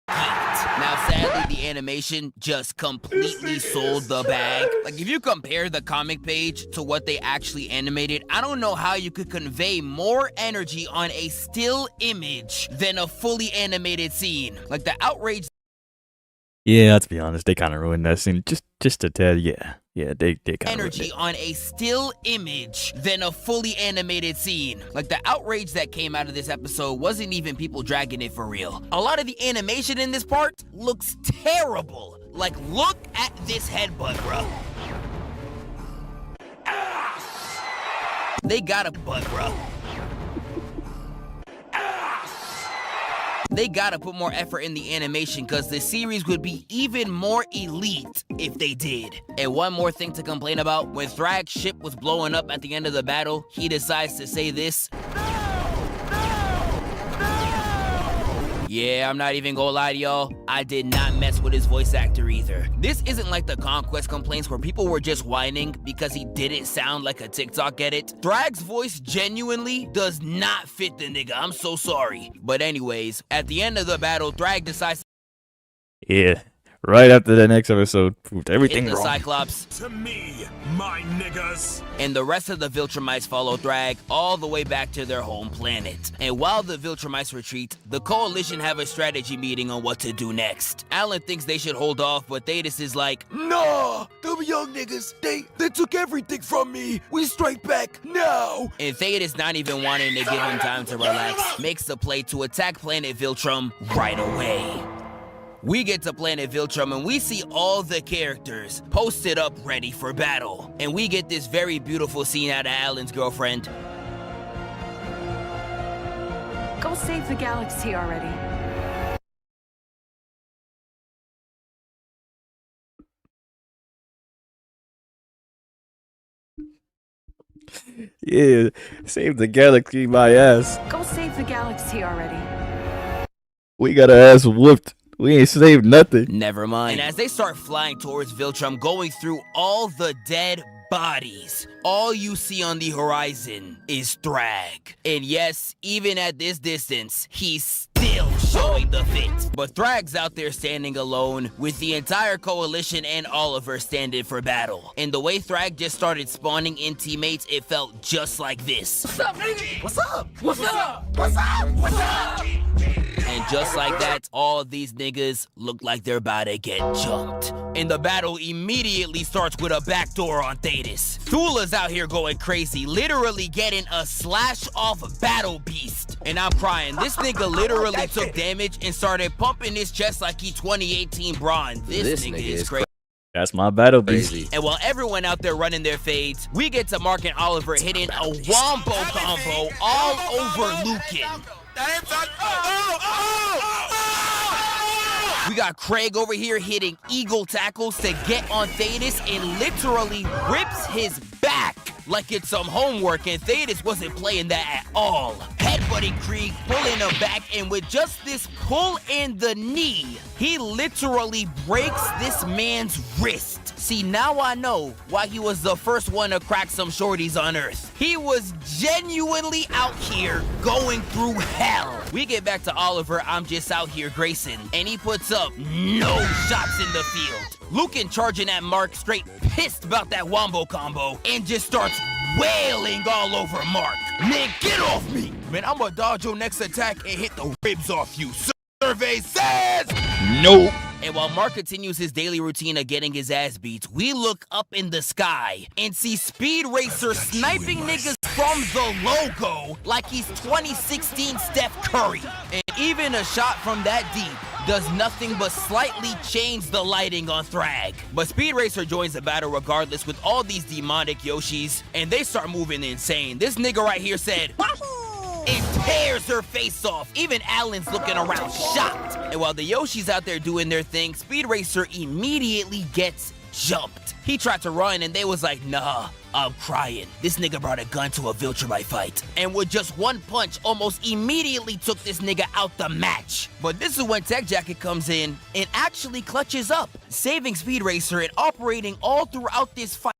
Now, sadly, the animation just completely sold the bag. Like, if you compare the comic page to what they actually animated, I don't know how you could convey more energy on a still image than a fully animated scene. Like, the outrage... Yeah, let's be honest, they kind of ruined that scene just a tad. Yeah, they kind of energy on a still image than a fully animated scene. Like, the outrage that came out of this episode wasn't even people dragging it for real. A lot of the animation in this part looks terrible. Like, look at this headbutt, bro. They got a butt, bro. They gotta put more effort in the animation because the series would be even more elite if they did. And one more thing to complain about, when Thrag's ship was blowing up at the end of the battle, he decides to say this. Yeah, I'm not even gonna lie to y'all. I did not mess with his voice actor either. This isn't like the Conquest complaints where people were just whining because he didn't sound like a TikTok edit. Thrag's voice genuinely does not fit the nigga. I'm so sorry. But anyways, at the end of the battle, Thrag decides Yeah, right after the next episode, proved everything hit the wrong. Cyclops. To me, my niggas. And the rest of the Viltrumites follow Thrag all the way back to their home planet. And while the Viltrumites retreat, the Coalition have a strategy meeting on what to do next. Alan thinks they should hold off, but Thetis is like, Nah, them young niggas, they took everything from me. We strike back now. and Thetis, not even wanting to give him time to relax, makes the play to attack planet Viltrum right away. We get to planet Viltrum and we see all the characters posted up ready for battle. And we get this very beautiful scene out of Alan's girlfriend. Go save the galaxy already. Yeah, save the galaxy, my ass. Go save the galaxy already. We got our ass whooped. We ain't saved nothing. Never mind. And as they start flying towards Viltrum, going through all the dead bodies, all you see on the horizon is Thrag. And yes, even at this distance, he's still showing the fit. But Thrag's out there standing alone with the entire Coalition and Oliver standing for battle. And the way Thrag just started spawning in teammates, it felt just like this. What's up, nigga? What's up? What's up? What's up? What's up? And just like that, all these niggas look like they're about to get jumped. And the battle immediately starts with a backdoor on Thetis. Thula's out here going crazy, literally getting a slash-off battle beast. And I'm crying. This nigga literally took damage and started pumping his chest like he 2018 Braun. This nigga is crazy. That's my battle beast. And while everyone out there running their fades, we get to Mark and Oliver hitting a wombo combo all over Lucan. We got Craig over here hitting eagle tackles to get on Thetis and literally rips his back like it's some homework, and Thetis wasn't playing that at all. Headbutting Krieg, pulling him back, and with just this pull in the knee, he literally breaks this man's wrist. See, now I know why he was the first one to crack some shorties on Earth. He was genuinely out here going through hell. We get back to Oliver, I'm just out here gracing, and he puts up no shots in the field. Lucan charging at Mark, straight pissed about that wombo combo, and just starts wailing all over Mark. Man, get off me! Man, I'ma dodge your next attack and hit the ribs off you. Survey says no. And while Mark continues his daily routine of getting his ass beat, we look up in the sky and see Speed Racer sniping niggas from the logo like he's 2016 Steph Curry. And even a shot from that deep does nothing but slightly change the lighting on Thrag. But Speed Racer joins the battle regardless with all these demonic Yoshis, and they start moving insane. This nigga right here said, and tears her face off. Even Alan's looking around shocked. And while the Yoshi's out there doing their thing, Speed Racer immediately gets jumped. He tried to run and they was like, nah, I'm crying. This nigga brought a gun to a Viltrumite fight. And with just one punch, almost immediately took this nigga out the match. But this is when Tech Jacket comes in and actually clutches up, saving Speed Racer and operating all throughout this fight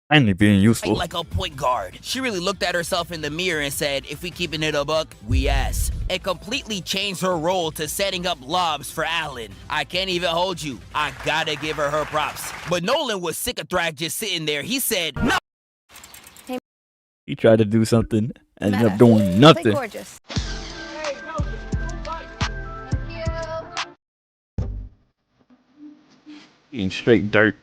Finally being useful. like a point guard. She really looked at herself in the mirror and said, if we keeping it a buck, we ass. And completely changed her role to setting up lobs for Alan. I can't even hold you. I gotta give her her props. But Nolan was sick of Thrag just sitting there. He said, no. He tried to do something, ended up doing nothing. Gorgeous. Eating straight dirt.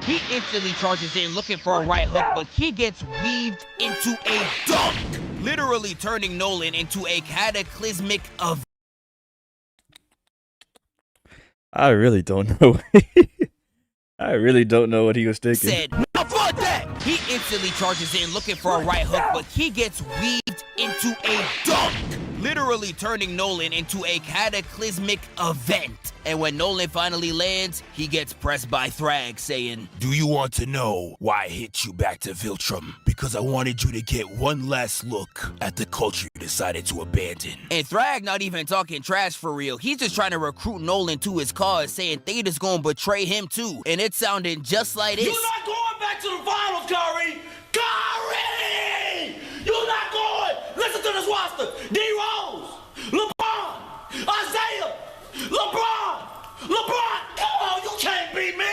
He instantly charges in looking for a right hook, but he gets weaved into a dunk, literally turning Nolan into a cataclysmic event. I really don't know. I really don't know what he was thinking. Said, now fuck that! He instantly charges in looking for a right hook, but he gets weaved into a dunk, literally turning Nolan into a cataclysmic event. And when Nolan finally lands, he gets pressed by Thrag saying, "Do you want to know why I hit you back to Viltrum? Because I wanted you to get one last look at the culture you decided to abandon." And Thrag not even talking trash for real. He's just trying to recruit Nolan to his cause, saying Theta's gonna betray him too. And it's sounding just like this. You're not going back to the finals, Curry! Curry! You're not going! Listen to this roster. D-Rose, LeBron, Isaiah, LeBron! Come on, you can't beat me!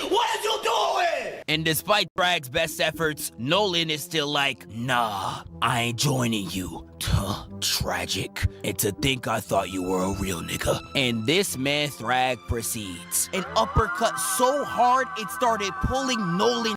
What are you doing? And despite Thrag's best efforts, Nolan is still like, "Nah, I ain't joining you." Tragic. And to think I thought you were a real nigga. And this man Thrag proceeds. An uppercut so hard it started pulling Nolan.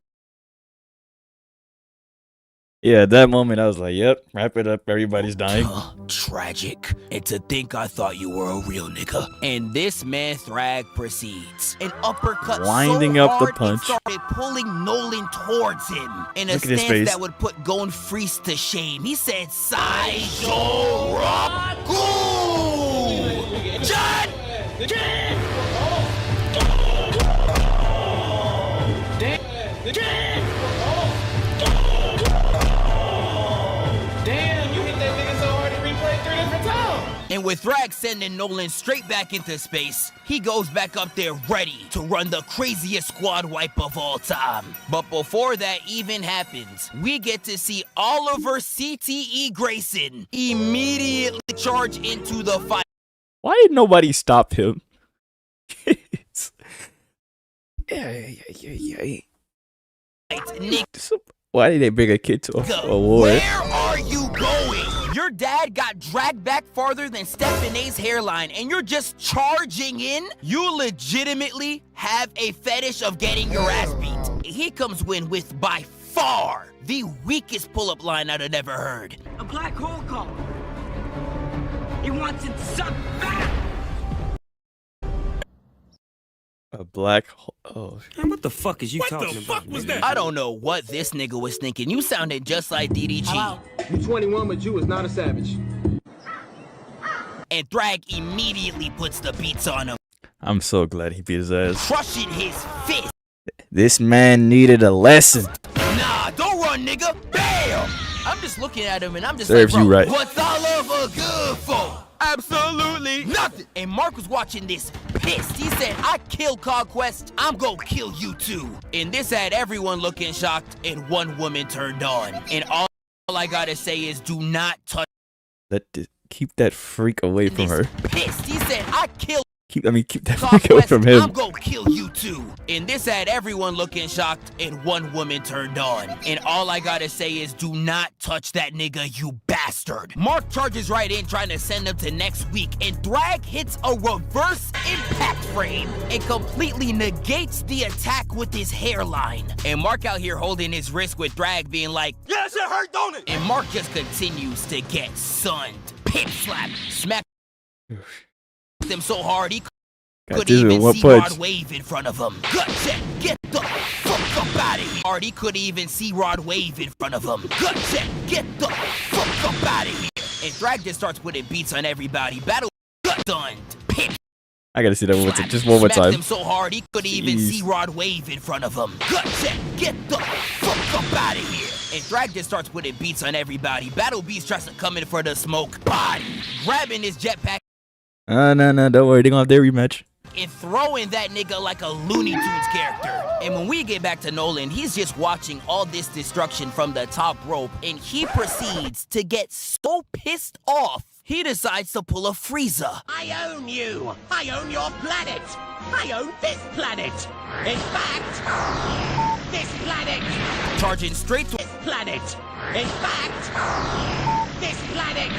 Yeah, at that moment I was like, yep, wrap it up, everybody's dying. Tragic. And to think I thought you were a real nigga. And this man Thrag proceeds. An uppercut Winding so up the hard punch. it started pulling Nolan towards him. In a Look at his stance face. that would put Gon Freeze to shame. He said, "Saisho Raku! John! And with Thrag sending Nolan straight back into space, he goes back up there ready to run the craziest squad wipe of all time. But before that even happens, we get to see Oliver CTE Grayson immediately charge into the fight. Why did nobody stop him? Nick, Why did they bring a kid to a war? where are you going? Your dad got dragged back farther than Stephen A's hairline, and you're just charging in? You legitimately have a fetish of getting your ass beat. He comes in with, by far, the weakest pull-up line I'd have ever heard. A black hole call. He wants it sucked back. A black hole. Oh, Man, what the fuck is you talking about? was that? I don't know what this nigga was thinking. You sounded just like DDG. You 21, but you is not a savage. And Thrag immediately puts the beats on him, I'm so glad he beat his ass. crushing his fist. This man needed a lesson. Nah, don't run, nigga. Bam! I'm just looking at him and I'm just Serves like, you bro, right. what's all over good for? Absolutely nothing. And Mark was watching this pissed. He said, "I killed Conquest, I'm gonna kill you too." And this had everyone looking shocked and one woman turned on. And all I gotta say is do not touch Keep that freak away from her. pissed. He said, "I killed Keep that freak away from him. I'm gonna kill you too." And this had everyone looking shocked and one woman turned on. And all I gotta say is do not touch that nigga, you bastard. Mark charges right in trying to send him to next week, and Thrag hits a reverse impact frame and completely negates the attack with his hairline. And Mark out here holding his wrist with Thrag being like, Yeah, that shit hurt, don't it? and Mark just continues to get sunned. Pimp slap, smack him so hard he Got could this in even one see punch. Rod Wave in front of him. Gut check, get the fuck up out of here. Hard he couldn't even see Rod Wave in front of him. Gut check, get the fuck up out of here. And Thrag just starts putting beats on everybody. Battle gut done. Pimp I gotta see that one just one more smacked time. him so hard he couldn't even Jeez. see Rod Wave in front of him. Gut check, get the fuck up out of here. And Thrag just starts putting beats on everybody. Battle Beast tries to come in for the smoke. Body. Grabbing his jetpack No, don't worry, they gonna have their rematch. and throwing that nigga like a Looney Tunes character. And when we get back to Nolan, he's just watching all this destruction from the top rope, and he proceeds to get so pissed off, he decides to pull a Frieza. I own you. I own your planet. I own this planet. In fact, this planet. Charging straight to This planet. In fact, this planet.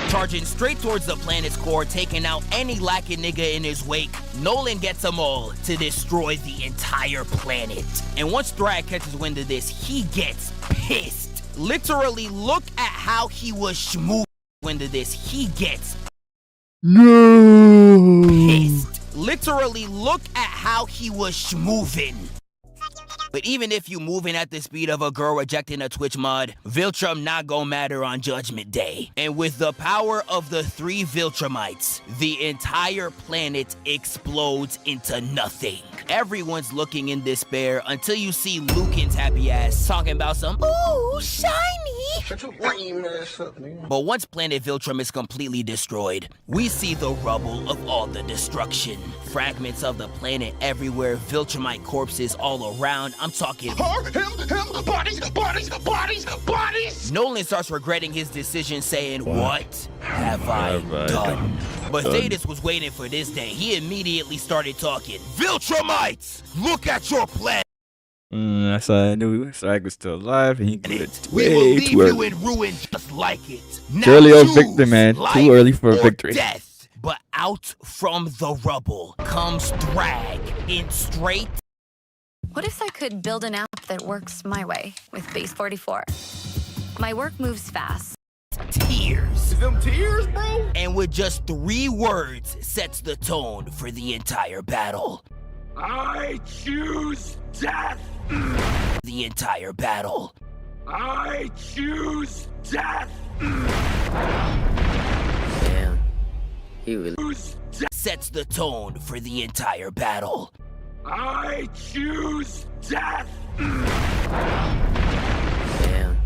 Charging straight towards the planet's core, taking out any lacking nigga in his wake. Nolan gets them all to destroy the entire planet. And once Thrag catches wind of this, he gets pissed. Literally, look at how he was schmoozed. Wind of this, he gets No. pissed. Literally, look at how he was schmoovin'. But even if you moving at the speed of a girl rejecting a Twitch mod, Viltrum not gonna matter on Judgment Day. And with the power of the 3 Viltrumites, the entire planet explodes into nothing. Everyone's looking in despair until you see Lucan's happy ass talking about some ooh, shiny. But once planet Viltrum is completely destroyed, we see the rubble of all the destruction. Fragments of the planet everywhere, Viltrumite corpses all around. I'm talking bodies. Nolan starts regretting his decision, saying, what have I done? But Thetis was waiting for this day. He immediately started talking. Viltrumites, look at your planet. That's how I knew Sag was still alive, and he did it We will way leave too you early. in ruin just like it. Now Too early of choose victory, man. life Too early for a or victory. Death. But out from the rubble comes Thrag in straight. What if I could build an app that works my way with Base 44? My work moves fast. Tears. Them tears, bro? And with just 3 words sets the tone for the entire battle. I choose death. The entire battle. I choose death. Damn. He really Sets the tone for the entire battle. I choose death. Damn.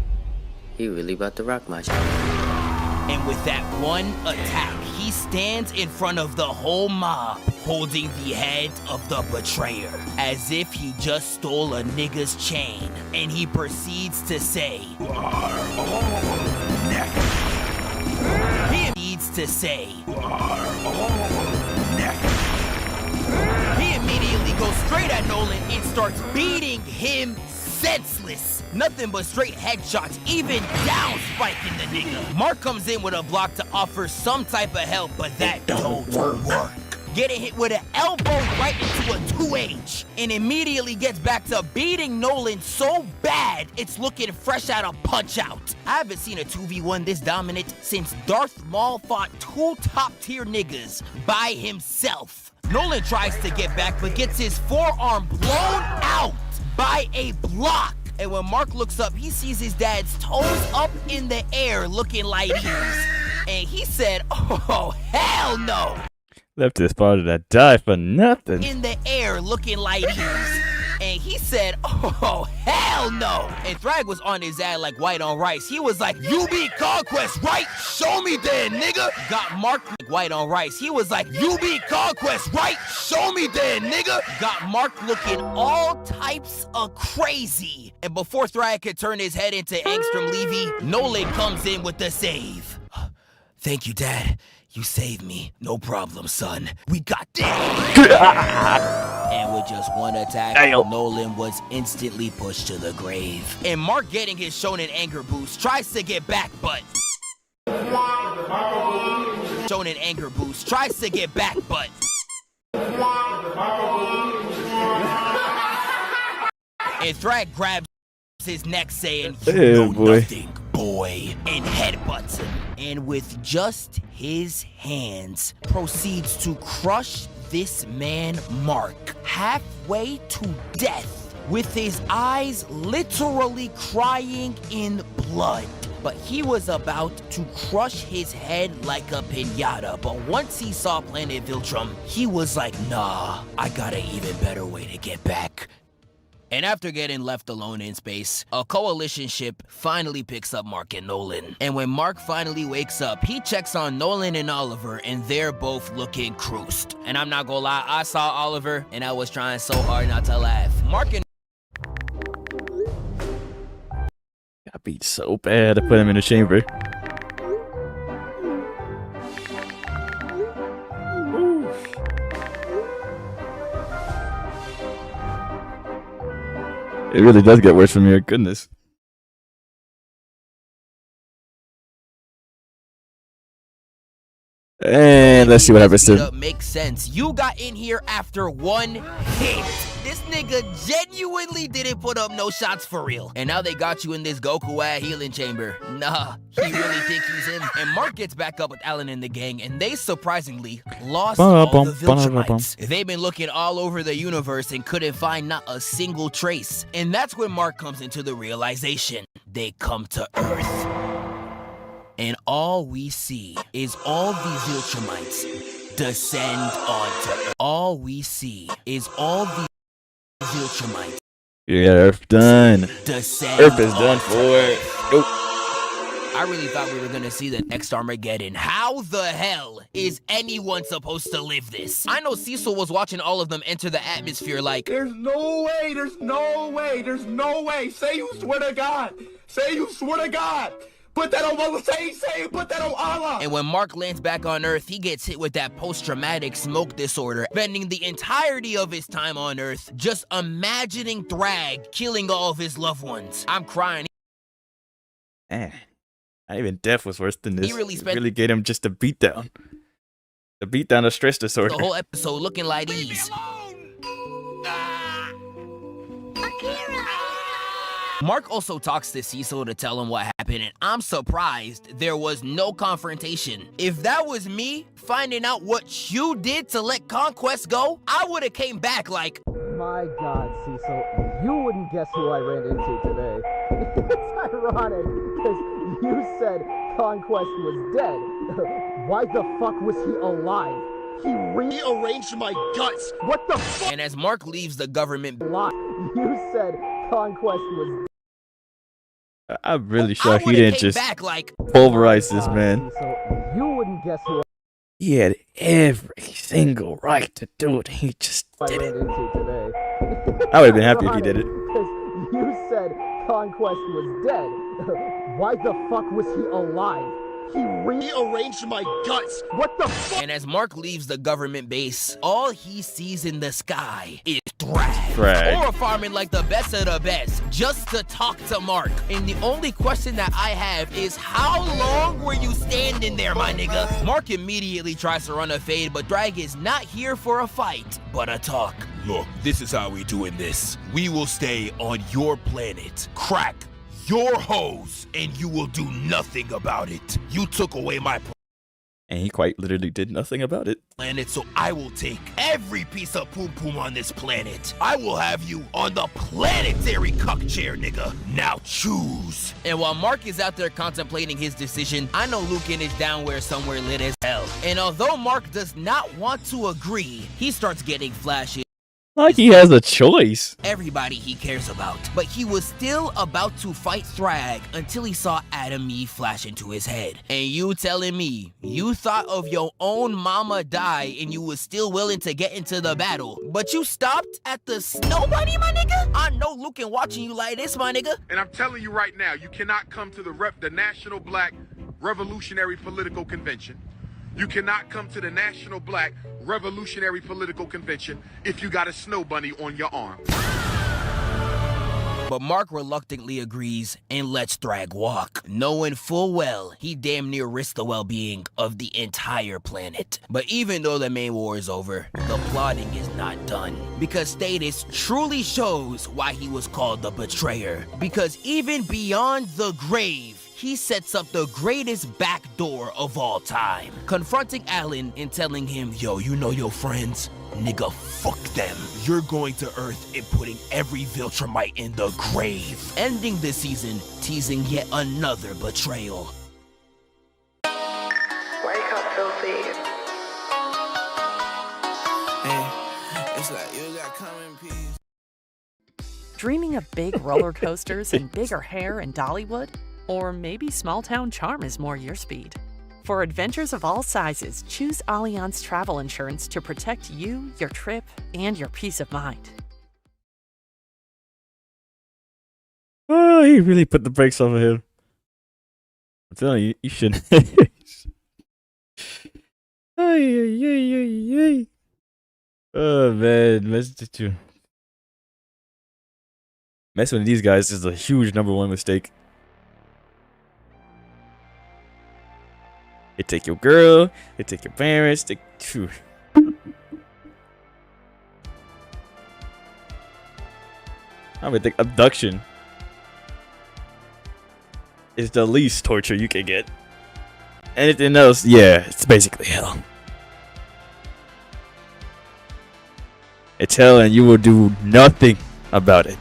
He really about to rock my shit. And with that one attack, he stands in front of the whole mob, holding the head of the betrayer, as if he just stole a nigga's chain. And he proceeds to say, You are all next. He proceeds to say, You are all next. He immediately goes straight at Nolan and starts beating him senseless. Nothing but straight headshots, even down spiking the nigga. Mark comes in with a block to offer some type of help, but that don't work. Getting hit with an elbow right into a 2H, and immediately gets back to beating Nolan so bad, it's looking fresh out of Punch-Out. I haven't seen a 2v1 this dominant since Darth Maul fought 2 top-tier niggas by himself. Nolan tries to get back, but gets his forearm blown out by a block. And when Mark looks up, he sees his dad's toes up in the air looking like these. And he said, oh, hell no. Left his father to die for nothing. In the air looking like these. And he said, oh, hell no. And Thrag was on his ass like white on rice. He was like, you beat Conquest, right? Show me then, nigga. Got Mark like white on rice. He was like, you beat Conquest, right? Show me then, nigga. Got Mark looking all types of crazy. And before Thrag could turn his head into Angstrom Levy, Nolan comes in with the save. Thank you, Dad. You saved me. No problem, son. We got this. And with just one attack, Nolan was instantly pushed to the grave. And Mark, getting his Shonen anger boost, tries to get back, but... Shonen anger boost tries to get back, but... And Thrag grabs his neck, saying, you know nothing, boy, and headbutts him. And with just his hands, proceeds to crush this man Mark halfway to death, with his eyes literally crying in blood. But he was about to crush his head like a piñata. But once he saw Planet Viltrum, he was like, nah, I got an even better way to get back. And after getting left alone in space, a coalition ship finally picks up Mark and Nolan. And when Mark finally wakes up, he checks on Nolan and Oliver, and they're both looking cruised. And I'm not gonna lie, I saw Oliver, and I was trying so hard not to laugh. Mark and Got beat so bad, I put him in the chamber. It really does get worse from here, goodness. And let's see what happens to him. Makes sense. You got in here after one hit. This nigga genuinely didn't put up no shots for real. And now they got you in this Goku-ass healing chamber. Nah, he really think he's in. And Mark gets back up with Alan and the gang, and they surprisingly lost all the Viltrumites. They've been looking all over the universe and couldn't find not a single trace. And that's when Mark comes into the realization. They come to Earth. And all we see is all these Viltrumites descend onto Earth. All we see is all these Viltrumites. Yeah, Earth done. Descend Earth is done for it. Nope. I really thought we were gonna see the next Armageddon. How the hell is anyone supposed to live this? I know Cecil was watching all of them enter the atmosphere like, There's no way, there's no way, there's no way. Say you swear to God. Say you swear to God. Put that on Allah. Say, put that on Allah. And when Mark lands back on Earth, he gets hit with that post-traumatic smoke disorder, spending the entirety of his time on Earth just imagining Thrag killing all of his loved ones. I'm crying. Man, not even death was worse than this. He really gave him just a beatdown. The beatdown of stress disorder. The whole episode looking like these. Mark also talks to Cecil to tell him what happened, and I'm surprised there was no confrontation. If that was me finding out what you did to let Conquest go, I would have came back like, my God, Cecil, you wouldn't guess who I ran into today. It's ironic, because you said Conquest was dead. Why the fuck was he alive? He rearranged my guts. What the fuck? And as Mark leaves the government lot, you said Conquest was. I'm really sure he didn't just pulverize this man. You wouldn't guess who. He had every single right to do it. He just did it. I would have been happy if he did it. You said Conquest was dead. Why the fuck was he alive? He rearranged my guts. What the fuck? And as Mark leaves the government base, all he sees in the sky is Thrag. Or farming like the best of the best, just to talk to Mark. And the only question that I have is, how long were you standing there, my nigga? Mark immediately tries to run a fade, but Thrag is not here for a fight, but a talk. Look, this is how we doing this. We will stay on your planet. Crack your hose, and you will do nothing about it. You took away my and he quite literally did nothing about it. Planet, so I will take every piece of poom poom on this planet. I will have you on the planetary cuck chair, nigga. Now choose. And while Mark is out there contemplating his decision, I know Lucan is down where somewhere lit as hell. And although Mark does not want to agree, he starts getting flashes. Like he has a choice. Everybody he cares about. But he was still about to fight Thrag until he saw Adam Eve flash into his head. And you telling me you thought of your own mama die and you was still willing to get into the battle, but you stopped at the snow bunny, my nigga? I know Lucan watching you like this, my nigga. And I'm telling you right now, you cannot come to the National Black Revolutionary Political Convention. You cannot come to the National Black Revolutionary Political Convention if you got a snow bunny on your arm. But Mark reluctantly agrees and lets Thrag walk, knowing full well he damn near risked the well-being of the entire planet. But even though the main war is over, the plotting is not done. Because Status truly shows why he was called the Betrayer. Because even beyond the grave, he sets up the greatest backdoor of all time, confronting Alan and telling him, yo, you know your friends? Nigga, fuck them. You're going to Earth and putting every Viltrumite in the grave. Ending the season, teasing yet another betrayal. Wake up, filthy. Hey, it's like you got come in peace. Dreaming of big roller coasters and bigger hair in Dollywood? Or maybe small town charm is more your speed. For adventures of all sizes, choose Allianz Travel Insurance to protect you, your trip, and your peace of mind. Oh, he really put the brakes off of him. I'm telling you, you shouldn't. Oh man, messing with these guys is a huge #1 mistake. They take your girl. They take your parents. Phew. I would think abduction is the least torture you can get. Anything else, yeah, it's basically hell. It's hell and you will do nothing about it.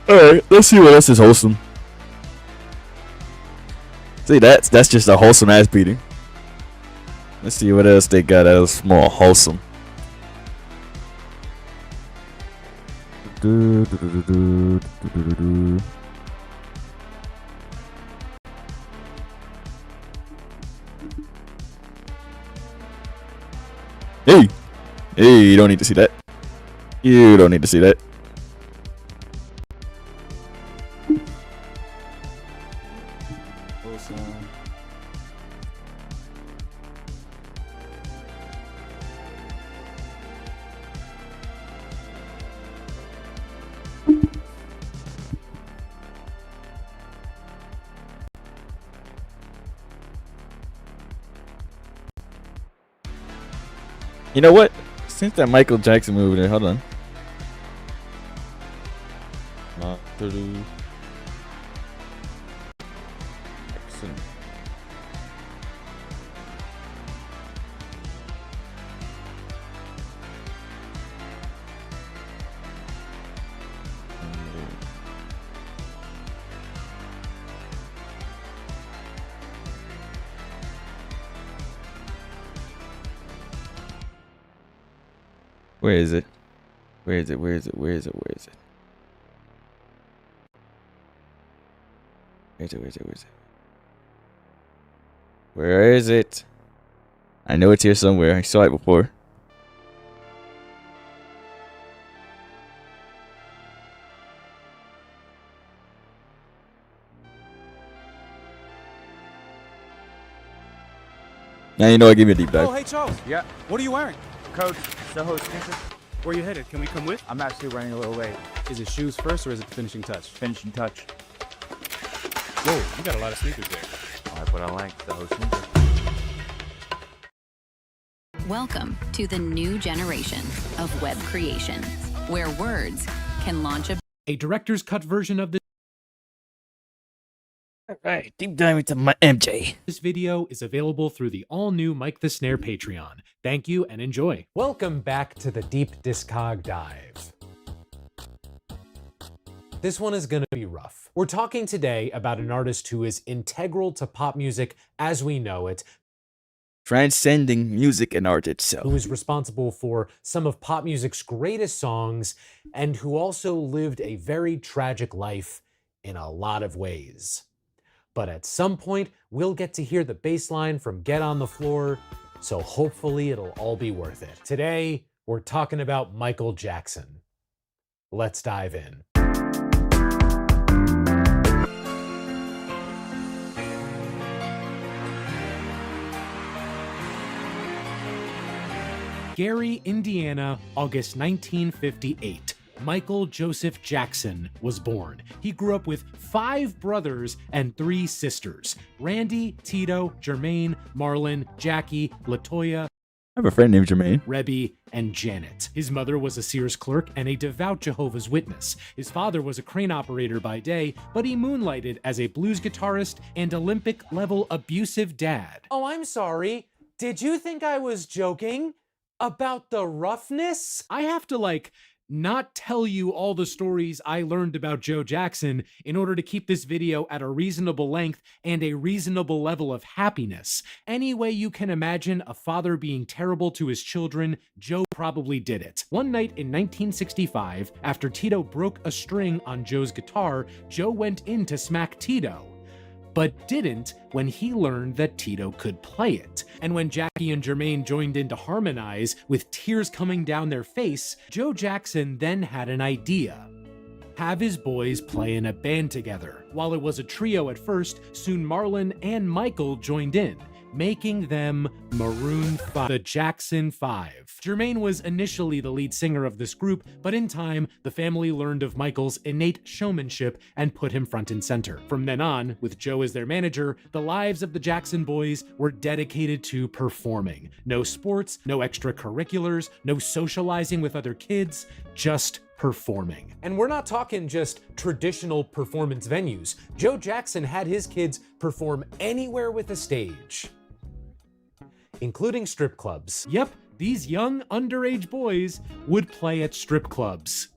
Alright, let's see what else is wholesome. See, that's just a wholesome ass beating. Let's see what else they got else more wholesome. Hey! Hey, you don't need to see that. You don't need to see that. You know what? Since that Michael Jackson movie there, hold on. Where is it? Where is it? Where is it? Where is it? Where is it? Where is it? Where is it? Where is it? Where is it? I know it's here somewhere. I saw it before. Now you know I give you a deep dive. Oh, hey Charles. Yeah. What are you wearing? Coach, Soho sneakers. Where are you headed? Can we come with? I'm actually running a little late. Is it shoes first or is it the finishing touch? Finishing touch. Whoa, you got a lot of sneakers there. That's what I like, Soho sneakers. Welcome to the new generation of web creation, where words can launch a director's cut version of this. Alright, deep dive into my MJ. This video is available through the all-new Mike the Snare Patreon. Thank you and enjoy. Welcome back to the Deep Discog Dive. This one is gonna be rough. We're talking today about an artist who is integral to pop music as we know it, transcending music and art itself, who is responsible for some of pop music's greatest songs, and who also lived a very tragic life in a lot of ways. But at some point, we'll get to hear the bass line from Get on the Floor, so hopefully it'll all be worth it. Today, we're talking about Michael Jackson. Let's dive in. Gary, Indiana, August 1958. Michael Joseph Jackson was born. He grew up with 5 brothers and 3 sisters: Randy, Tito, Jermaine, Marlon, Jackie, Latoya, I have a friend named Jermaine, Rebby, and Janet. His mother was a Sears clerk and a devout Jehovah's Witness. His father was a crane operator by day, but he moonlighted as a blues guitarist and Olympic-level abusive dad. Oh, I'm sorry. Did you think I was joking about the roughness? I have to, not tell you all the stories I learned about Joe Jackson in order to keep this video at a reasonable length and a reasonable level of happiness. Any way you can imagine a father being terrible to his children, Joe probably did it. One night in 1965, after Tito broke a string on Joe's guitar, Joe went in to smack Tito, but didn't when he learned that Tito could play it. And when Jackie and Jermaine joined in to harmonize, with tears coming down their face, Joe Jackson then had an idea. Have his boys play in a band together. While it was a trio at first, soon Marlon and Michael joined in. making them Maroon 5, the Jackson 5. Jermaine was initially the lead singer of this group, but in time, the family learned of Michael's innate showmanship and put him front and center. From then on, with Joe as their manager, the lives of the Jackson boys were dedicated to performing. No sports, no extracurriculars, no socializing with other kids, just performing. And we're not talking just traditional performance venues. Joe Jackson had his kids perform anywhere with a stage, including strip clubs. Yep, these young underage boys would play at strip clubs.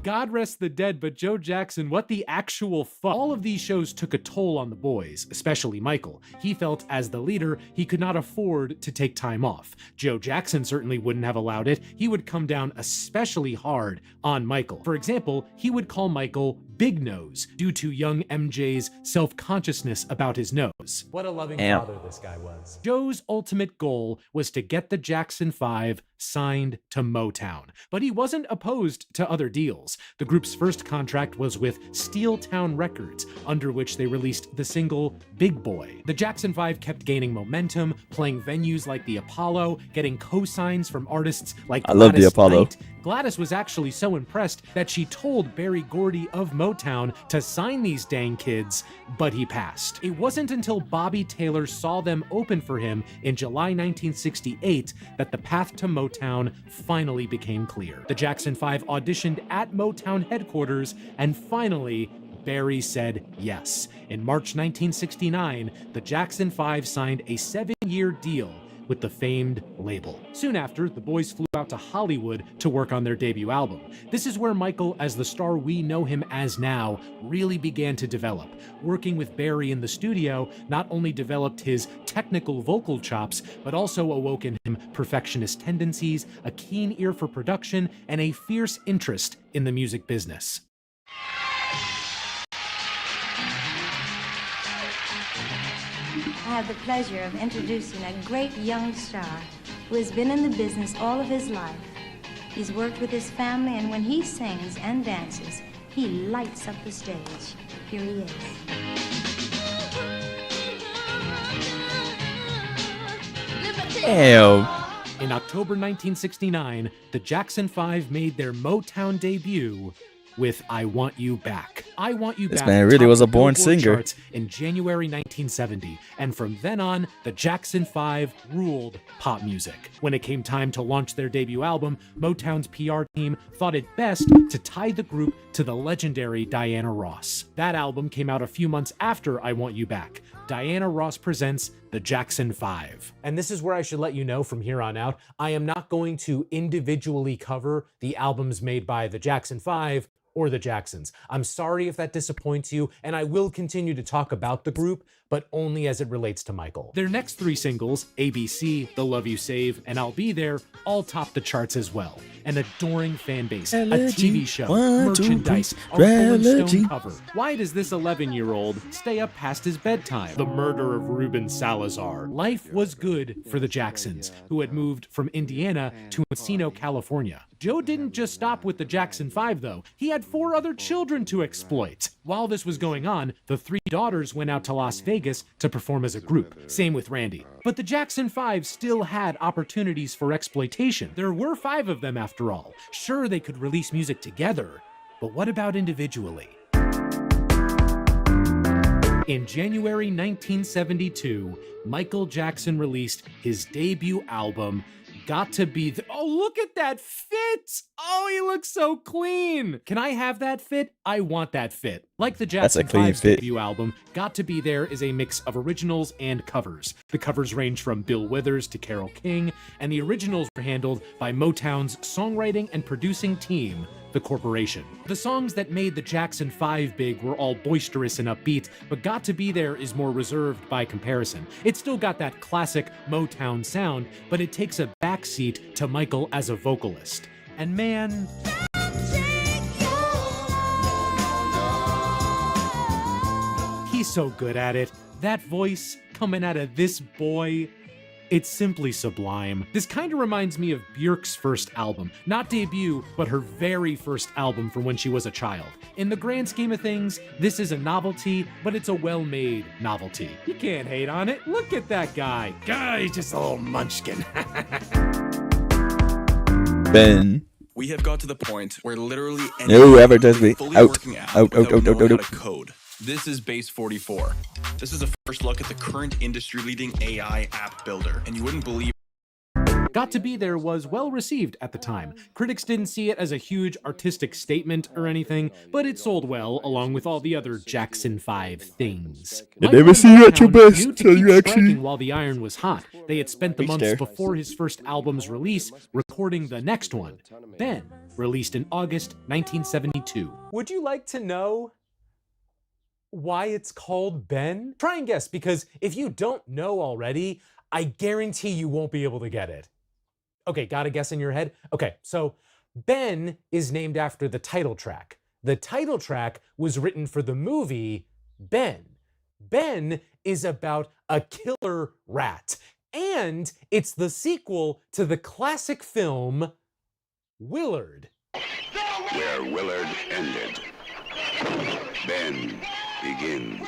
God rest the dead, but Joe Jackson, what the actual fuck? All of these shows took a toll on the boys, especially Michael. He felt, as the leader, he could not afford to take time off. Joe Jackson certainly wouldn't have allowed it. He would come down especially hard on Michael. For example, he would call Michael Big Nose due to young MJ's self-consciousness about his nose. What a loving father this guy was. Joe's ultimate goal was to get the Jackson 5 signed to Motown, but he wasn't opposed to other deals. The group's first contract was with Steeltown Records, under which they released the single Big Boy. The Jackson 5 kept gaining momentum, playing venues like the Apollo, getting co-signs from artists like I love the Apollo. Knight. Gladys was actually so impressed that she told Berry Gordy of Motown to sign these dang kids, but he passed. It wasn't until Bobby Taylor saw them open for him in July 1968 that the path to Motown finally became clear. The Jackson 5 auditioned at Motown headquarters, and finally, Berry said yes. In March 1969, the Jackson 5 signed a 7-year deal with the famed label. Soon after, the boys flew out to Hollywood to work on their debut album. This is where Michael, as the star we know him as now, really began to develop. Working with Berry in the studio not only developed his technical vocal chops, but also awoke in him perfectionist tendencies, a keen ear for production, and a fierce interest in the music business. I have the pleasure of introducing a great young star who has been in the business all of his life. He's worked with his family, and when he sings and dances, he lights up the stage. Here he is. Damn. In October 1969, the Jackson 5 made their Motown debut with I Want You Back. I Want You This Back man really topped was a the born Billboard singer. charts in January 1970, and from then on, the Jackson 5 ruled pop music. When it came time to launch their debut album, Motown's PR team thought it best to tie the group to the legendary Diana Ross. That album came out a few months after I Want You Back. Diana Ross presents the Jackson 5. And this is where I should let you know from here on out, I am not going to individually cover the albums made by the Jackson 5 or the Jacksons. I'm sorry if that disappoints you, and I will continue to talk about the group, but only as it relates to Michael. Their next 3 singles, ABC, The Love You Save, and I'll Be There, all topped the charts as well. An adoring fan base, a TV show, merchandise, a Rolling Stone cover. Why does this 11-year-old stay up past his bedtime? The murder of Ruben Salazar. Life was good for the Jacksons, who had moved from Indiana to Encino, California. Joe didn't just stop with the Jackson 5, though. He had 4 other children to exploit. While this was going on, the 3 daughters went out to Las Vegas to perform as a group. Same with Randy. But the Jackson 5 still had opportunities for exploitation. There were 5 of them after all. Sure, they could release music together, but what about individually? In January 1972, Michael Jackson released his debut album, Got to Be Oh, look at that fit! Oh, he looks so clean! Can I have that fit? I want that fit. Like the Jackson 5's debut album, Got to Be There is a mix of originals and covers. The covers range from Bill Withers to Carole King, and the originals were handled by Motown's songwriting and producing team, The Corporation. The songs that made the Jackson 5 big were all boisterous and upbeat, but Got to Be There is more reserved by comparison. It's still got that classic Motown sound, but it takes a backseat to Michael as a vocalist. And man, he's so good at it. That voice coming out of this boy, It's simply sublime. This kind of reminds me of Björk's first album. Not debut, but her very first album from when she was a child. In the grand scheme of things, this is a novelty, but it's a well-made novelty. You can't hate on it. Look at that guy. Guy's just a little munchkin. Ben. We have got to the point where literally No, advertise me. fully Out. working app Out, without out, out, knowing out, how out. to code. This is Base 44. This is a first look at the current industry-leading AI app builder, and you wouldn't believe. Got to Be There was well received at the time. Critics didn't see it as a huge artistic statement or anything, but it sold well along with all the other Jackson 5 things. I never see you at your best, Knew to so keep you actually- striking while the iron was hot. They had spent the Reach months there. before his first album's release recording the next one, Ben, released in August 1972. Would you like to know why it's called Ben? Try and guess, because if you don't know already, I guarantee you won't be able to get it. Okay, got a guess in your head? Okay, so Ben is named after the title track. The title track was written for the movie Ben. Ben is about a killer rat, and it's the sequel to the classic film Willard. Where Willard ended, Ben begins.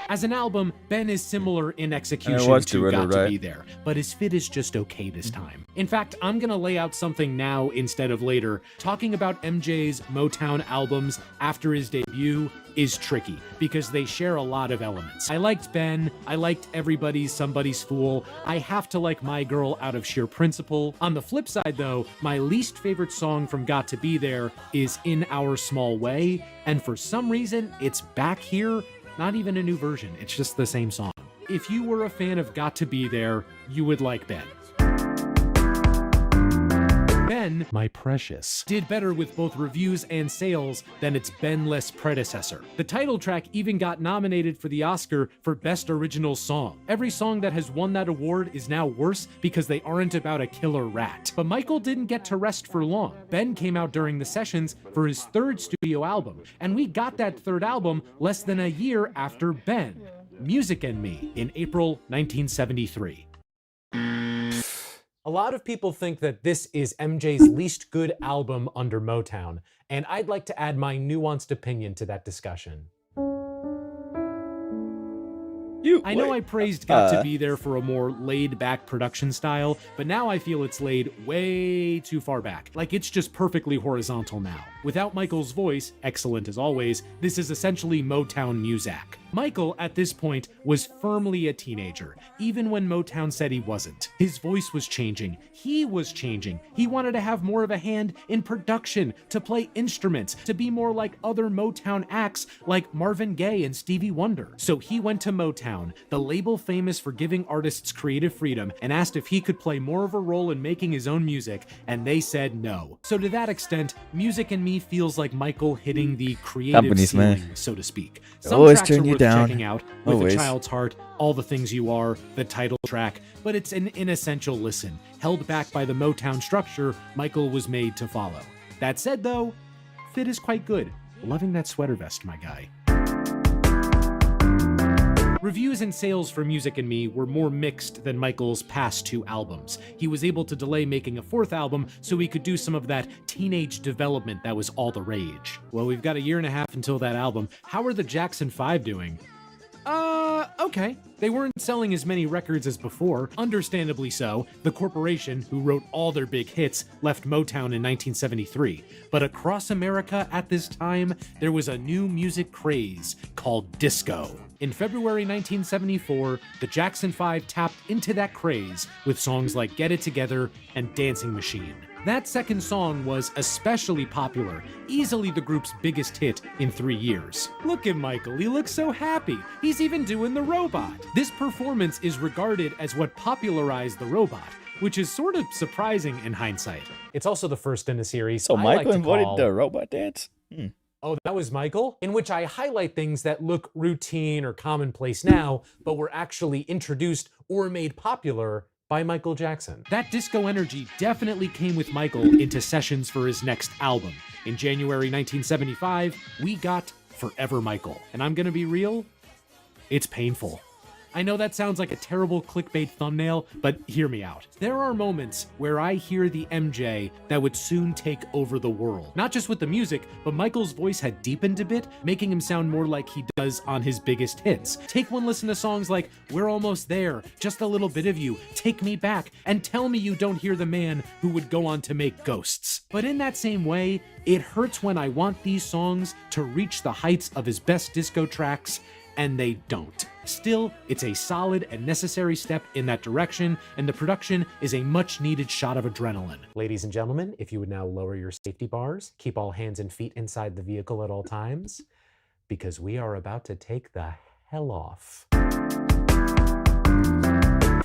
As an album, Ben is similar in execution watched to it, Got right? to Be There, but his fit is just okay this time. In fact, I'm gonna lay out something now instead of later. Talking about MJ's Motown albums after his debut is tricky because they share a lot of elements. I liked Ben, I liked Everybody's Somebody's Fool, I have to like My Girl out of sheer principle. On the flip side though, my least favorite song from Got to Be There is In Our Small Way, and for some reason, it's back here. Not even a new version, it's just the same song. If you were a fan of Got to Be There, you would like Ben. Ben, my precious, did better with both reviews and sales than its Ben-less predecessor. The title track even got nominated for the Oscar for Best Original Song. Every song that has won that award is now worse because they aren't about a killer rat. But Michael didn't get to rest for long. Ben came out during the sessions for his third studio album, and we got that third album less than a year after Ben, Music and Me, in April 1973. A lot of people think that this is MJ's least good album under Motown, and I'd like to add my nuanced opinion to that discussion. I know I praised Got to Be There for a more laid-back production style, but now I feel it's laid way too far back. Like it's just perfectly horizontal now. Without Michael's voice, excellent as always, this is essentially Motown Muzak. Michael, at this point, was firmly a teenager, even when Motown said he wasn't. His voice was changing. He was changing. He wanted to have more of a hand in production, to play instruments, to be more like other Motown acts like Marvin Gaye and Stevie Wonder. So he went to Motown, the label famous for giving artists creative freedom, and asked if he could play more of a role in making his own music, and they said no. So to that extent, Music and Me feels like Michael hitting the creative Companies, ceiling, man. so to speak. They Some always tracks turn are you worth down. checking out, With Always. A Child's Heart, All the Things You Are, the title track, but it's an inessential listen. Held back by the Motown structure Michael was made to follow. That said though, fit is quite good. Loving that sweater vest, my guy. Reviews and sales for Music and Me were more mixed than Michael's past two albums. He was able to delay making a fourth album so he could do some of that teenage development that was all the rage. Well, we've got a year and a half until that album. How are the Jackson 5 doing? Okay. They weren't selling as many records as before, understandably so. The corporation, who wrote all their big hits, left Motown in 1973. But across America at this time, there was a new music craze called disco. In February 1974, the Jackson 5 tapped into that craze with songs like Get It Together and Dancing Machine. That second song was especially popular, easily the group's biggest hit in 3 years. Look at Michael, he looks so happy. He's even doing the robot. This performance is regarded as what popularized the robot, which is sort of surprising in hindsight. It's also the first in a series So I Michael like to invented call... the robot dance? Oh, that was Michael? In which I highlight things that look routine or commonplace now, but were actually introduced or made popular by Michael Jackson. That disco energy definitely came with Michael into sessions for his next album. In January 1975, we got Forever Michael. And I'm gonna be real, it's painful. I know that sounds like a terrible clickbait thumbnail, but hear me out. There are moments where I hear the MJ that would soon take over the world. Not just with the music, but Michael's voice had deepened a bit, making him sound more like he does on his biggest hits. Take one listen to songs like We're Almost There, Just a Little Bit of You, Take Me Back, and tell me you don't hear the man who would go on to make Ghosts. But in that same way, it hurts when I want these songs to reach the heights of his best disco tracks, and they don't. Still, it's a solid and necessary step in that direction, and the production is a much-needed shot of adrenaline. Ladies and gentlemen, if you would now lower your safety bars, keep all hands and feet inside the vehicle at all times, because we are about to take the hell off.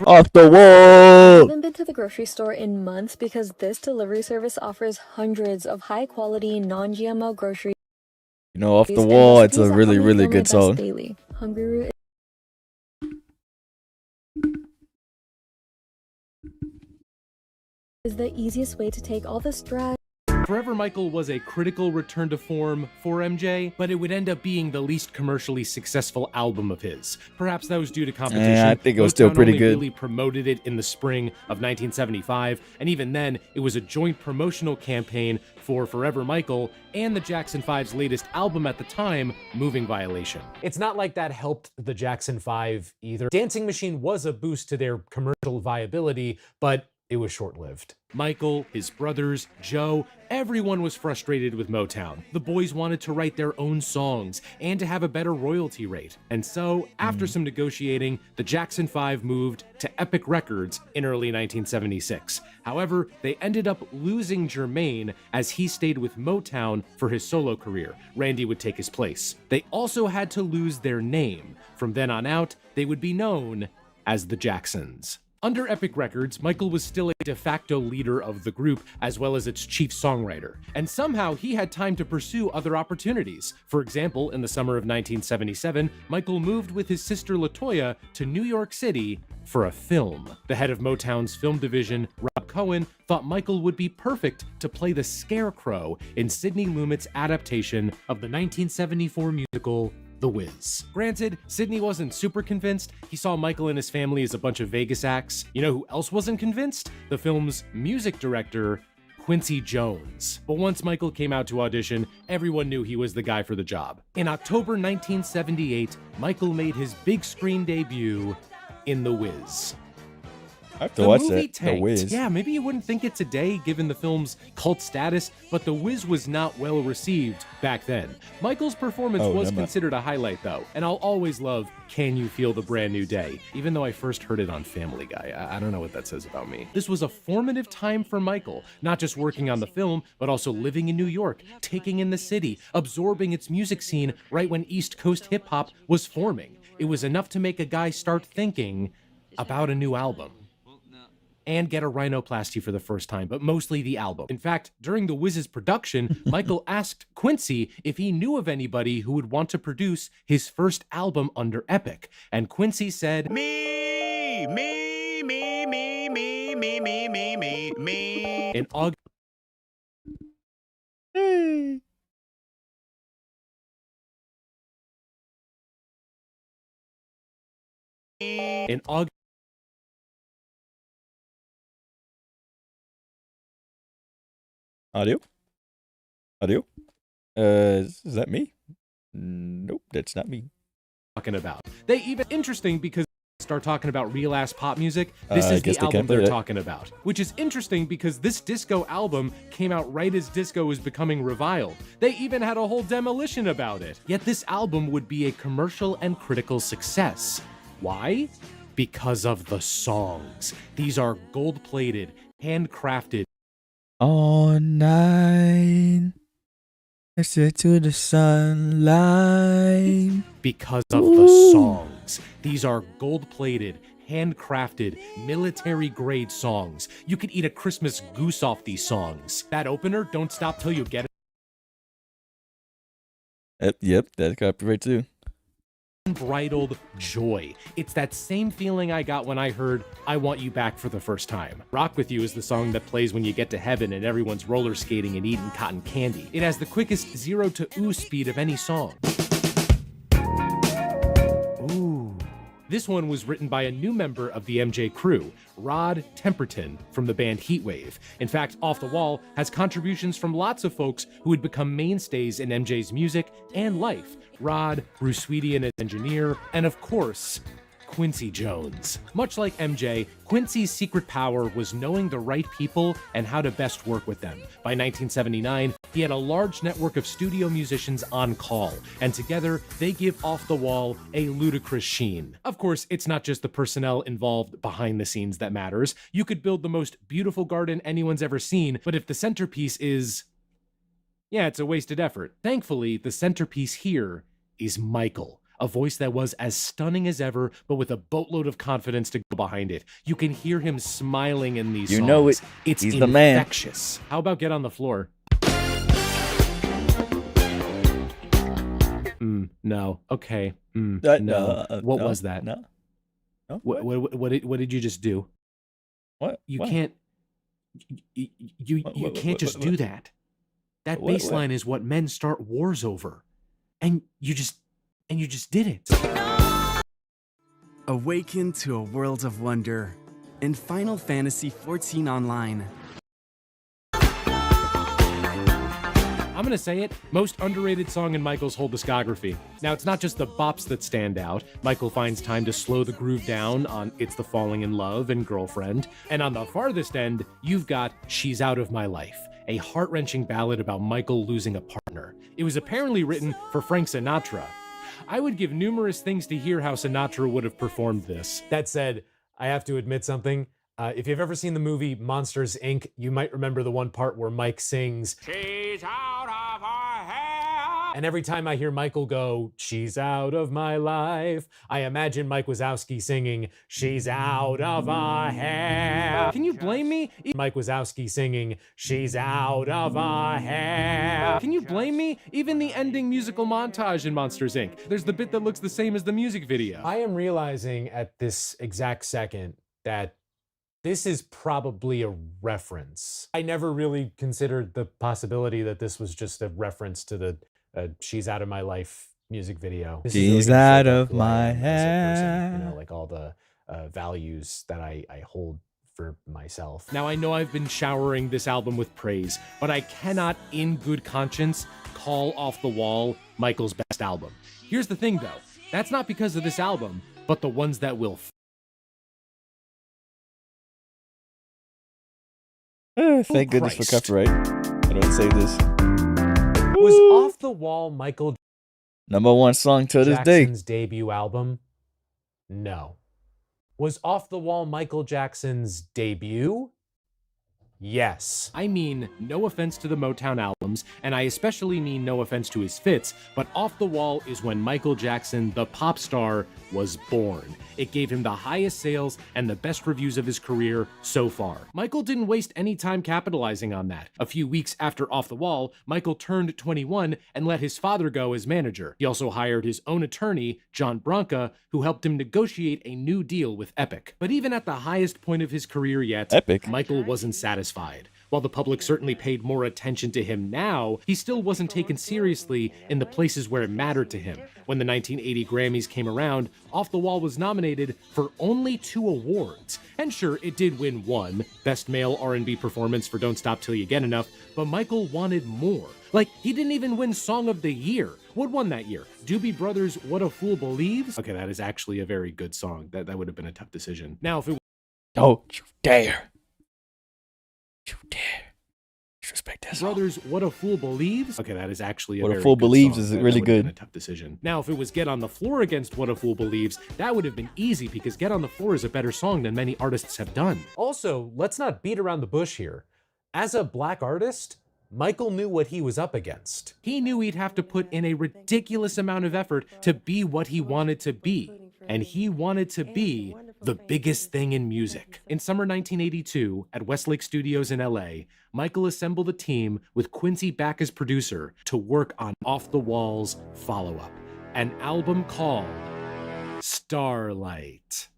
Off the wall! I haven't been to the grocery store in months because this delivery service offers hundreds of high-quality, non-GMO groceries. You know, Off the Wall, it's a really, really good song. Daily. Hungry Root is the easiest way to take all the stress. Forever Michael was a critical return to form for MJ, but it would end up being the least commercially successful album of his. Perhaps that was due to competition. Yeah, I think it was still pretty good. Really promoted it in the spring of 1975, and even then, it was a joint promotional campaign for Forever Michael and the Jackson 5's latest album at the time, Moving Violation. It's not like that helped the Jackson 5 either. Dancing Machine was a boost to their commercial viability, but it was short-lived. Michael, his brothers, Joe, everyone was frustrated with Motown. The boys wanted to write their own songs and to have a better royalty rate. And so, after some negotiating, the Jackson 5 moved to Epic Records in early 1976. However, they ended up losing Jermaine as he stayed with Motown for his solo career. Randy would take his place. They also had to lose their name. From then on out, they would be known as the Jacksons. Under Epic Records, Michael was still a de facto leader of the group, as well as its chief songwriter. And somehow he had time to pursue other opportunities. For example, in the summer of 1977, Michael moved with his sister LaToya to New York City for a film. The head of Motown's film division, Rob Cohen, thought Michael would be perfect to play the Scarecrow in Sidney Lumet's adaptation of the 1974 musical The Wiz. Granted, Sidney wasn't super convinced. He saw Michael and his family as a bunch of Vegas acts. You know who else wasn't convinced? The film's music director, Quincy Jones. But once Michael came out to audition, everyone knew he was the guy for the job. In October 1978, Michael made his big screen debut in The Wiz. I have to watch that. The Wiz. Yeah, maybe you wouldn't think it today given the film's cult status, but The Wiz was not well received back then. Michael's performance was considered a highlight though, and I'll always love Can You Feel the Brand New Day, even though I first heard it on Family Guy. I don't know what that says about me. This was a formative time for Michael, not just working on the film, but also living in New York, taking in the city, absorbing its music scene right when East Coast hip-hop was forming. It was enough to make a guy start thinking about a new album. And get a rhinoplasty for the first time, but mostly the album. In fact, during The Wiz's production, Michael asked Quincy if he knew of anybody who would want to produce his first album under Epic. And Quincy said, Me. In August. In August. Audio? Is that me? Nope, that's not me. Talking about. They even interesting because start talking about real ass pop music. This is the album they're talking about, which is interesting because this disco album came out right as disco was becoming reviled. They even had a whole demolition about it. Yet this album would be a commercial and critical success. Why? Because of the songs. These are gold-plated, handcrafted. All night, next to the sunlight. Because of the songs. These are gold-plated, handcrafted, military-grade songs. You could eat a Christmas goose off these songs. That opener, Don't Stop Till You Get It. Yep, that's copyright too. Unbridled joy. It's that same feeling I got when I heard I Want You Back for the first time. Rock With You is the song that plays when you get to heaven and everyone's roller skating and eating cotton candy. It has the quickest 0 to ooh speed of any song. Ooh. This one was written by a new member of the MJ crew, Rod Temperton from the band Heatwave. In fact, Off the Wall has contributions from lots of folks who had become mainstays in MJ's music and life. Rod, Bruce Sweetin as engineer, and of course, Quincy Jones. Much like MJ, Quincy's secret power was knowing the right people and how to best work with them. By 1979, he had a large network of studio musicians on call, and together they give Off the Wall a ludicrous sheen. Of course, it's not just the personnel involved behind the scenes that matters. You could build the most beautiful garden anyone's ever seen, but if the centerpiece is... yeah, it's a wasted effort. Thankfully, the centerpiece here is Michael. A voice that was as stunning as ever, but with a boatload of confidence to go behind it. You can hear him smiling in these songs. You know it. It's He's the man. infectious. How about Get on the Floor? No. Okay. No. What no, was that? No. No. What did you just do? What? You What? can't. You can't just do that. That bass line is what men start wars over, and you just did it. Awaken to a world of wonder in Final Fantasy XIV Online. I'm gonna say it, most underrated song in Michael's whole discography. Now, it's not just the bops that stand out. Michael finds time to slow the groove down on It's the Falling in Love and Girlfriend. And on the farthest end, you've got She's Out of My Life, a heart-wrenching ballad about Michael losing a partner. It was apparently written for Frank Sinatra. I would give numerous things to hear how Sinatra would have performed this. That said, I have to admit something. If you've ever seen the movie Monsters, Inc., you might remember the one part where Mike sings, "She's out of our hair." And every time I hear Michael go, "She's out of my life," I imagine Mike Wazowski singing, "She's out of our hair." Can you blame me? Mike Wazowski singing, "She's out of our hair." Can you blame me? Even the ending musical montage in Monsters, Inc., there's the bit that looks the same as the music video. I am realizing at this exact second that this is probably a reference. I never really considered the possibility that this was just a reference to the She's Out of My Life music video. This is really She's gonna out shape up of who I my am as a person, hair. like all the values that I hold for myself. Now, I know I've been showering this album with praise, but I cannot, in good conscience, call Off the Wall Michael's best album. Here's the thing, though. That's not because of this album, but the ones that will. Thank goodness for copyright. I don't say this. Was Off the Wall Michael #1 song to this day. Jackson's debut album? No. Was Off the Wall Michael Jackson's debut? Yes. I mean, no offense to the Motown albums, and I especially mean no offense to his fits, but Off the Wall is when Michael Jackson, the pop star, was born. It gave him the highest sales and the best reviews of his career so far. Michael didn't waste any time capitalizing on that. A few weeks after Off the Wall, Michael turned 21 and let his father go as manager. He also hired his own attorney, John Branca, who helped him negotiate a new deal with Epic. But even at the highest point of his career yet, Epic, Michael wasn't satisfied. While the public certainly paid more attention to him now, he still wasn't taken seriously in the places where it mattered to him. When the 1980 Grammys came around, Off the Wall was nominated for only 2 awards. And sure, it did win one, Best Male R&B Performance for Don't Stop Till You Get Enough, but Michael wanted more. Like, he didn't even win Song of the Year. What won that year? Doobie Brothers' What a Fool Believes? Okay, that is actually a very good song. That would have been a tough decision. Now, if it Oh, you dare. You dare. Disrespect that song. Brothers, What a Fool Believes? Okay, that is actually a What a very Fool good Believes song. is That really would have been good. a tough decision. Now, if it was Get on the Floor against What a Fool Believes, that would have been easy because Get on the Floor is a better song than many artists have done. Also, let's not beat around the bush here. As a black artist, Michael knew what he was up against. He knew he'd have to put in a ridiculous amount of effort to be what he wanted to be. And he wanted to be the biggest thing in music. In summer 1982, at Westlake Studios in LA, Michael assembled a team with Quincy back as producer to work on Off the Wall's follow-up, an album called Starlight.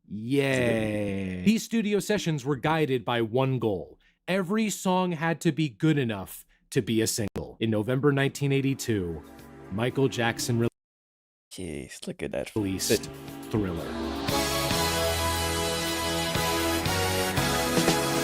Yay! These studio sessions were guided by one goal. Every song had to be good enough to be a single. In November 1982, Michael Jackson Jeez, look at that. released Thriller.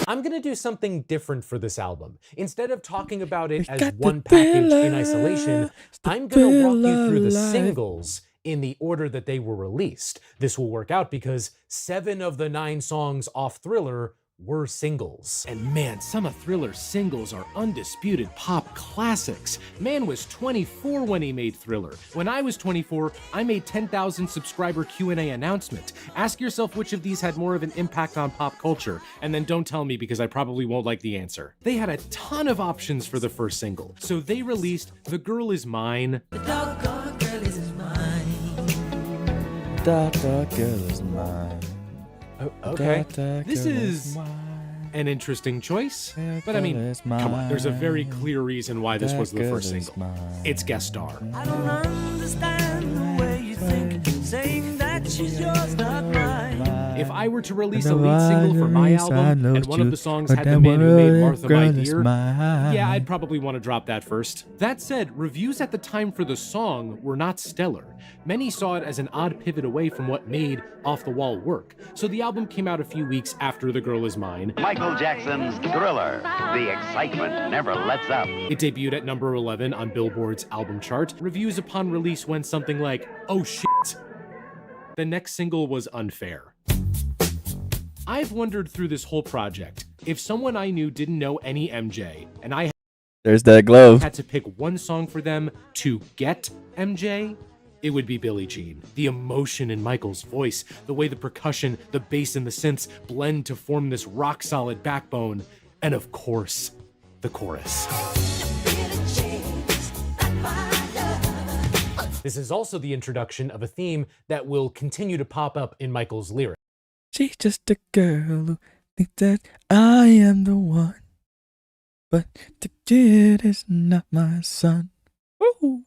I'm gonna do something different for this album. Instead of talking about it as one package in isolation, I'm gonna walk you through the singles in the order that they were released. This will work out because 7 of the 9 songs off Thriller were singles. And man, some of Thriller's singles are undisputed pop classics. Man was 24 when he made Thriller. When I was 24, I made 10,000 subscriber Q&A announcement. Ask yourself which of these had more of an impact on pop culture, and then don't tell me because I probably won't like the answer. They had a ton of options for the first single, so they released The Girl Is Mine. The doggone girl is mine. The girl is mine. Okay. This is an interesting choice, but I mean, come on, there's a very clear reason why this was the first single. It's guest star. I don't understand the way you think, saying that she's yours, not mine. If I were to release a lead single for my album, and one of the songs had the man who made Martha My Dear, yeah, I'd probably want to drop that first. That said, reviews at the time for the song were not stellar. Many saw it as an odd pivot away from what made off-the-wall work, so the album came out a few weeks after The Girl Is Mine. Michael Jackson's Thriller. The excitement never lets up. It debuted at number 11 on Billboard's album chart. Reviews upon release went something like, oh shit. The next single was Unfair. I've wondered through this whole project, if someone I knew didn't know any MJ, and I There's that glove. had to pick one song for them to get MJ, it would be Billie Jean. The emotion in Michael's voice, the way the percussion, the bass, and the synths blend to form this rock-solid backbone, and of course, the chorus. This is also the introduction of a theme that will continue to pop up in Michael's lyrics. She's just a girl who thinks that I am the one, but the kid is not my son. Woo!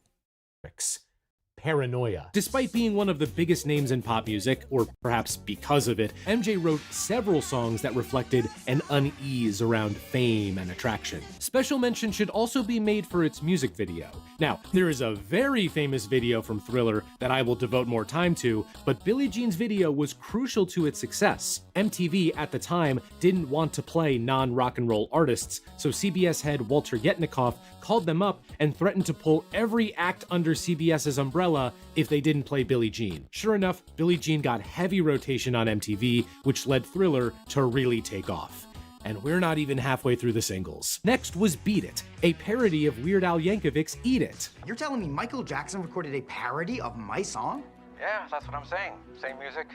Paranoia. Despite being one of the biggest names in pop music, or perhaps because of it, MJ wrote several songs that reflected an unease around fame and attraction. Special mention should also be made for its music video. Now, there is a very famous video from Thriller that I will devote more time to, but Billie Jean's video was crucial to its success. MTV at the time didn't want to play non-rock and roll artists, so CBS head Walter Yetnikoff called them up and threatened to pull every act under CBS's umbrella if they didn't play Billie Jean. Sure enough, Billie Jean got heavy rotation on MTV, which led Thriller to really take off. And we're not even halfway through the singles. Next was Beat It, a parody of Weird Al Yankovic's Eat It. You're telling me Michael Jackson recorded a parody of my song? Yeah, that's what I'm saying. Same music,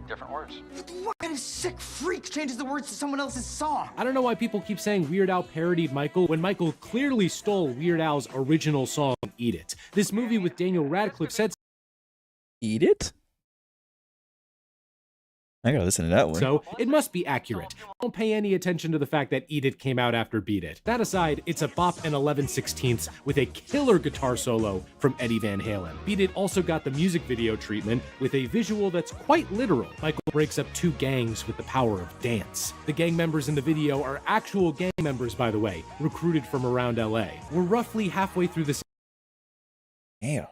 different words. What kind of sick freak changes the words to someone else's song? I don't know why people keep saying Weird Al parodied Michael when Michael clearly stole Weird Al's original song, Eat It. This movie with Daniel Radcliffe said, Eat It? I gotta listen to that one. So it must be accurate. Don't pay any attention to the fact that Eat It came out after Beat It. That aside, it's a bop and 11/16 with a killer guitar solo from Eddie Van Halen. Beat It also got the music video treatment with a visual that's quite literal. Michael breaks up 2 gangs with the power of dance. The gang members in the video are actual gang members, by the way, recruited from around LA. We're roughly halfway through the Damn.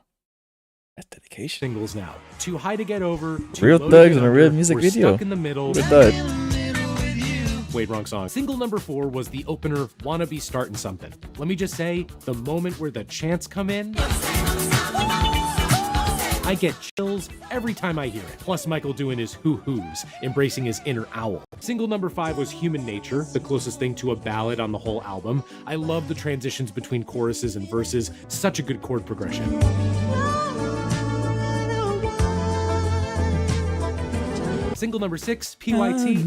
That's dedication. Singles now. Too High to Get Over. Real thugs in a real music we're video. Stuck in the Middle. Who'd have Wait, wrong song. Single number 4 was the opener, Wanna Be Startin' Something. Let me just say, the moment where the chants come in, I get chills every time I hear it. Plus Michael doing his hoo-hoos, embracing his inner owl. Single number 5 was Human Nature, the closest thing to a ballad on the whole album. I love the transitions between choruses and verses. Such a good chord progression. Single number 6, PYT.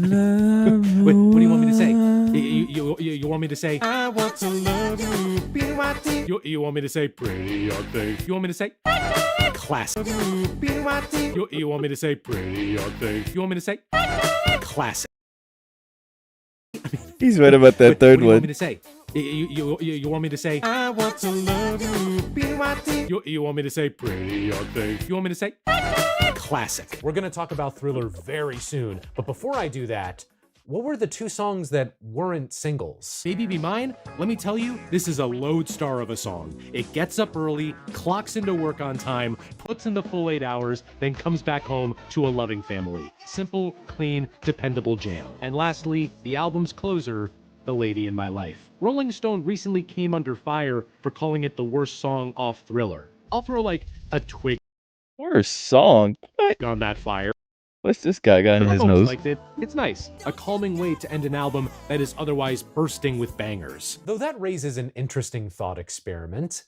Wait, what do you want me to say? You want me to say? I want to love you, PYT. You want me to say pretty on things? You want me to say classic? You want me to say pretty on things? You want me to say classic? He's right about that third what do you one. Want me to say? You want me to say? I want to love you, PYT. You want me to say pretty on things? You want me to say classic? We're gonna talk about Thriller very soon, but before I do that, what were the 2 songs that weren't singles? Baby Be Mine, let me tell you, this is a lodestar of a song. It gets up early, clocks into work on time, puts in the full 8 hours, then comes back home to a loving family. Simple, clean, dependable jam. And lastly, the album's closer, The Lady in My Life. Rolling Stone recently came under fire for calling it the worst song off Thriller. I'll throw like a twig Worst song? What? on that fire. What's this guy got in his I've always nose? liked it. It's nice. A calming way to end an album that is otherwise bursting with bangers. Though that raises an interesting thought experiment.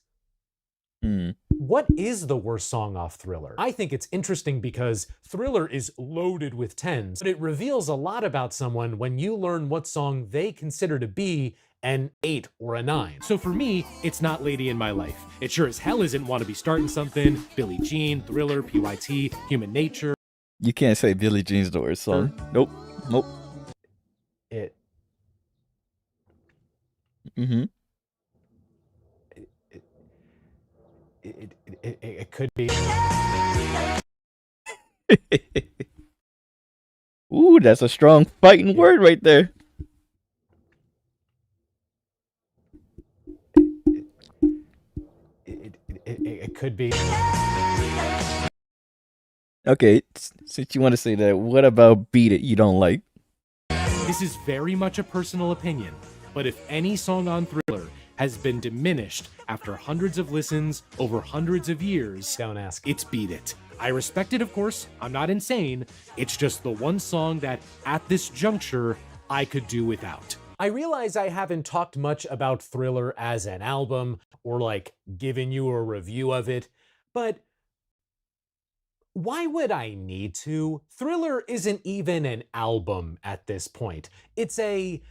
What is the worst song off Thriller? I think it's interesting because Thriller is loaded with 10s, but it reveals a lot about someone when you learn what song they consider to be an 8 or a 9. So for me, it's not Lady in My Life. It sure as hell isn't Want to Be Starting Something, Billie Jean, Thriller, PYT, Human Nature. You can't say Billie Jean's the worst song. Nope. Nope. It. It could be. Ooh, that's a strong fighting word right there. It could be. Okay, since you want to say that, what about Beat It you don't like? This is very much a personal opinion, but if any song on Thriller has been diminished after hundreds of listens over hundreds of years, don't ask, it's Beat It. I respect it, of course. I'm not insane. It's just the one song that, at this juncture, I could do without. I realize I haven't talked much about Thriller as an album, or like given you a review of it, but why would I need to? Thriller isn't even an album at this point. It's a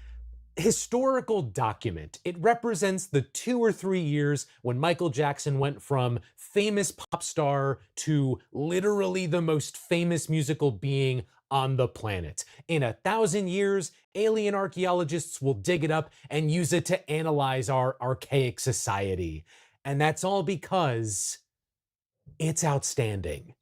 historical document. It represents the 2 or 3 years when Michael Jackson went from famous pop star to literally the most famous musical being on the planet. In 1,000 years, alien archaeologists will dig it up and use it to analyze our archaic society. And that's all because it's outstanding.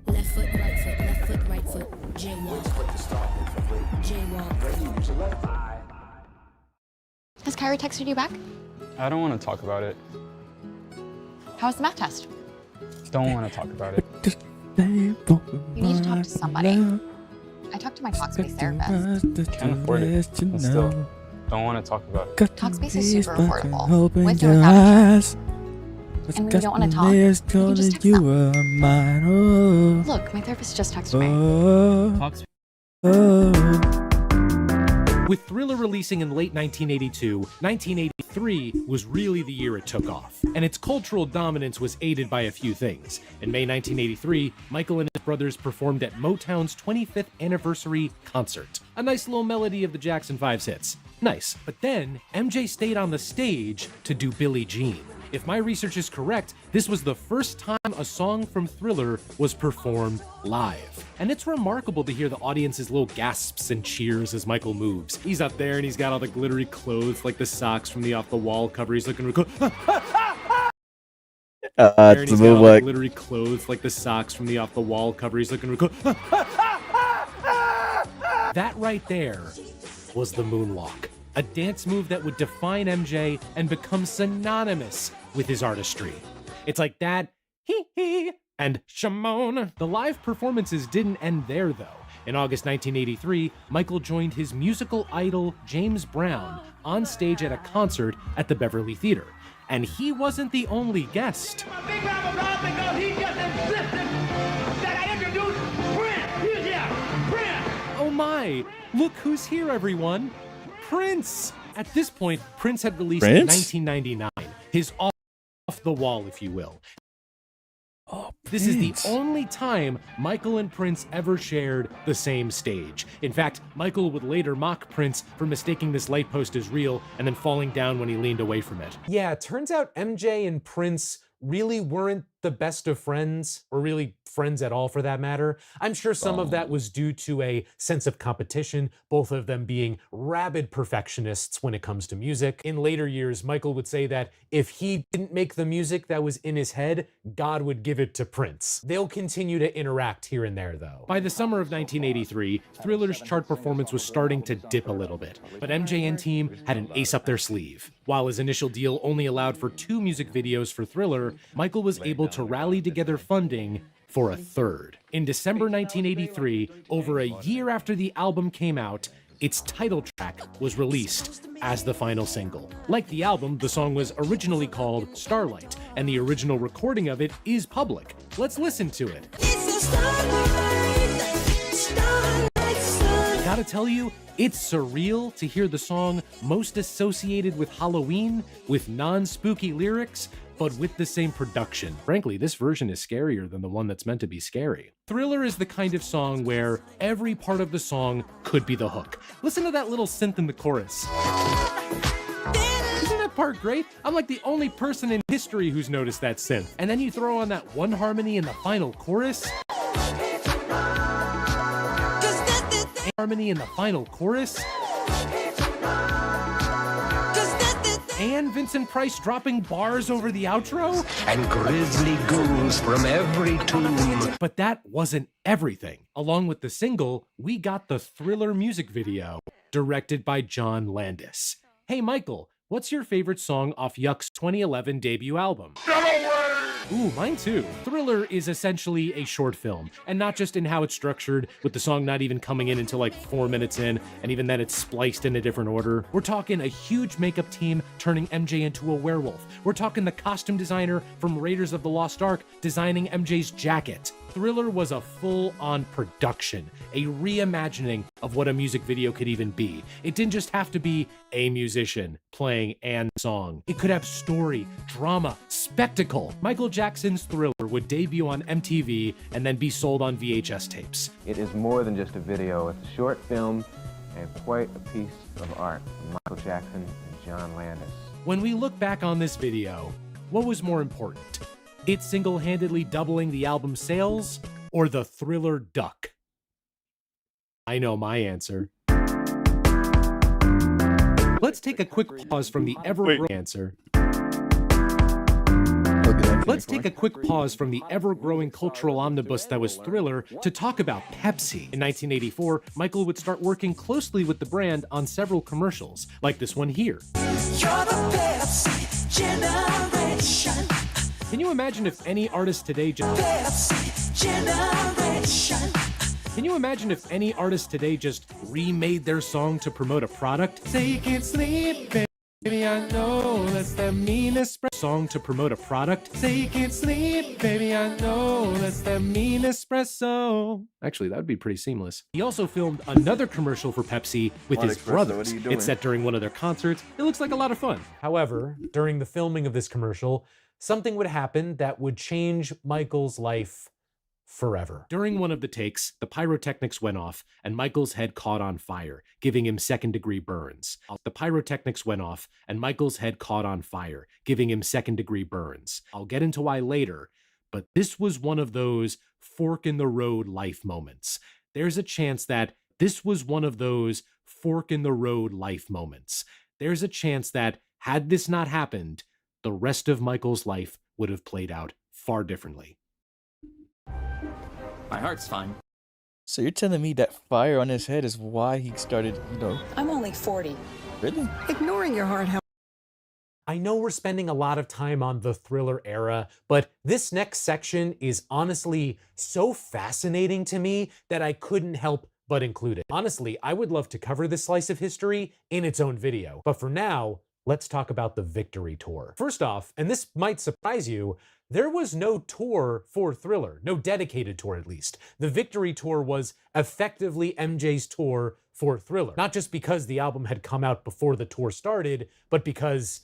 Left foot, right foot, left foot, right foot. Jaywalk. Jaywalk. Has Kyrie texted you back? I don't want to talk about it. How was the math test? Don't want to talk about it. You need to talk to somebody. I talked to my Talkspace therapist. Can't afford it. And still, don't want to talk about it. Talkspace is super affordable, with or without insurance. And when you don't want to talk, you can just text them. Look, my therapist just texted me. With Thriller releasing in late 1982, 1983 was really the year it took off. And its cultural dominance was aided by a few things. In May 1983, Michael and his brothers performed at Motown's 25th anniversary concert. A nice little melody of the Jackson 5's hits. Nice. But then, MJ stayed on the stage to do Billie Jean. If my research is correct, this was the first time a song from Thriller was performed live. And it's remarkable to hear the audience's little gasps and cheers as Michael moves. He's up there and he's got all the glittery clothes like the socks from the Off the Wall cover. He's looking real cool. It's a move like glittery clothes like the socks from the Off the Wall cover. He's looking real cool. That right there was the moonwalk. A dance move that would define MJ and become synonymous with his artistry. It's like that, hee, and Shimon. The live performances didn't end there, though. In August 1983, Michael joined his musical idol, James Brown, on stage at a concert at the Beverly Theater. And he wasn't the only guest. I'm a big round of applause because he just insisted that I introduce Prince. He's here, Prince. Oh my, look who's here, everyone. Prince! At this point, Prince had released in 1999, his off the wall, if you will. This is the only time Michael and Prince ever shared the same stage. In fact, Michael would later mock Prince for mistaking this light post as real and then falling down when he leaned away from it. Yeah, it turns out MJ and Prince really weren't the best of friends, or really friends at all for that matter. I'm sure some of that was due to a sense of competition, both of them being rabid perfectionists when it comes to music. In later years, Michael would say that if he didn't make the music that was in his head, God would give it to Prince. They'll continue to interact here and there, though. By the summer of 1983, Thriller's chart performance was starting to dip a little bit, but MJ and team had an ace up their sleeve. While his initial deal only allowed for 2 music videos for Thriller, Michael was able to rally together funding for a third. In December 1983, over a year after the album came out, its title track was released as the final single. Like the album, the song was originally called Starlight, and the original recording of it is public. Let's listen to it. Gotta tell you, it's surreal to hear the song most associated with Halloween, with non-spooky lyrics, but with the same production. Frankly, this version is scarier than the one that's meant to be scary. Thriller is the kind of song where every part of the song could be the hook. Listen to that little synth in the chorus. Isn't that part great? I'm like the only person in history who's noticed that synth. And then you throw on that one harmony in the final chorus. Harmony in the final chorus. And Vincent Price dropping bars over the outro. And grisly ghouls from every tomb. But that wasn't everything. Along with the single, we got the Thriller music video, directed by John Landis. Hey Michael, what's your favorite song off Yuck's 2011 debut album? Ooh, mine too. Thriller is essentially a short film, and not just in how it's structured, with the song not even coming in until like 4 minutes in, and even then it's spliced in a different order. We're talking a huge makeup team turning MJ into a werewolf. We're talking the costume designer from Raiders of the Lost Ark designing MJ's jacket. Thriller was a full-on production, a reimagining of what a music video could even be. It didn't just have to be a musician playing a song. It could have story, drama, spectacle. Michael Jackson's Thriller would debut on MTV and then be sold on VHS tapes. It is more than just a video. It's a short film and quite a piece of art from Michael Jackson and John Landis. When we look back on this video, what was more important? It single-handedly doubling the album's sales, or the Thriller duck? I know my answer. Let's take a quick pause from the ever-growing answer. Let's take a quick pause from the ever-growing cultural omnibus that was Thriller to talk about Pepsi. In 1984, Michael would start working closely with the brand on several commercials, like this one here. You're the Pepsi generation. Can you imagine if any artist today just... Pepsi generation. Can you imagine if any artist today just remade their song to promote a product? Say you can't sleep, baby, I know that's the meanest song to promote a product. Say you can't sleep, baby, I know that's the mean espresso. Actually, that would be pretty seamless. He also filmed another commercial for Pepsi with his brothers. It's set during one of their concerts. It looks like a lot of fun. However, during the filming of this commercial, something would happen that would change Michael's life forever. During one of the takes, the pyrotechnics went off and Michael's head caught on fire, giving him second-degree burns. The pyrotechnics went off and Michael's head caught on fire, giving him second-degree burns. I'll get into why later, but this was one of those fork-in-the-road life moments. There's a chance that this was one of those fork-in-the-road life moments. There's a chance that, had this not happened, the rest of Michael's life would have played out far differently. My heart's fine. So you're telling me that fire on his head is why he started, I'm only 40. Really? Ignoring your heart health. I know we're spending a lot of time on the Thriller era, but this next section is honestly so fascinating to me that I couldn't help but include it. Honestly, I would love to cover this slice of history in its own video, but for now, let's talk about the Victory Tour. First off, and this might surprise you, there was no tour for Thriller, no dedicated tour at least. The Victory Tour was effectively MJ's tour for Thriller. Not just because the album had come out before the tour started, but because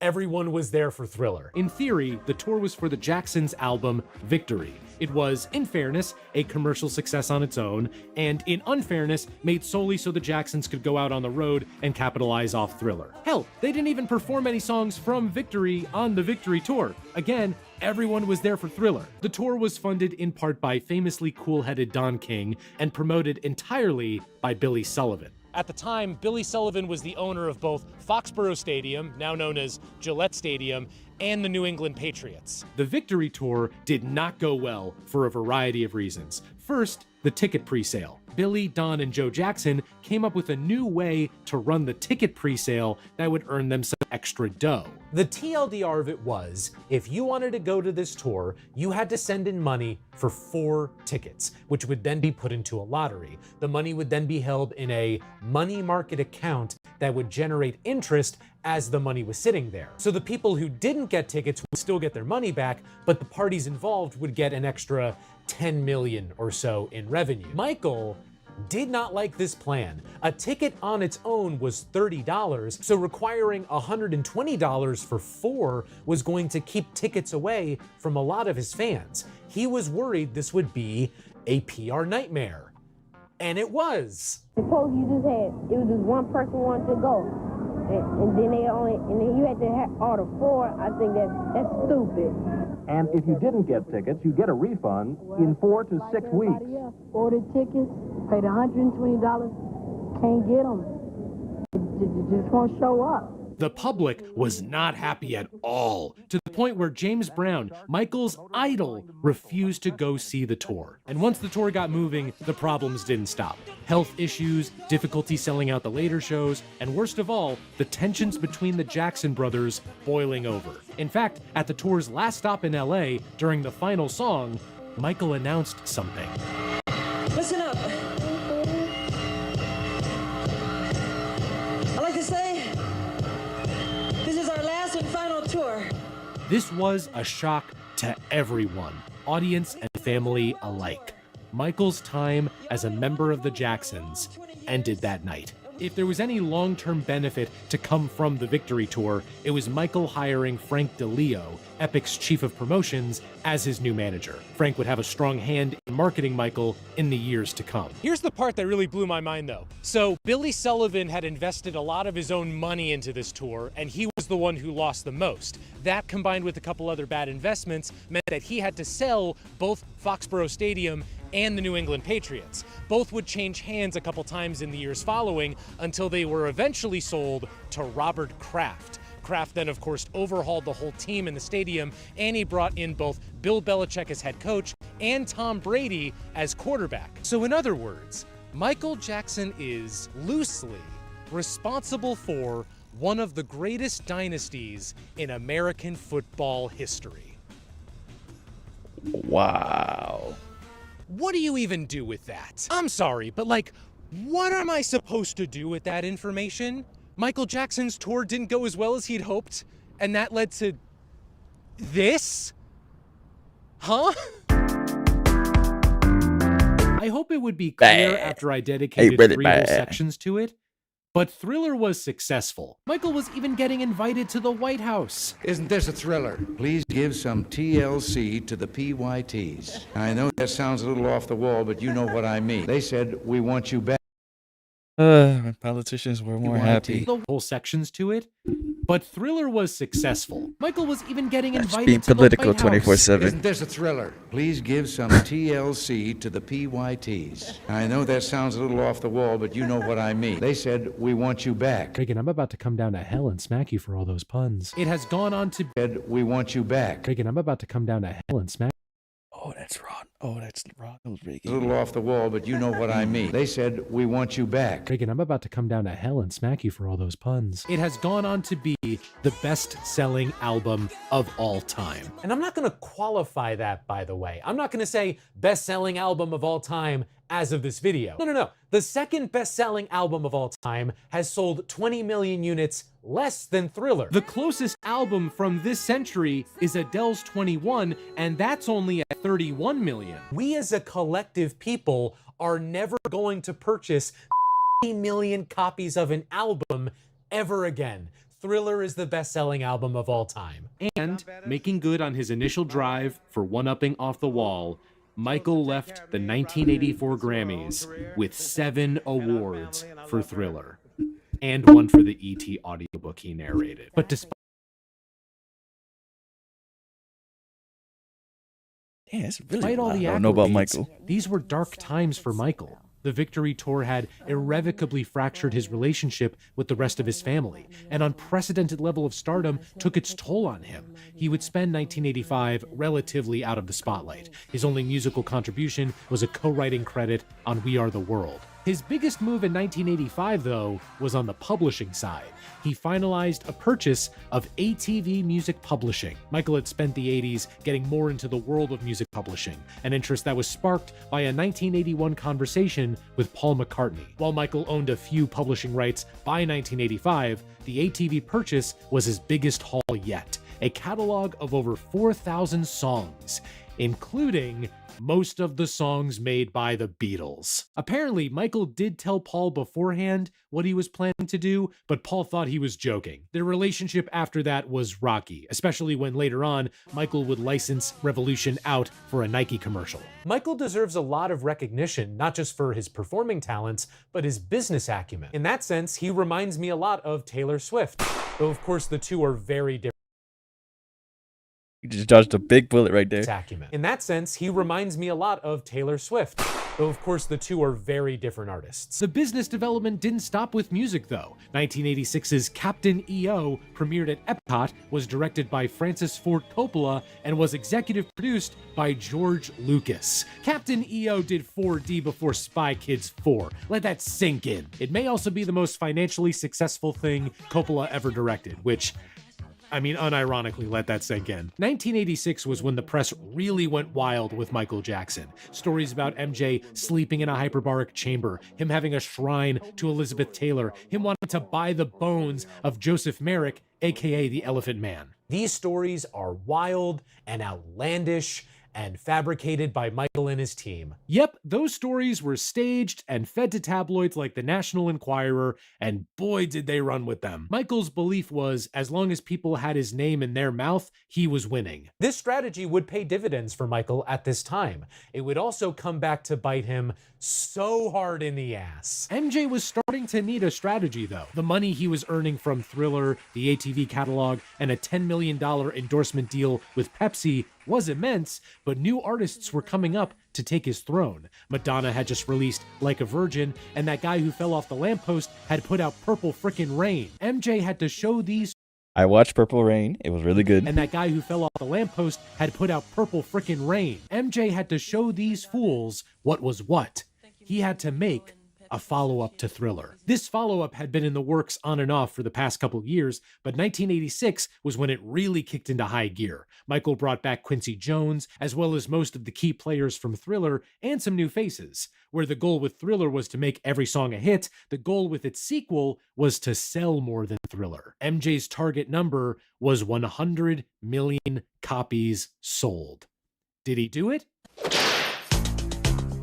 everyone was there for Thriller. In theory, the tour was for the Jacksons' album Victory. It was, in fairness, a commercial success on its own, and in unfairness, made solely so the Jacksons could go out on the road and capitalize off Thriller. Hell, they didn't even perform any songs from Victory on the Victory tour. Again, everyone was there for Thriller. The tour was funded in part by famously cool-headed Don King and promoted entirely by Billy Sullivan. At the time, Billy Sullivan was the owner of both Foxborough Stadium, now known as Gillette Stadium, and the New England Patriots. The Victory Tour did not go well for a variety of reasons. First, the ticket presale. Billy, Don, and Joe Jackson came up with a new way to run the ticket presale that would earn them some extra dough. The TLDR of it was, if you wanted to go to this tour, you had to send in money for 4 tickets, which would then be put into a lottery. The money would then be held in a money market account that would generate interest as the money was sitting there. So the people who didn't get tickets would still get their money back, but the parties involved would get an extra 10 million or so in revenue. Michael did not like this plan. A ticket on its own was $30, so requiring $120 for 4 was going to keep tickets away from a lot of his fans. He was worried this would be a PR nightmare. And it was. Suppose you just had, it was just one person wanted to go. And then you had to have order 4. I think that's stupid. And if you didn't get tickets, you get a refund in 4 to 6 weeks. Ordered tickets, paid $120, can't get them. Just won't show up. The public was not happy at all, to the point where James Brown, Michael's idol, refused to go see the tour. And once the tour got moving, the problems didn't stop. Health issues, difficulty selling out the later shows, and worst of all, the tensions between the Jackson brothers boiling over. In fact, at the tour's last stop in LA, during the final song, Michael announced something. Listen up. I'd like to say, this is our last and final tour. This was a shock to everyone, audience and family alike. Michael's time as a member of the Jacksons ended that night. If there was any long-term benefit to come from the Victory Tour, it was Michael hiring Frank DeLeo, Epic's chief of promotions, as his new manager. Frank would have a strong hand in marketing Michael in the years to come. Here's the part that really blew my mind, though. So Billy Sullivan had invested a lot of his own money into this tour, and he was the one who lost the most. That, combined with a couple other bad investments, meant that he had to sell both Foxborough Stadium and the New England Patriots. Both would change hands a couple times in the years following until they were eventually sold to Robert Kraft. Kraft then, of course, overhauled the whole team in the stadium, and he brought in both Bill Belichick as head coach and Tom Brady as quarterback. So in other words, Michael Jackson is loosely responsible for one of the greatest dynasties in American football history. Wow. What do you even do with that? I'm sorry, but like, what am I supposed to do with that information? Michael Jackson's tour didn't go as well as he'd hoped, and that led to this? Huh? I hope it would be clear after I dedicated 3 whole sections to it, but Thriller was successful. Michael was even getting invited to the White House. Isn't this a thriller? Please give some TLC to the PYTs. I know that sounds a little off the wall, but you know what I mean. They said, we want you back. Politicians were more happy. The whole sections to it, but Thriller was successful. Michael was even getting invited being to political the White House. 24/7. Isn't this a thriller? Please give some TLC to the PYTs. I know that sounds a little off the wall, but you know what I mean. They said, we want you back. Reagan, I'm about to come down to hell and smack you for all those puns. It has gone on to... Said, we want you back. Reagan, I'm about to come down to hell and smack... Oh, that's wrong. Oh, that's wrong. That was Reagan. A little off the wall, but you know what I mean. They said, we want you back. Reagan, I'm about to come down to hell and smack you for all those puns. It has gone on to be the best-selling album of all time. And I'm not going to qualify that, by the way. I'm not going to say best-selling album of all time as of this video. No. The second best-selling album of all time has sold 20 million units less than Thriller. The closest album from this century is Adele's 21, and that's only at 31 million. We as a collective people are never going to purchase 50 million copies of an album ever again. Thriller is the best-selling album of all time. And, making good on his initial drive for one-upping Off the Wall, Michael left the 1984 Grammys with 7 awards for Thriller, and 1 for the E.T. audiobook he narrated. But despite all the I don't know about accolades, Michael. these were dark times for Michael. The Victory Tour had irrevocably fractured his relationship with the rest of his family. An unprecedented level of stardom took its toll on him. He would spend 1985 relatively out of the spotlight. His only musical contribution was a co-writing credit on We Are the World. His biggest move in 1985, though, was on the publishing side. He finalized a purchase of ATV Music Publishing. Michael had spent the 80s getting more into the world of music publishing, an interest that was sparked by a 1981 conversation with Paul McCartney. While Michael owned a few publishing rights by 1985, the ATV purchase was his biggest haul yet, a catalog of over 4,000 songs, including most of the songs made by the Beatles. Apparently, Michael did tell Paul beforehand what he was planning to do, but Paul thought he was joking. Their relationship after that was rocky, especially when later on, Michael would license Revolution out for a Nike commercial. Michael deserves a lot of recognition, not just for his performing talents, but his business acumen. In that sense, he reminds me a lot of Taylor Swift, though of course the two are very different. You just dodged a big bullet right there. Acumen. In that sense, he reminds me a lot of Taylor Swift, though of course the two are very different artists. The business development didn't stop with music, though. 1986's Captain EO premiered at Epcot, was directed by Francis Ford Coppola, and was executive produced by George Lucas. Captain EO did 4D before Spy Kids 4. Let that sink in. It may also be the most financially successful thing Coppola ever directed, which, I mean, unironically, let that sink in. 1986 was when the press really went wild with Michael Jackson. Stories about MJ sleeping in a hyperbaric chamber, him having a shrine to Elizabeth Taylor, him wanting to buy the bones of Joseph Merrick, aka the Elephant Man. These stories are wild and outlandish and fabricated by Michael and his team. Yep, those stories were staged and fed to tabloids like the National Enquirer, and boy did they run with them. Michael's belief was, as long as people had his name in their mouth, he was winning. This strategy would pay dividends for Michael at this time. It would also come back to bite him so hard in the ass. MJ was starting to need a strategy, though. The money he was earning from Thriller, the ATV catalog, and a $10 million endorsement deal with Pepsi was immense, but new artists were coming up to take his throne. Madonna had just released Like a Virgin, and that guy who fell off the lamppost had put out Purple Frickin' Rain. MJ had to show these... I watched Purple Rain. It was really good. And that guy who fell off the lamppost had put out Purple Frickin' Rain. MJ had to show these fools what was what. He had to make a follow-up to Thriller. This follow-up had been in the works on and off for the past couple years, but 1986 was when it really kicked into high gear. Michael brought back Quincy Jones, as well as most of the key players from Thriller, and some new faces. Where the goal with Thriller was to make every song a hit, the goal with its sequel was to sell more than Thriller. MJ's target number was 100 million copies sold. Did he do it?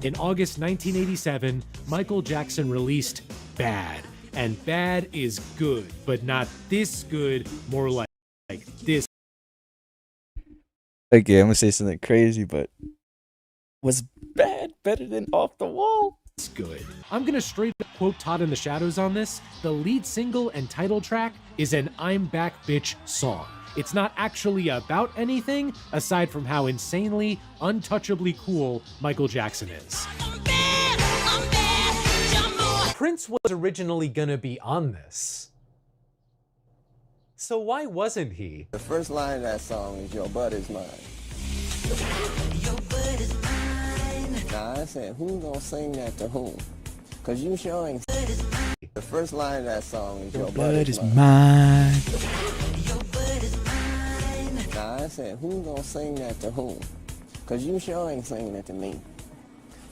In August 1987, Michael Jackson released Bad. And Bad is good, but not this good, more like this. Okay, I'm gonna say something crazy, but was Bad better than Off the Wall? It's good. I'm gonna straight up quote Todd in the Shadows on this. The lead single and title track is an I'm Back Bitch song. It's not actually about anything aside from how insanely, untouchably cool Michael Jackson is. Prince was originally gonna be on this. So why wasn't he? The first line of that song is "Your butt is mine." Your butt is mine. Now I said, who's gonna sing that to whom? Cause you sure ain't. The first line of that song is "Your butt is mine." Your butt is mine. Now I said, who's gonna sing that to whom? Cause you sure ain't singing it to me.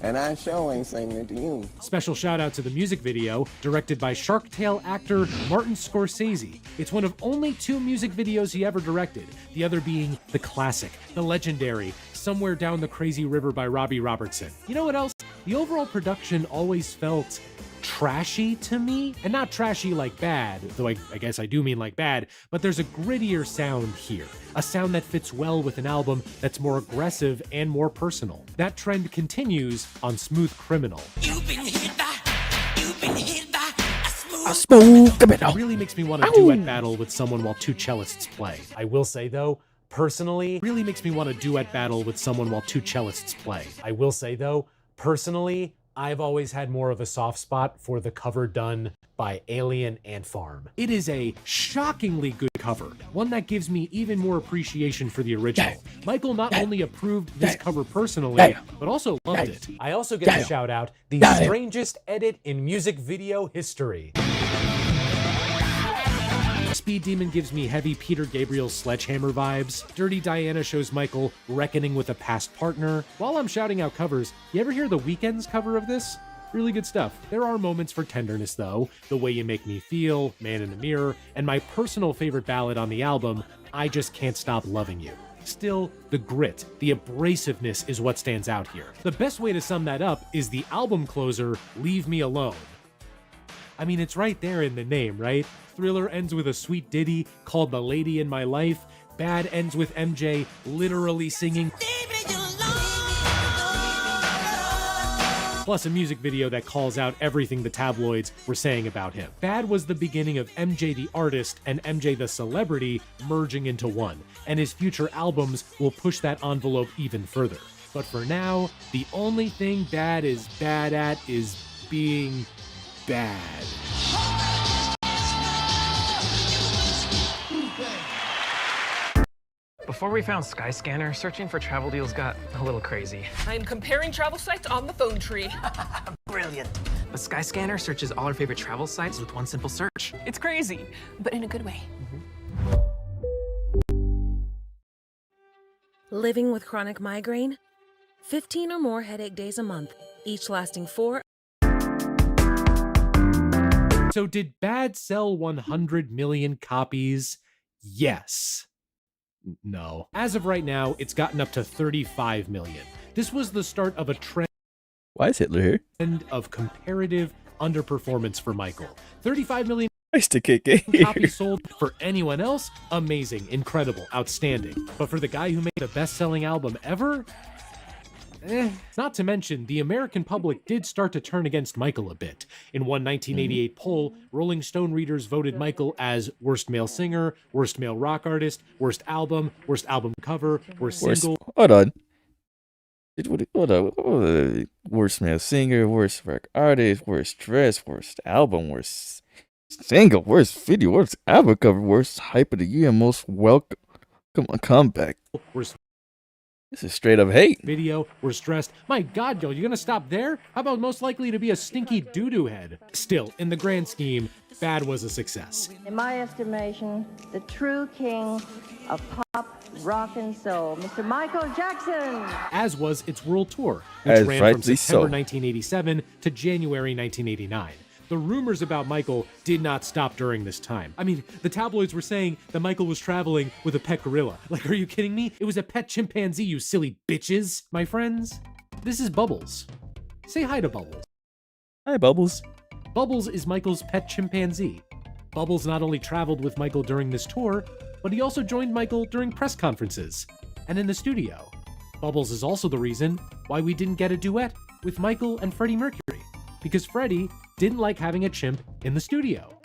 And I sure ain't singing it to you. Special shout out to the music video, directed by Shark Tale actor Martin Scorsese. It's one of only 2 music videos he ever directed, the other being the classic, the legendary Somewhere Down the Crazy River by Robbie Robertson. You know what else? The overall production always felt trashy to me, and not trashy like bad, though I guess I do mean like bad, but there's a grittier sound here, a sound that fits well with an album that's more aggressive and more personal. That trend continues on Smooth Criminal. You've been hit by a smooth criminal. It really makes me want to duet battle with someone while two cellists play. I will say though, personally, really makes me want to duet battle with someone while two cellists play. I will say though, personally, I've always had more of a soft spot for the cover done by Alien Ant Farm. It is a shockingly good cover, one that gives me even more appreciation for the original. Michael not only approved this cover personally, but also loved it. I also get to shout out the strangest edit in music video history. Speed Demon gives me heavy Peter Gabriel Sledgehammer vibes. Dirty Diana shows Michael reckoning with a past partner. While I'm shouting out covers, you ever hear the Weekends cover of this? Really good stuff. There are moments for tenderness though. The Way You Make Me Feel, Man in the Mirror, and my personal favorite ballad on the album, I Just Can't Stop Loving You. Still, the grit, the abrasiveness is what stands out here. The best way to sum that up is the album closer, Leave Me Alone. I mean, it's right there in the name, right? Thriller ends with a sweet ditty called The Lady in My Life. Bad ends with MJ literally singing. Plus a music video that calls out everything the tabloids were saying about him. Bad was the beginning of MJ the artist and MJ the celebrity merging into one, and his future albums will push that envelope even further. But for now, the only thing Bad is bad at is being bad. Before we found Skyscanner, searching for travel deals got a little crazy. I'm comparing travel sites on the phone tree. Brilliant. But Skyscanner searches all our favorite travel sites with one simple search. It's crazy, but in a good way. Living with chronic migraine? 15 or more headache days a month, each lasting 4. So did Bad sell 100 million copies? Yes. No. As of right now, it's gotten up to 35 million. This was the start of a trend. Why is Hitler here? Of comparative underperformance for Michael. 35 million Nice to kick it. copies sold. For anyone else, amazing, incredible, outstanding. But for the guy who made the best-selling album ever, Not to mention, the American public did start to turn against Michael a bit. In one 1988 poll, Rolling Stone readers voted Michael as worst male singer, worst male rock artist, worst album cover, worst single. Hold on. Hold on. Worst male singer, worst rock artist, worst dress, worst album, worst single, worst video, worst album cover, worst hype of the year, most welcome comeback. This is straight up hate. Video, we're stressed. My God, yo, you gonna stop there? How about most likely to be a stinky doo-doo head? Still, in the grand scheme, Bad was a success. In my estimation, the true king of pop, rock, and soul, Mr. Michael Jackson. As was its world tour, which As ran from rightly September so. 1987 to January 1989. The rumors about Michael did not stop during this time. I mean, the tabloids were saying that Michael was traveling with a pet gorilla. Like, are you kidding me? It was a pet chimpanzee, you silly bitches. My friends, this is Bubbles. Say hi to Bubbles. Hi, Bubbles. Bubbles is Michael's pet chimpanzee. Bubbles not only traveled with Michael during this tour, but he also joined Michael during press conferences and in the studio. Bubbles is also the reason why we didn't get a duet with Michael and Freddie Mercury, because Freddie didn't like having a chimp in the studio.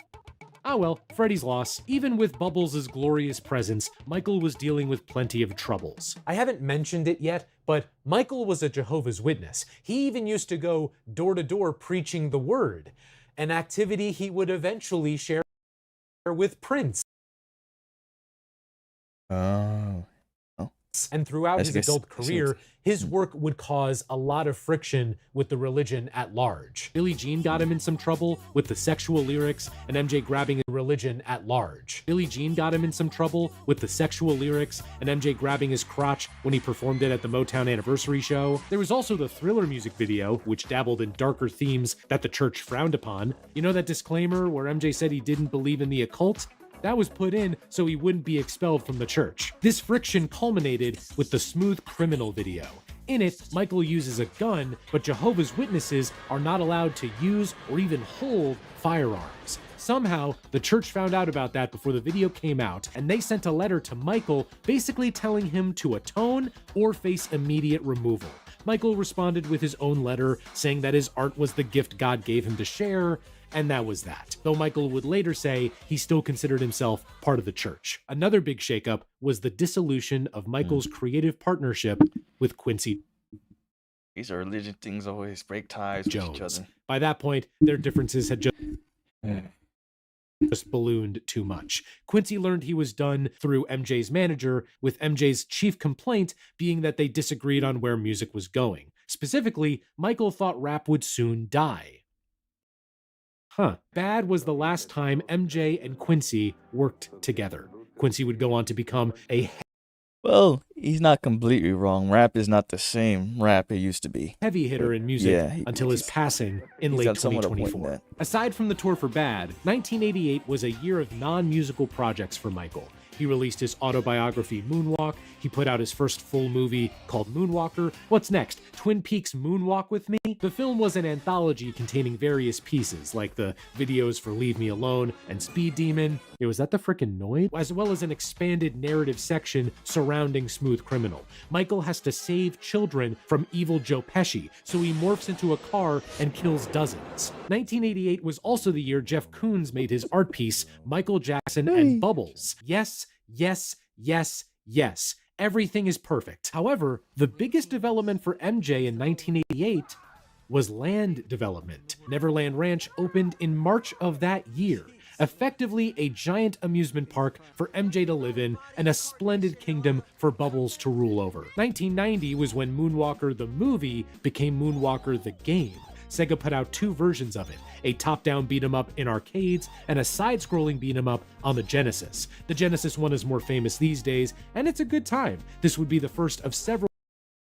Ah well, Freddie's loss. Even with Bubbles' glorious presence, Michael was dealing with plenty of troubles. I haven't mentioned it yet, but Michael was a Jehovah's Witness. He even used to go door to door preaching the word, an activity he would eventually share with Prince. Oh. And throughout his adult career, his work would cause a lot of friction with the religion at large. Billie Jean got him in some trouble with the sexual lyrics and MJ grabbing his religion at large. Billie Jean got him in some trouble with the sexual lyrics and MJ grabbing his crotch when he performed it at the Motown Anniversary show. There was also the Thriller music video, which dabbled in darker themes that the church frowned upon. You know that disclaimer where MJ said he didn't believe in the occult? That was put in so he wouldn't be expelled from the church. This friction culminated with the Smooth Criminal video. In it, Michael uses a gun, but Jehovah's Witnesses are not allowed to use or even hold firearms. Somehow, the church found out about that before the video came out, and they sent a letter to Michael basically telling him to atone or face immediate removal. Michael responded with his own letter saying that his art was the gift God gave him to share, and that was that. Though Michael would later say he still considered himself part of the church. Another big shakeup was the dissolution of Michael's creative partnership with Quincy These are religion things always break ties with each other. By that point, their differences had just ballooned too much. Quincy learned he was done through MJ's manager, with MJ's chief complaint being that they disagreed on where music was going. Specifically, Michael thought rap would soon die. Bad was the last time MJ and Quincy worked together. Quincy would go on to become a Well, he's not completely wrong. Rap is not the same rap it used to be. heavy hitter in music until his passing in late got somewhat a point in 2024. that. Aside from the tour for Bad, 1988 was a year of non-musical projects for Michael. He released his autobiography Moonwalk. He put out his first full movie called Moonwalker. What's next? Twin Peaks Moonwalk with Me? The film was an anthology containing various pieces, like the videos for Leave Me Alone and Speed Demon. Was that the frickin' Noid? As well as an expanded narrative section surrounding Smooth Criminal. Michael has to save children from evil Joe Pesci, so he morphs into a car and kills dozens. 1988 was also the year Jeff Koons made his art piece, Michael Jackson and Bubbles. Yes, yes, yes, yes. Everything is perfect. However, the biggest development for MJ in 1988 was land development. Neverland Ranch opened in March of that year. Effectively a giant amusement park for MJ to live in and a splendid kingdom for Bubbles to rule over. 1990 was when Moonwalker the movie became Moonwalker the game. Sega put out two versions of it, a top-down beat-em-up in arcades and a side-scrolling beat-em-up on the Genesis. The Genesis one is more famous these days, and it's a good time. This would be the first of several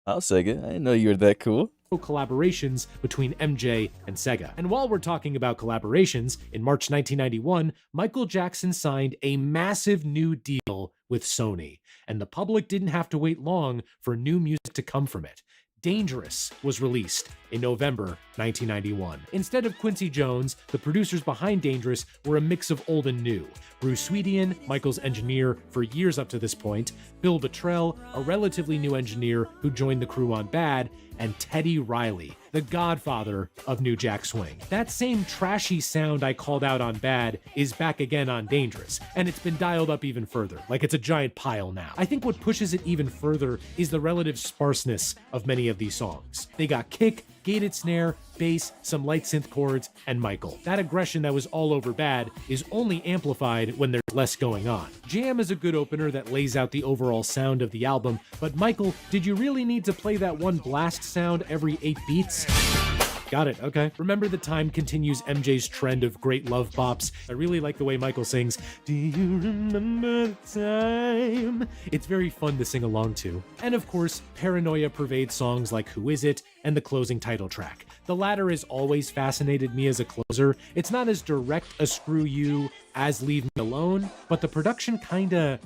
Sega. I didn't know you were that cool. collaborations between MJ and Sega. And while we're talking about collaborations, in March 1991, Michael Jackson signed a massive new deal with Sony, and the public didn't have to wait long for new music to come from it. Dangerous was released in November 1991. Instead of Quincy Jones, the producers behind Dangerous were a mix of old and new. Bruce Swedian, Michael's engineer for years up to this point, Bill Bottrell, a relatively new engineer who joined the crew on Bad, and Teddy Riley, the godfather of New Jack Swing. That same trashy sound I called out on Bad is back again on Dangerous, and it's been dialed up even further, like it's a giant pile now. I think what pushes it even further is the relative sparseness of many of these songs. They got kick, gated snare, bass, some light synth chords, and Michael. That aggression that was all over Bad is only amplified when there's less going on. Jam is a good opener that lays out the overall sound of the album, but Michael, did you really need to play that one blast sound every 8 beats? Got it, okay. Remember the Time continues MJ's trend of great love bops. I really like the way Michael sings, "Do you remember the time?" It's very fun to sing along to. And of course, Paranoia pervades songs like Who Is It and the closing title track. The latter has always fascinated me as a closer. It's not as direct a screw you as Leave Me Alone, but the production kinda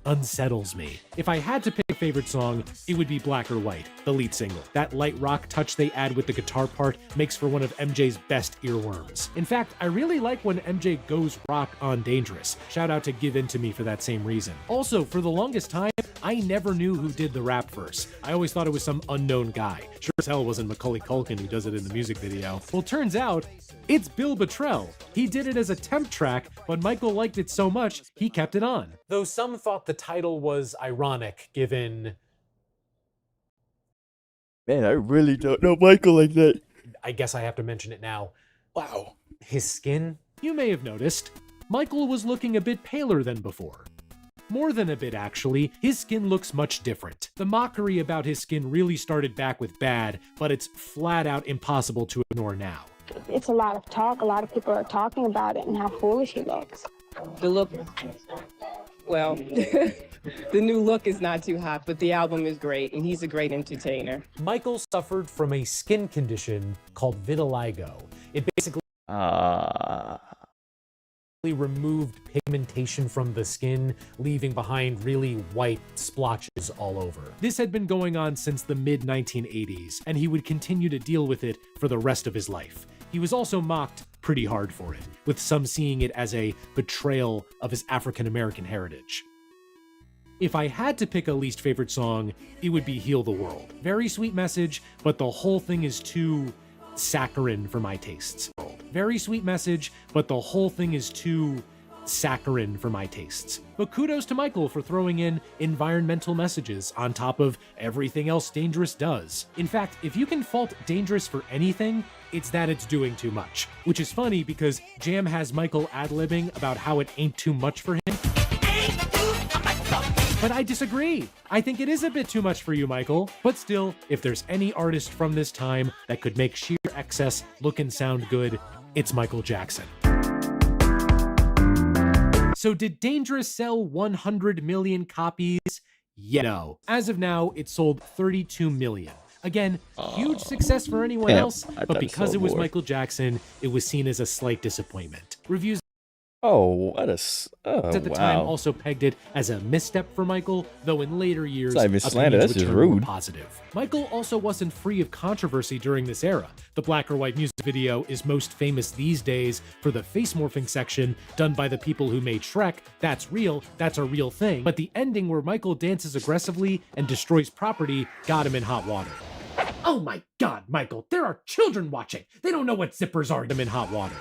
unsettles me. If I had to pick a favorite song, it would be Black or White, the lead single. That light rock touch they add with the guitar part makes for one of MJ's best earworms. In fact, I really like when MJ goes rock on Dangerous. Shout out to Give In To Me for that same reason. Also, for the longest time, I never knew who did the rap verse. I always thought it was some unknown guy. Sure as hell wasn't Macaulay Culkin who does it in the music video. Well, turns out, it's Bill Bottrell. He did it as a temp track, but Michael liked it so much, he kept it on. Though some thought the title was ironic, given... Man, I really don't know Michael like that. I guess I have to mention it now. Wow. His skin? You may have noticed, Michael was looking a bit paler than before. More than a bit, actually. His skin looks much different. The mockery about his skin really started back with Bad, but it's flat out impossible to ignore now. It's a lot of talk. A lot of people are talking about it and how foolish he looks. The look, well, the new look is not too hot, but the album is great, and he's a great entertainer. Michael suffered from a skin condition called vitiligo. It basically removed pigmentation from the skin, leaving behind really white splotches all over. This had been going on since the mid-1980s, and he would continue to deal with it for the rest of his life. He was also mocked pretty hard for it, with some seeing it as a betrayal of his African-American heritage. If I had to pick a least favorite song, it would be Heal the World. Very sweet message, but the whole thing is too saccharine for my tastes. Very sweet message, but the whole thing is too saccharine for my tastes. But kudos to Michael for throwing in environmental messages on top of everything else Dangerous does. In fact, if you can fault Dangerous for anything, it's that it's doing too much. Which is funny because Jam has Michael ad-libbing about how it ain't too much for him. But I disagree. I think it is a bit too much for you, Michael. But still, if there's any artist from this time that could make sheer excess look and sound good, it's Michael Jackson. So did Dangerous sell 100 million copies? Yeah, no. As of now, it sold 32 million. Again, huge success for anyone else, but because it was Michael Jackson, it was seen as a slight disappointment. Reviews at the time also pegged it as a misstep for Michael, though in later years, that's just rude. Positive. Michael also wasn't free of controversy during this era. The black or white music video is most famous these days for the face morphing section done by the people who made Shrek. That's real, that's a real thing. But the ending where Michael dances aggressively and destroys property got him in hot water. Oh my God, Michael, there are children watching. They don't know what zippers are. Them in hot water.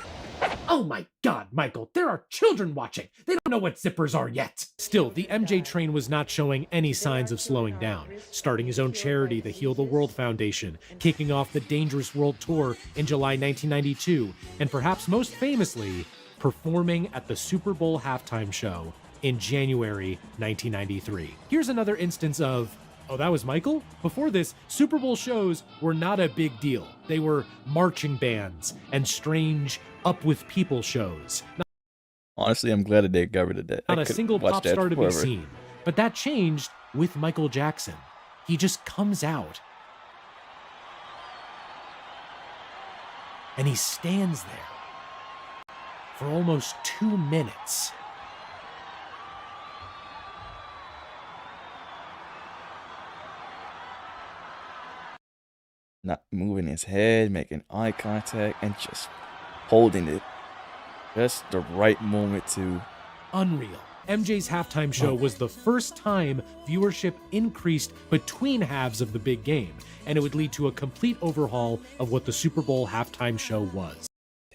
Oh my God, Michael, there are children watching. They don't know what zippers are yet. Still, the MJ train was not showing any signs of slowing down, starting his own charity, the Heal the World Foundation, kicking off the Dangerous World Tour in July 1992, and perhaps most famously, performing at the Super Bowl halftime show in January 1993. Here's another instance of, oh, that was Michael? Before this, Super Bowl shows were not a big deal. They were marching bands and strange up with people shows. Honestly, I'm glad that they got rid of that. Not a single pop star to be seen. But that changed with Michael Jackson. He just comes out. And he stands there for almost 2 minutes. Not moving his head, making eye contact, and just holding it. Just the right moment to... Unreal. MJ's halftime show was the first time viewership increased between halves of the big game, and it would lead to a complete overhaul of what the Super Bowl halftime show was.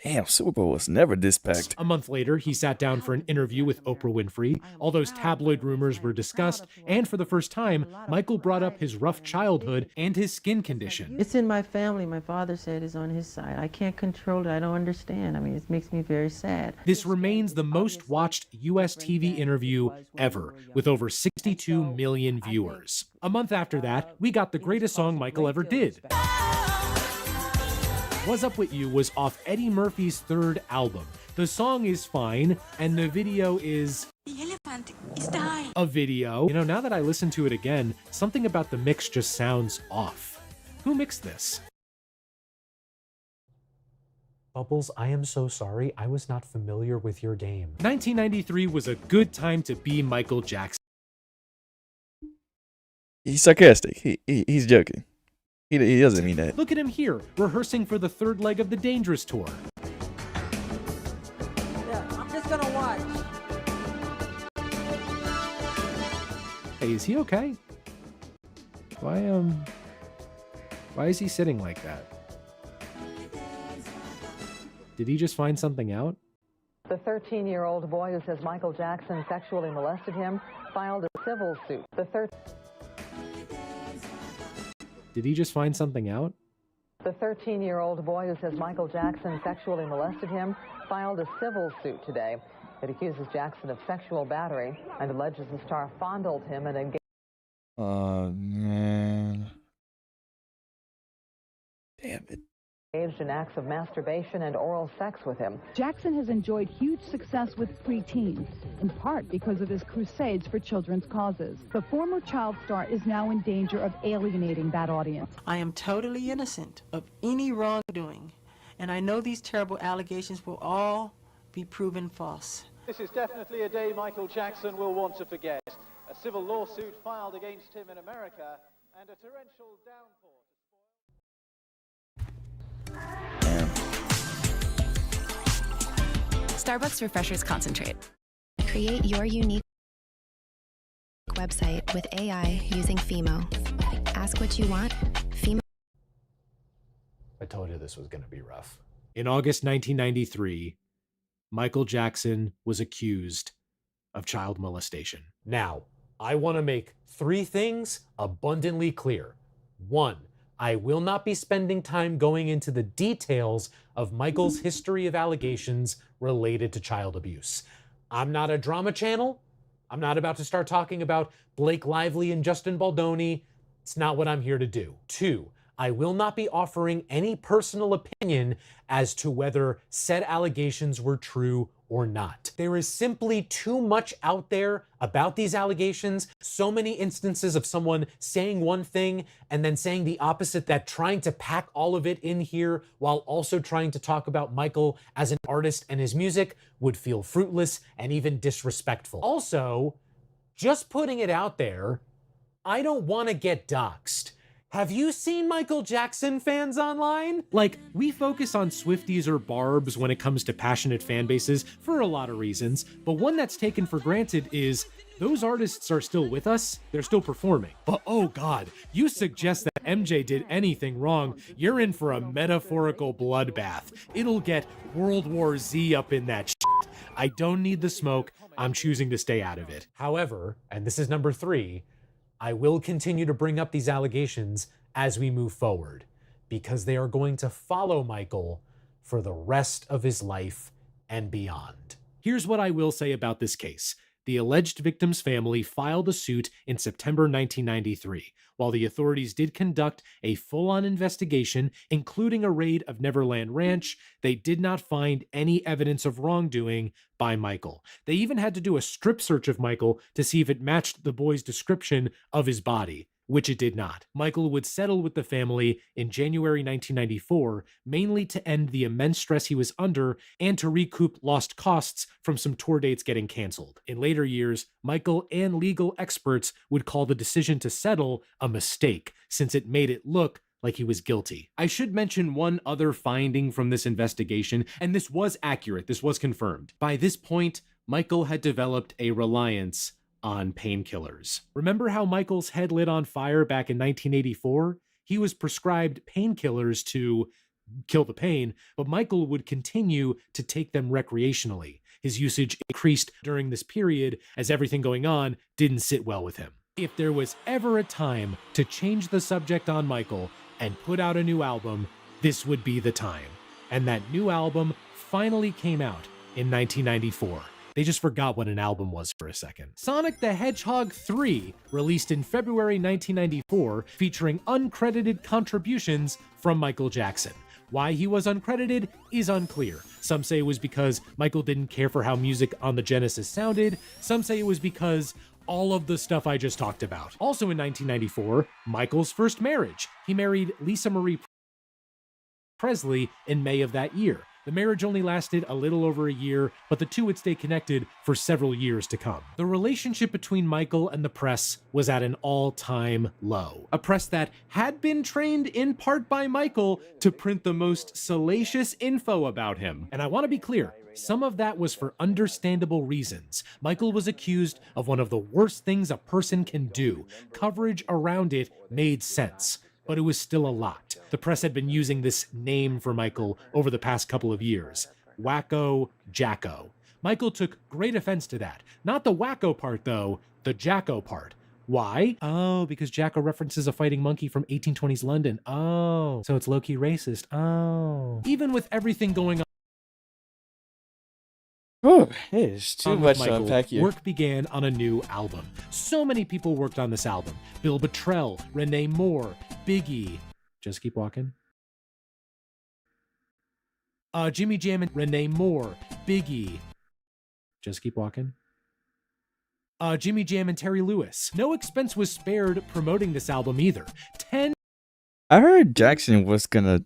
Damn, Super Bowl was never this packed. A month later, he sat down for an interview with Oprah Winfrey. All those tabloid rumors were discussed, and for the first time, Michael brought up his rough childhood and his skin condition. It's in my family. My father said it's on his side. I can't control it. I don't understand. I mean, it makes me very sad. This remains the most watched U.S. TV interview ever, with over 62 million viewers. A month after that, we got the greatest song Michael ever did. What's Up With You was off Eddie Murphy's third album. The song is fine, and the video is a video. You know, now that I listen to it again, something about the mix just sounds off. Who mixed this? Bubbles, I am so sorry. I was not familiar with your game. 1993 was a good time to be Michael Jackson. He's sarcastic. He's joking. He doesn't mean that. Look at him here, rehearsing for the third leg of the Dangerous tour. Yeah, I'm just gonna watch. Hey, is he okay? Why is he sitting like that? Did he just find something out? The 13-year-old boy who says Michael Jackson sexually molested him filed a civil suit. Did he just find something out? The 13-year-old boy who says Michael Jackson sexually molested him filed a civil suit today. It accuses Jackson of sexual battery and alleges the star fondled him and engaged. Man. Damn it. Engaged in acts of masturbation and oral sex with him. Jackson has enjoyed huge success with preteens, in part because of his crusades for children's causes. The former child star is now in danger of alienating that audience. I am totally innocent of any wrongdoing, and I know these terrible allegations will all be proven false. This is definitely a day Michael Jackson will want to forget. A civil lawsuit filed against him in America and a torrential downpour. Starbucks Refreshers Concentrate. Create your unique website with AI using Fimo. Ask what you want. Fimo. I told you this was going to be rough. In August 1993, Michael Jackson was accused of child molestation. Now, I want to make 3 things abundantly clear. 1, I will not be spending time going into the details of Michael's history of allegations related to child abuse. I'm not a drama channel. I'm not about to start talking about Blake Lively and Justin Baldoni. It's not what I'm here to do. 2, I will not be offering any personal opinion as to whether said allegations were true or not. There is simply too much out there about these allegations, so many instances of someone saying one thing and then saying the opposite, that trying to pack all of it in here while also trying to talk about Michael as an artist and his music would feel fruitless and even disrespectful. Also, just putting it out there, I don't want to get doxxed. Have you seen Michael Jackson fans online? Like, we focus on Swifties or Barbs when it comes to passionate fan bases for a lot of reasons, but one that's taken for granted is those artists are still with us, they're still performing. But oh god, you suggest that MJ did anything wrong, you're in for a metaphorical bloodbath. It'll get World War Z up in that shit. I don't need the smoke, I'm choosing to stay out of it. However, and this is number 3, I will continue to bring up these allegations as we move forward, because they are going to follow Michael for the rest of his life and beyond. Here's what I will say about this case. The alleged victim's family filed a suit in September 1993. While the authorities did conduct a full-on investigation, including a raid of Neverland Ranch, they did not find any evidence of wrongdoing by Michael. They even had to do a strip search of Michael to see if it matched the boy's description of his body, which it did not. Michael would settle with the family in January 1994, mainly to end the immense stress he was under and to recoup lost costs from some tour dates getting canceled. In later years, Michael and legal experts would call the decision to settle a mistake, since it made it look like he was guilty. I should mention one other finding from this investigation, and this was accurate, this was confirmed. By this point, Michael had developed a reliance on painkillers. Remember how Michael's head lit on fire back in 1984? He was prescribed painkillers to kill the pain, but Michael would continue to take them recreationally. His usage increased during this period as everything going on didn't sit well with him. If there was ever a time to change the subject on Michael and put out a new album, this would be the time. And that new album finally came out in 1994. They just forgot what an album was for a second. Sonic the Hedgehog 3, released in February 1994, featuring uncredited contributions from Michael Jackson. Why he was uncredited is unclear. Some say it was because Michael didn't care for how music on the Genesis sounded. Some say it was because all of the stuff I just talked about. Also in 1994, Michael's first marriage. He married Lisa Marie Presley in May of that year. The marriage only lasted a little over a year, but the two would stay connected for several years to come. The relationship between Michael and the press was at an all-time low. A press that had been trained in part by Michael to print the most salacious info about him. And I want to be clear, some of that was for understandable reasons. Michael was accused of one of the worst things a person can do. Coverage around it made sense, but it was still a lot. The press had been using this name for Michael over the past couple of years, Wacko Jacko. Michael took great offense to that. Not the wacko part though, the Jacko part. Why? Oh, because Jacko references a fighting monkey from 1820s London. Oh, so it's low-key racist. Oh. Even with everything going on, oh, it's too much to Michael, unpack here. work began on a new album. So many people worked on this album. Bill Bottrell, Renee Moore, Biggie. Just keep walking. Jimmy Jam and Renee Moore, Biggie. Just keep walking. Jimmy Jam and Terry Lewis. No expense was spared promoting this album either. I heard Jackson was gonna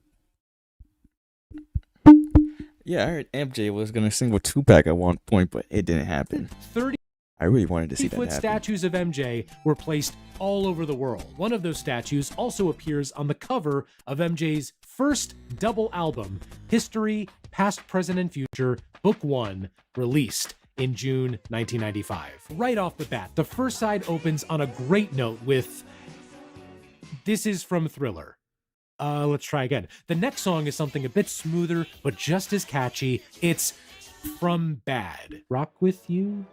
Yeah, I heard MJ was gonna sing with Tupac at one point, but it didn't happen. 30 I really wanted to see that 50-foot happen. statues of MJ were placed all over the world. One of those statues also appears on the cover of MJ's first double album, History, Past, Present, and Future, Book 1, released in June 1995. Right off the bat, the first side opens on a great note with, "This is from Thriller." Let's try again. The next song is something a bit smoother, but just as catchy. It's From Bad. Rock with you,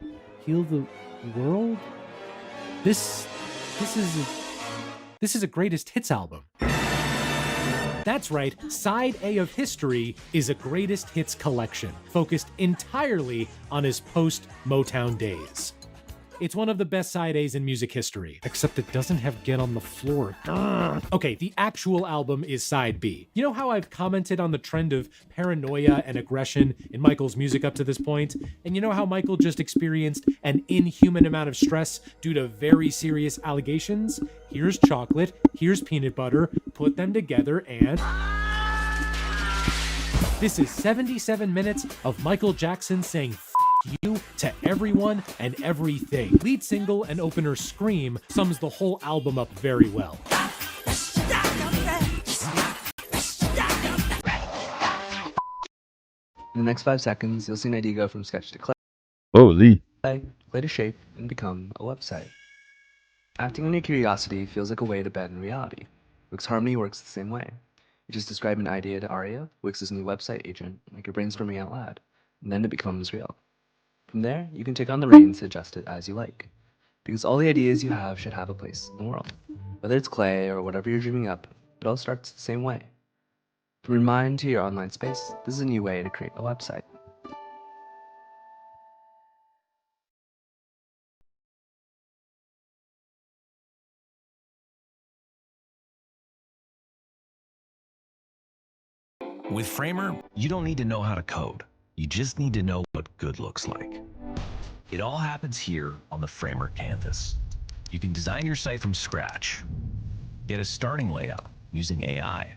heal the world. This is a greatest hits album. That's right, Side A of History is a greatest hits collection, focused entirely on his post-Motown days. It's one of the best side A's in music history, except it doesn't have Get on the Floor. Okay, the actual album is Side B. You know how I've commented on the trend of paranoia and aggression in Michael's music up to this point? And you know how Michael just experienced an inhuman amount of stress due to very serious allegations? Here's chocolate, here's peanut butter, put them together and... This is 77 minutes of Michael Jackson saying you to everyone and everything. Lead single and opener Scream sums the whole album up very well. In the next 5 seconds, you'll see an idea go from sketch to clay, Holy. clay to shape, and become a website. Acting on your curiosity feels like a way to bend reality. Wix Harmony works the same way. You just describe an idea to Aria, Wix's new website agent, like you're brainstorming out loud, and then it becomes real. From there, you can take on the reins to adjust it as you like. Because all the ideas you have should have a place in the world. Whether it's clay or whatever you're dreaming up, it all starts the same way. From your mind to your online space, this is a new way to create a website. With Framer, you don't need to know how to code. You just need to know what good looks like. It all happens here on the Framer canvas. You can design your site from scratch, get a starting layout using AI,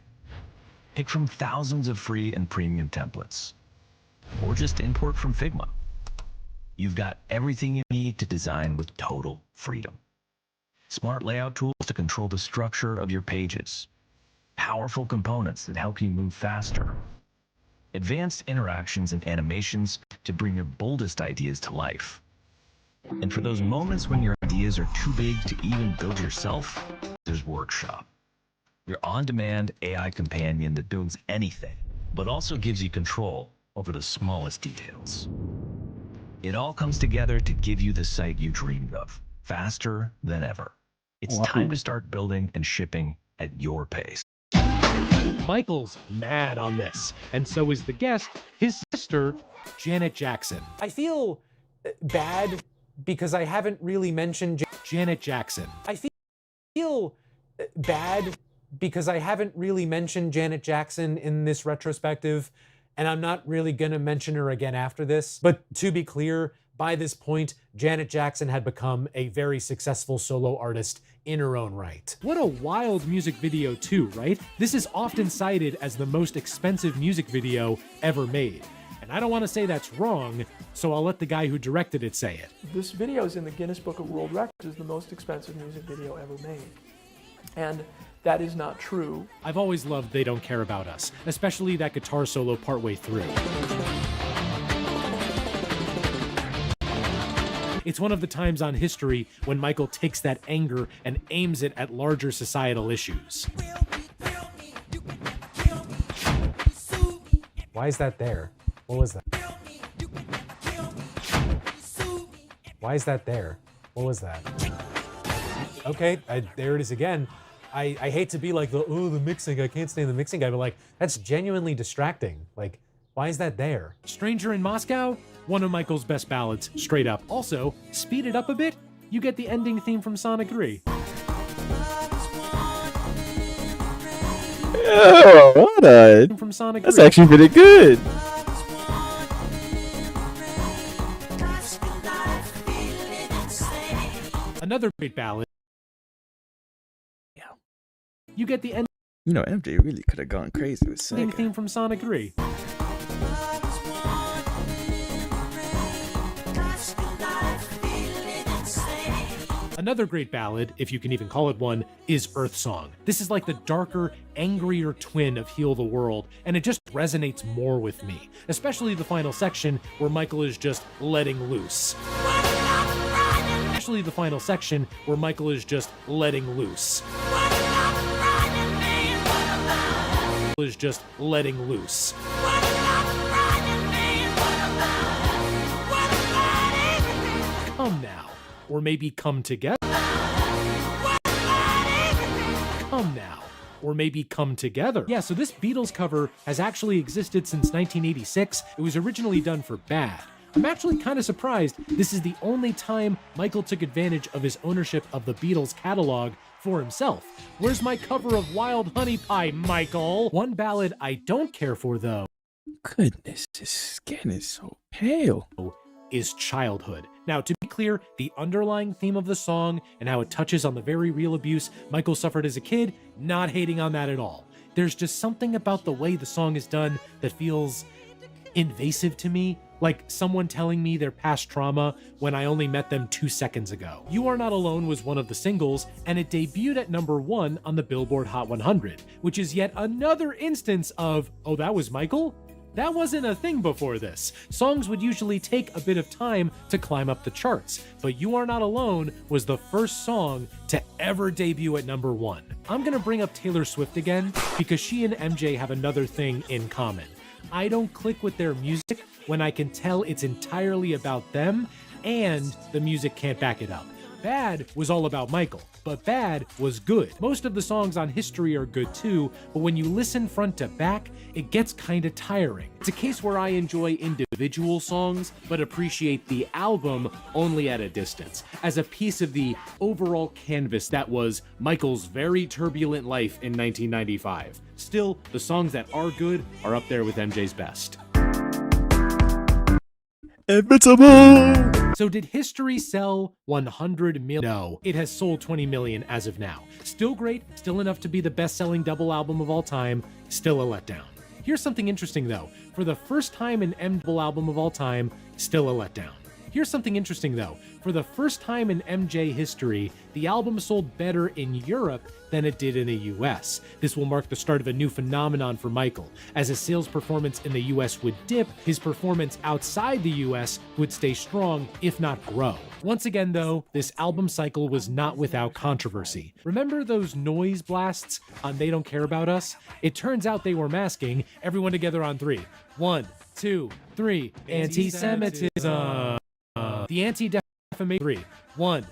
pick from thousands of free and premium templates, or just import from Figma. You've got everything you need to design with total freedom. Smart layout tools to control the structure of your pages, powerful components that help you move faster, advanced interactions and animations to bring your boldest ideas to life. And for those moments when your ideas are too big to even build yourself, there's Workshop, your on-demand AI companion that builds anything, but also gives you control over the smallest details. It all comes together to give you the site you dreamed of, faster than ever. It's time to start building and shipping at your pace. Michael's mad on this, and so is the guest, his sister, Janet Jackson. I feel bad because I haven't really mentioned Janet Jackson. I feel bad because I haven't really mentioned Janet Jackson in this retrospective, and I'm not really gonna mention her again after this. But to be clear, by this point, Janet Jackson had become a very successful solo artist in her own right. What a wild music video too, right? This is often cited as the most expensive music video ever made. And I don't want to say that's wrong, so I'll let the guy who directed it say it. This video is in the Guinness Book of World Records as the most expensive music video ever made. And that is not true. I've always loved They Don't Care About Us, especially that guitar solo partway through. It's one of the times on History when Michael takes that anger and aims it at larger societal issues. Why is that there? What was that? Why is that there? What was that? Okay, there it is again. I hate to be like the mixing, I can't stand the mixing guy, but like, that's genuinely distracting. Like, why is that there? Stranger in Moscow? One of Michael's best ballads, straight up. Also, speed it up a bit, you get the ending theme from Sonic 3. Oh, what a... From Sonic That's 3. actually pretty good. Another great ballad. You get the ending You know, MJ really could have gone crazy with Sega. theme from Sonic 3. Another great ballad, if you can even call it one, is Earth Song. This is like the darker, angrier twin of Heal the World, and it just resonates more with me, especially the final section where Michael is just letting loose. Especially the final section where Michael is just letting loose. Is just letting loose. Come now, or maybe come together. Come now, or maybe come together. Yeah, so this Beatles cover has actually existed since 1986. It was originally done for Bad. I'm actually kind of surprised this is the only time Michael took advantage of his ownership of the Beatles catalog for himself. Where's my cover of Wild Honey Pie, Michael? One ballad I don't care for, though, Goodness, his skin is so pale. is Childhood. Now, to be clear, the underlying theme of the song and how it touches on the very real abuse Michael suffered as a kid, not hating on that at all. There's just something about the way the song is done that feels invasive to me, like someone telling me their past trauma when I only met them 2 seconds ago. You Are Not Alone was one of the singles, and it debuted at #1 on the Billboard Hot 100, which is yet another instance of, oh, that was Michael? That wasn't a thing before this. Songs would usually take a bit of time to climb up the charts, but You Are Not Alone was the first song to ever debut at #1. I'm gonna bring up Taylor Swift again because she and MJ have another thing in common. I don't click with their music when I can tell it's entirely about them and the music can't back it up. Bad was all about Michael, but Bad was good. Most of the songs on History are good too, but when you listen front to back, it gets kinda tiring. It's a case where I enjoy individual songs, but appreciate the album only at a distance, as a piece of the overall canvas that was Michael's very turbulent life in 1995. Still, the songs that are good are up there with MJ's best. Invincible! So did History sell 100 million? No, it has sold 20 million as of now. Still great, still enough to be the best-selling double album of all time, still a letdown. Here's something interesting though. For the first time in double album of all time, still a letdown. Here's something interesting though. For the first time in MJ history, the album sold better in Europe than it did in the US. This will mark the start of a new phenomenon for Michael. As his sales performance in the US would dip, his performance outside the US would stay strong, if not grow. Once again though, this album cycle was not without controversy. Remember those noise blasts on They Don't Care About Us? It turns out they were masking Everyone Together on 3. 1, 2, 3. Anti-Semitism. The anti-defamation 3. 1.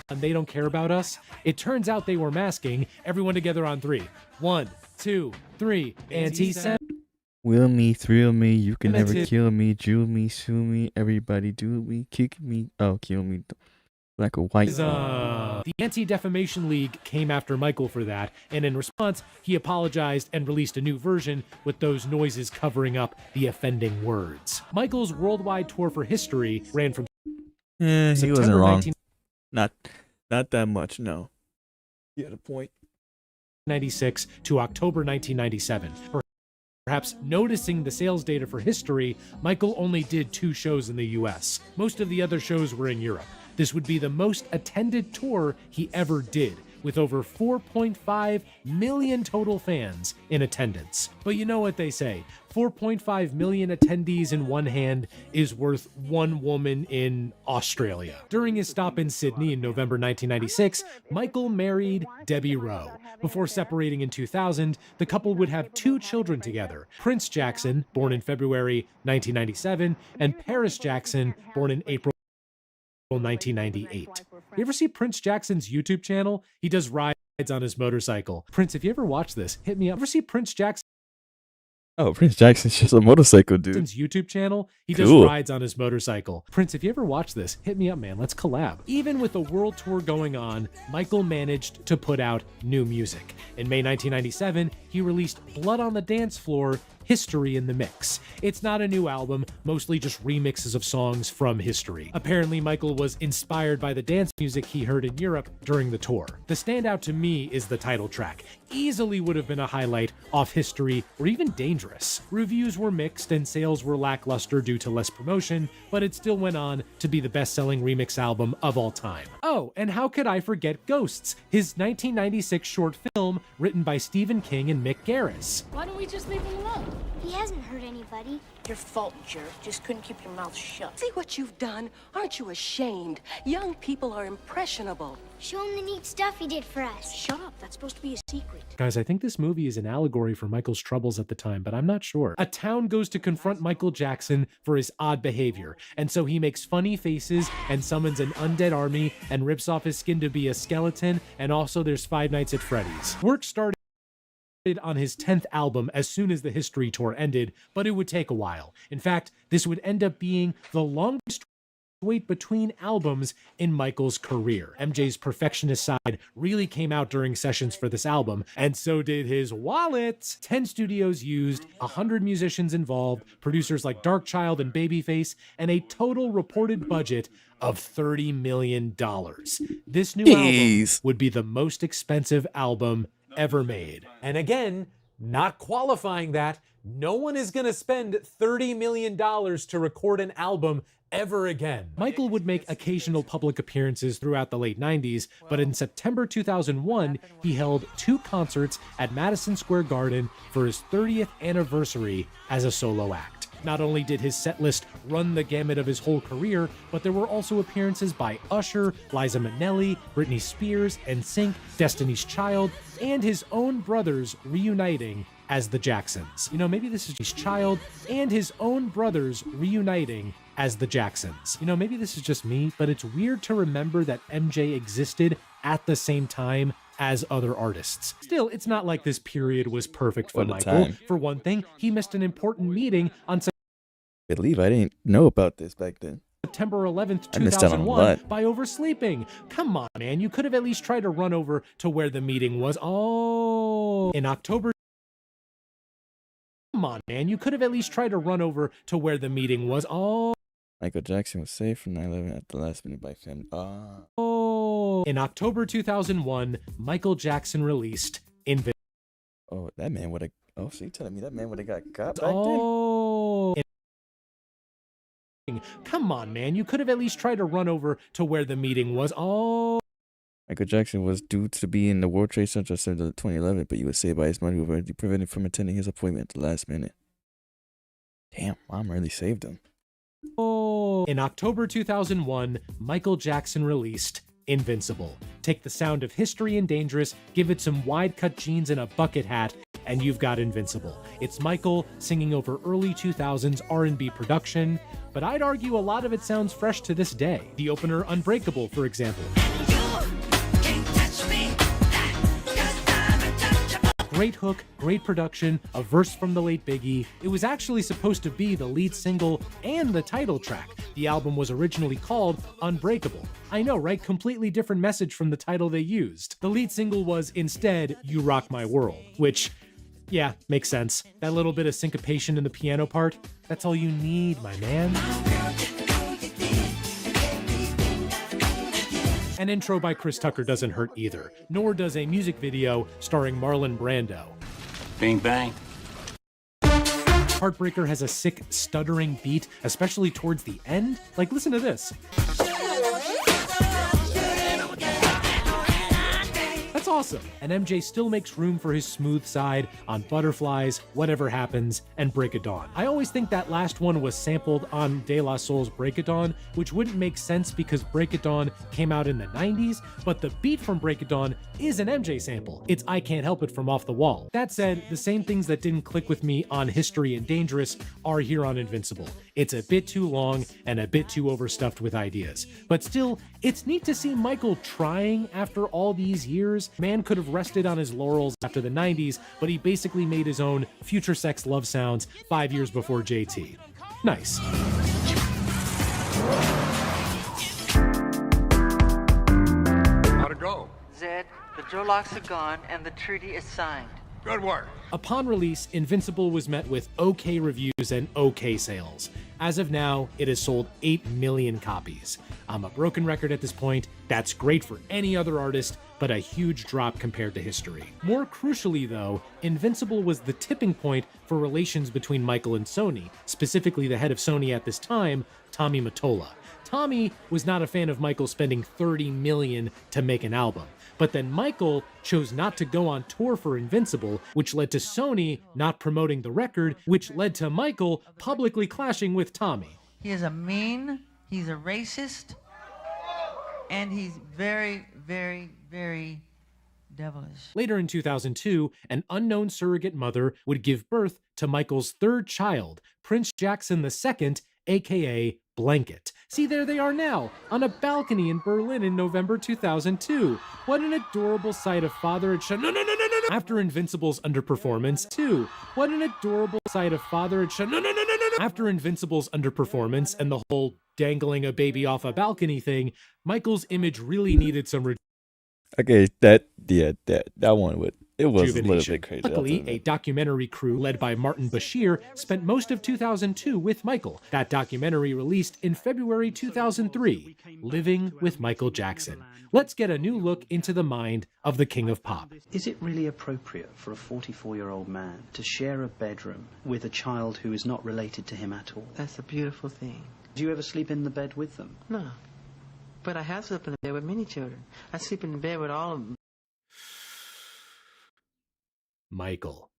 And They Don't Care About Us. It turns out they were masking Everyone Together on 3. 1, 2, 3. Anti-Semitism. Will me, thrill me, you can never kill me, Jew me, sue me, everybody do me, kick me, oh, kill me, like a white. The Anti-Defamation League came after Michael for that, and in response, he apologized and released a new version with those noises covering up the offending words. Michael's worldwide tour for History ran from he September wasn't wrong. 19- Not that much, no. You had a point. 1996 to October 1997. Perhaps noticing the sales data for History, Michael only did 2 shows in the US. Most of the other shows were in Europe. This would be the most attended tour he ever did, with over 4.5 million total fans in attendance. But you know what they say, 4.5 million attendees in one hand is worth one woman in Australia. During his stop in Sydney in November 1996, Michael married Debbie Rowe. Before separating in 2000, the couple would have 2 children together, Prince Jackson, born in February 1997, and Paris Jackson, born in April 1998. You ever see Prince Jackson's YouTube channel? He does rides on his motorcycle. Prince, if you ever watch this, hit me up. Ever see Prince Jackson? Oh, Prince Jackson's just a motorcycle dude. YouTube channel, he does rides on his motorcycle. Prince, if you ever watch this, hit me up, man. Let's collab. Even with the world tour going on, Michael managed to put out new music. In May 1997, he released Blood on the Dance Floor History in the mix. It's not a new album, mostly just remixes of songs from History. Apparently, Michael was inspired by the dance music he heard in Europe during the tour. The standout to me is the title track. Easily would have been a highlight off History or even Dangerous. Reviews were mixed and sales were lackluster due to less promotion, but it still went on to be the best-selling remix album of all time. Oh, and how could I forget Ghosts, his 1996 short film written by Stephen King and Mick Garris. Why don't we just leave him alone? He hasn't hurt anybody. Your fault, jerk. Just couldn't keep your mouth shut. See what you've done? Aren't you ashamed? Young people are impressionable. Show him the neat stuff he did for us. Shut up. That's supposed to be a secret. Guys, I think this movie is an allegory for Michael's troubles at the time, but I'm not sure. A town goes to confront Michael Jackson for his odd behavior, and so he makes funny faces and summons an undead army and rips off his skin to be a skeleton, and also there's Five Nights at Freddy's. Work started on his 10th album as soon as the History tour ended, but it would take a while. In fact, this would end up being the longest wait between albums in Michael's career. MJ's perfectionist side really came out during sessions for this album, and so did his wallet. 10 studios used, 100 musicians involved, producers like Darkchild and Babyface, and a total reported budget of $30 million. This new album would be the most expensive album ever made. And again, not qualifying that, no one is going to spend $30 million to record an album ever again. Michael would make occasional public appearances throughout the late 90s, but in September 2001, he held 2 concerts at Madison Square Garden for his 30th anniversary as a solo act. Not only did his set list run the gamut of his whole career, but there were also appearances by Usher, Liza Minnelli, Britney Spears, NSYNC, Destiny's Child, and his own brothers reuniting as the Jacksons. You know, maybe this is his child and his own brothers reuniting as the Jacksons. You know, maybe this is just me, but it's weird to remember that MJ existed at the same time as other artists. Still, it's not like this period was perfect for Michael. For one thing, he missed an important meeting on I believe I didn't know about this back then. September 11th, I missed out on a 2001 lot. by oversleeping. Come on, man, you could have at least tried to run over to where the meeting was. Oh, in October. Come on, man, you could have at least tried to run over to where the meeting was. Oh. Michael Jackson was saved from 9/11 at the last minute by family. In October 2001, Michael Jackson released Invincible. Oh, that man would have. Oh, so you telling me that man would have got caught back then? Come on, man, you could have at least tried to run over to where the meeting was. Oh. Michael Jackson was due to be in the World Trade Center in 2011, but he was saved by his mother, who already prevented from attending his appointment at the last minute. Damn, mom really saved him. In October 2001, Michael Jackson released Invincible. Take the sound of History and Dangerous, give it some wide-cut jeans and a bucket hat, and you've got Invincible. It's Michael singing over early 2000s R&B production, but I'd argue a lot of it sounds fresh to this day. The opener Unbreakable, for example. Great hook, great production, a verse from the late Biggie. It was actually supposed to be the lead single and the title track. The album was originally called Unbreakable. I know, right? Completely different message from the title they used. The lead single was instead You Rock My World, which, yeah, makes sense. That little bit of syncopation in the piano part, that's all you need, my man. An intro by Chris Tucker doesn't hurt either, nor does a music video starring Marlon Brando. Bing bang. Heartbreaker has a sick, stuttering beat, especially towards the end. Like, listen to this. That's awesome. And MJ still makes room for his smooth side on Butterflies, Whatever Happens, and Break of Dawn. I always think that last one was sampled on De La Soul's Break of Dawn, which wouldn't make sense because Break of Dawn came out in the 90s, but the beat from Break of Dawn is an MJ sample. It's I Can't Help It from Off the Wall. That said, the same things that didn't click with me on History and Dangerous are here on Invincible. It's a bit too long and a bit too overstuffed with ideas. But still, it's neat to see Michael trying after all these years. Man could have rested on his laurels after the 90s, but he basically made his own future sex love sounds 5 years before JT. Nice. How'd it go? Zed, the Jolocks are gone and the treaty is signed. Good work. Upon release, Invincible was met with okay reviews and okay sales. As of now, it has sold 8 million copies. I'm a broken record at this point. That's great for any other artist, but a huge drop compared to history. More crucially though, Invincible was the tipping point for relations between Michael and Sony, specifically the head of Sony at this time, Tommy Mottola. Tommy was not a fan of Michael spending $30 million to make an album. But then Michael chose not to go on tour for Invincible, which led to Sony not promoting the record, which led to Michael publicly clashing with Tommy. He is a mean, he's a racist, and he's very, very, very devilish. Later in 2002, an unknown surrogate mother would give birth to Michael's third child, Prince Jackson II, aka Blanket. See, there they are now, on a balcony in Berlin in November 2002. What an adorable sight of father and son. No. After Invincible's underperformance, too. What an adorable sight of father and son. No. After Invincible's underperformance and the whole dangling a baby off a balcony thing, Michael's image really needed some Okay, that one would. It was a little bit crazy. Luckily, a documentary crew led by Martin Bashir spent most of 2002 with Michael. That documentary released in February 2003, Living with Michael Jackson. Let's get a new look into the mind of the King of Pop. Is it really appropriate for a 44-year-old man to share a bedroom with a child who is not related to him at all? That's a beautiful thing. Do you ever sleep in the bed with them? No. But I have slept in the bed with many children. I sleep in the bed with all of them. Michael.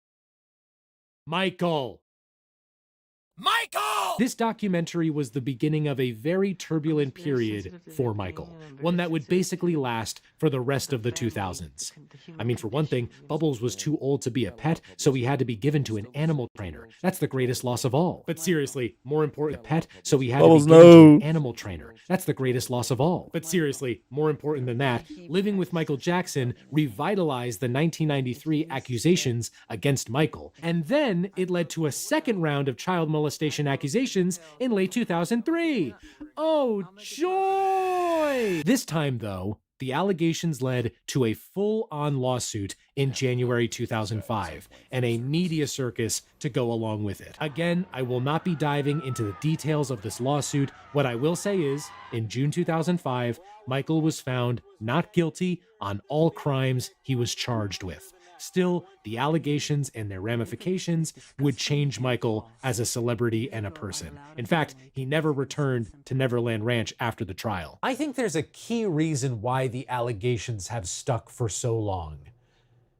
This documentary was the beginning of a very turbulent period for Michael, one that would basically last for the rest of the 2000s. I mean, for one thing, Bubbles was too old to be a pet, so he had to be given to an animal trainer. That's the greatest loss of all. But seriously, more important, pet, so he had to be given to an animal trainer. That's the greatest loss of all. But seriously, more important than that, Living with Michael Jackson revitalized the 1993 accusations against Michael. And then it led to a second round of child molestation accusations in late 2003. Oh, joy! This time, though, the allegations led to a full-on lawsuit in January 2005, and a media circus to go along with it. Again, I will not be diving into the details of this lawsuit. What I will say is, in June 2005, Michael was found not guilty on all crimes he was charged with. Still, the allegations and their ramifications would change Michael as a celebrity and a person. In fact, he never returned to Neverland Ranch after the trial. I think there's a key reason why the allegations have stuck for so long.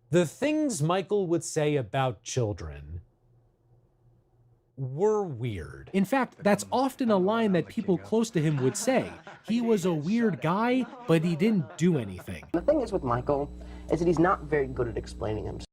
The things Michael would say about children were weird. In fact, that's often a line that people close to him would say. He was a weird guy, but he didn't do anything. The thing is with Michael is that he's not very good at explaining himself.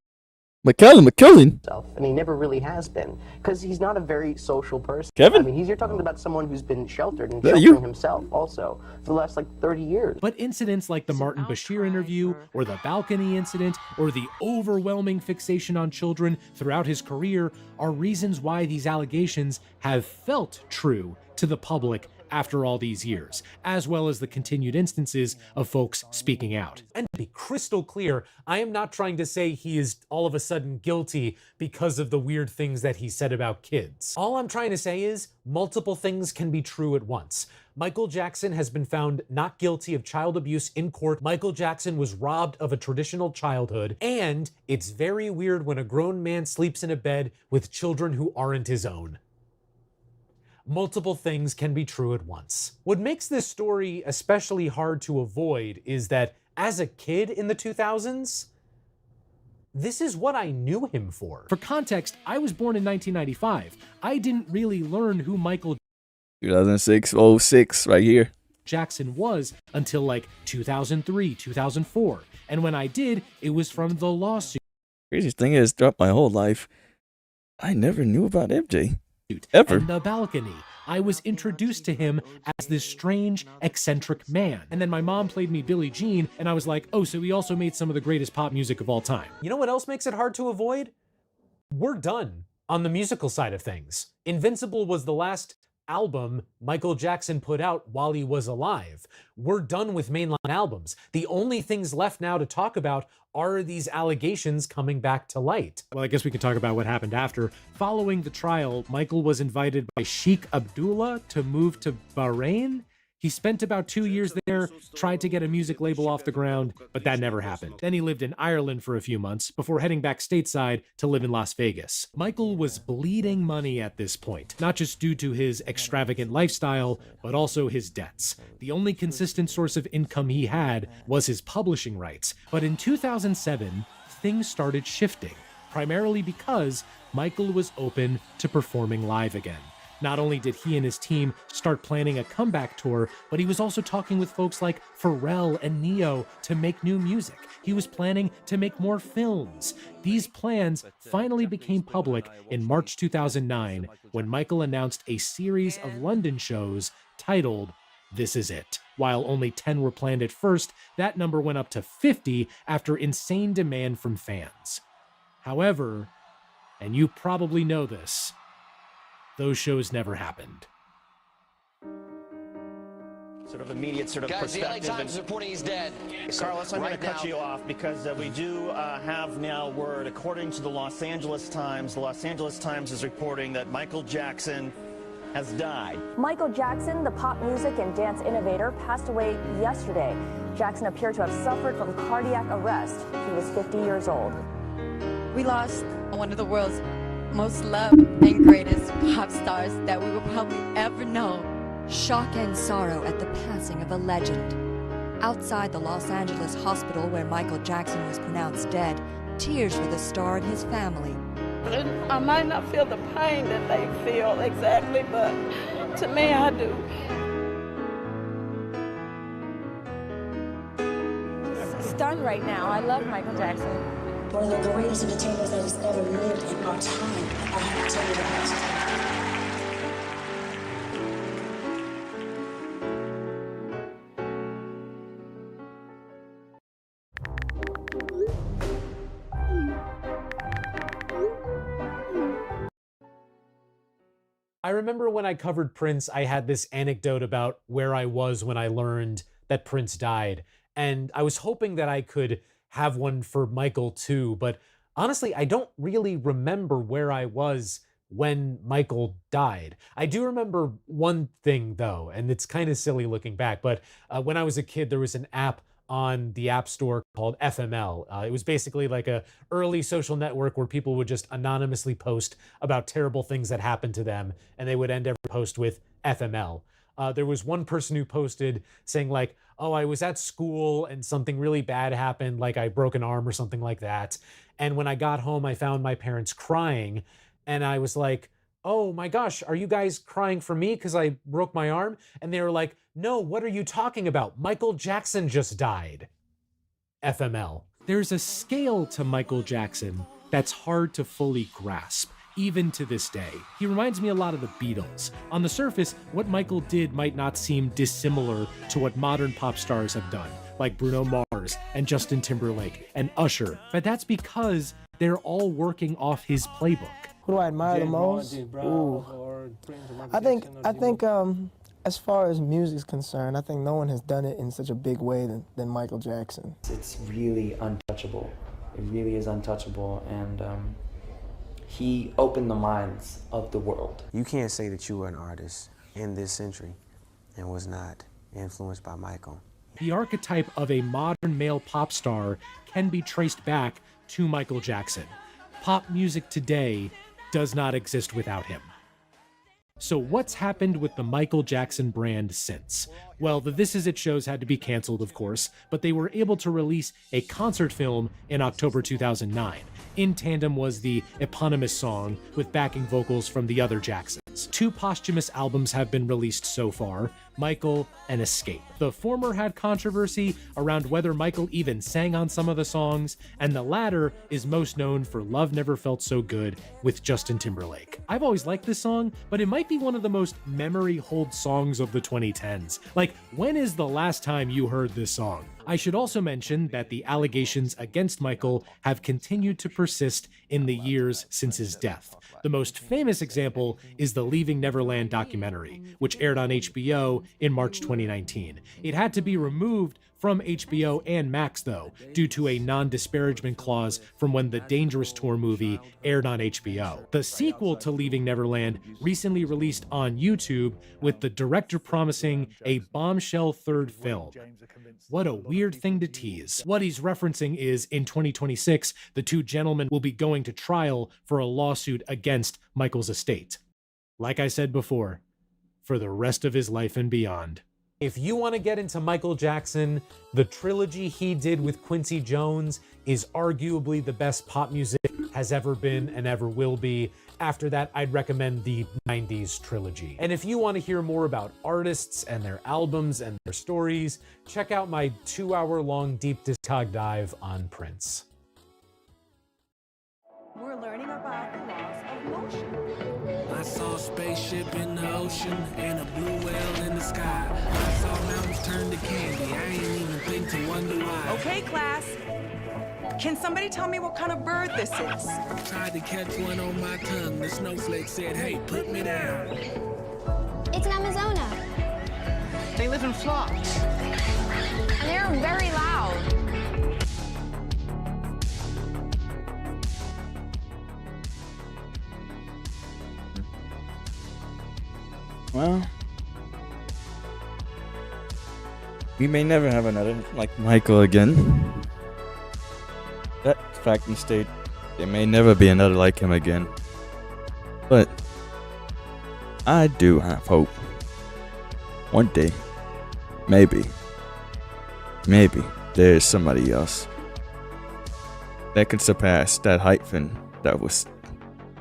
McKellen. And he never really has been, because he's not a very social person. Kevin? I mean, you're talking about someone who's been sheltered and sheltering himself also for the last, 30 years. But incidents like the Martin Bashir interview, or the balcony incident, or the overwhelming fixation on children throughout his career are reasons why these allegations have felt true to the public after all these years, as well as the continued instances of folks speaking out. And to be crystal clear, I am not trying to say he is all of a sudden guilty because of the weird things that he said about kids. All I'm trying to say is multiple things can be true at once. Michael Jackson has been found not guilty of child abuse in court. Michael Jackson was robbed of a traditional childhood. And it's very weird when a grown man sleeps in a bed with children who aren't his own. Multiple things can be true at once. What makes this story especially hard to avoid is that as a kid in the 2000s, this is what I knew him for. For context, I was born in 1995. I didn't really learn who Michael 2006, 06, right here. Jackson was until 2003, 2004. And when I did, it was from the lawsuit. Craziest thing is, throughout my whole life, I never knew about MJ. Ever. And the balcony. I was introduced to him as this strange, eccentric man. And then my mom played me Billie Jean, and I was like, oh, so he also made some of the greatest pop music of all time. You know what else makes it hard to avoid? We're done on the musical side of things. Invincible was the last album Michael Jackson put out while he was alive. We're done with mainline albums. The only things left now to talk about are these allegations coming back to light. Well, I guess we can talk about what happened after. Following the trial, Michael was invited by Sheikh Abdullah to move to Bahrain. He spent about 2 years there, tried to get a music label off the ground, but that never happened. Then he lived in Ireland for a few months before heading back stateside to live in Las Vegas. Michael was bleeding money at this point, not just due to his extravagant lifestyle, but also his debts. The only consistent source of income he had was his publishing rights. But in 2007, things started shifting, primarily because Michael was open to performing live again. Not only did he and his team start planning a comeback tour, but he was also talking with folks like Pharrell and Neo to make new music. He was planning to make more films. These plans finally became public in March 2009 when Michael announced a series of London shows titled This Is It. While only 10 were planned at first, that number went up to 50 after insane demand from fans. However, and you probably know this, those shows never happened. Sort of immediate sort of Guys, perspective. the LA Times is reporting he's dead. Carlos, I'm going to cut now, you off because we do have now word, according to the Los Angeles Times is reporting that Michael Jackson has died. Michael Jackson, the pop music and dance innovator, passed away yesterday. Jackson appeared to have suffered from cardiac arrest. He was 50 years old. We lost one of the world's most loved and greatest pop stars that we will probably ever know. Shock and sorrow at the passing of a legend. Outside the Los Angeles hospital where Michael Jackson was pronounced dead, tears for the star and his family. I might not feel the pain that they feel exactly, but to me I do. Stunned right now. I love Michael Jackson. One of the greatest entertainers that has ever lived in our time. I have to tell you that. I remember when I covered Prince, I had this anecdote about where I was when I learned that Prince died. And I was hoping that I could have one for Michael too, but honestly, I don't really remember where I was when Michael died. I do remember one thing though, and it's kind of silly looking back, but when I was a kid, there was an app on the App Store called FML. It was basically like a early social network where people would just anonymously post about terrible things that happened to them, and they would end every post with FML. There was one person who posted saying like, oh, I was at school and something really bad happened, like I broke an arm or something like that. And when I got home, I found my parents crying. And I was like, oh my gosh, are you guys crying for me because I broke my arm? And they were like, no, what are you talking about? Michael Jackson just died. FML. There's a scale to Michael Jackson that's hard to fully grasp, even to this day. He reminds me a lot of the Beatles. On the surface, what Michael did might not seem dissimilar to what modern pop stars have done, like Bruno Mars and Justin Timberlake and Usher, but that's because they're all working off his playbook. Who do I admire the most? I think as far as music's concerned, I think no one has done it in such a big way than Michael Jackson. It's really untouchable. It really is untouchable, and he opened the minds of the world. You can't say that you were an artist in this century and was not influenced by Michael. The archetype of a modern male pop star can be traced back to Michael Jackson. Pop music today does not exist without him. So what's happened with the Michael Jackson brand since? Well, the This Is It shows had to be canceled, of course, but they were able to release a concert film in October 2009. In tandem was the eponymous song with backing vocals from the other Jacksons. 2 posthumous albums have been released so far, Michael and Escape. The former had controversy around whether Michael even sang on some of the songs, and the latter is most known for Love Never Felt So Good with Justin Timberlake. I've always liked this song, but it might be one of the most memory hold songs of the 2010s. Like, when is the last time you heard this song? I should also mention that the allegations against Michael have continued to persist in the years since his death. The most famous example is the Leaving Neverland documentary, which aired on HBO in March 2019. It had to be removed from HBO and Max, though, due to a non-disparagement clause from when the Dangerous Tour movie aired on HBO. The sequel to Leaving Neverland recently released on YouTube, with the director promising a bombshell third film. What a weird thing to tease. What he's referencing is, in 2026, the two gentlemen will be going to trial for a lawsuit against Michael's estate. Like I said before, for the rest of his life and beyond. If you want to get into Michael Jackson, the trilogy he did with Quincy Jones is arguably the best pop music has ever been and ever will be. After that, I'd recommend the 90s trilogy. And if you want to hear more about artists and their albums and their stories, check out my 2-hour-long deep discog dive on Prince. We're learning about the laws of motion. I saw a spaceship in the ocean and a blue whale in the sky. I saw mountains turn to candy. I ain't even think to wonder why. Okay, class. Can somebody tell me what kind of bird this is? Tried to catch one on my tongue. The snowflake said, hey, put me down. It's an Amazona. They live in flocks. And they're very loud. Well, we may never have another like Michael again. That fact and state, there may never be another like him again. But I do have hope. One day, maybe there's somebody else that can surpass that hyphen that was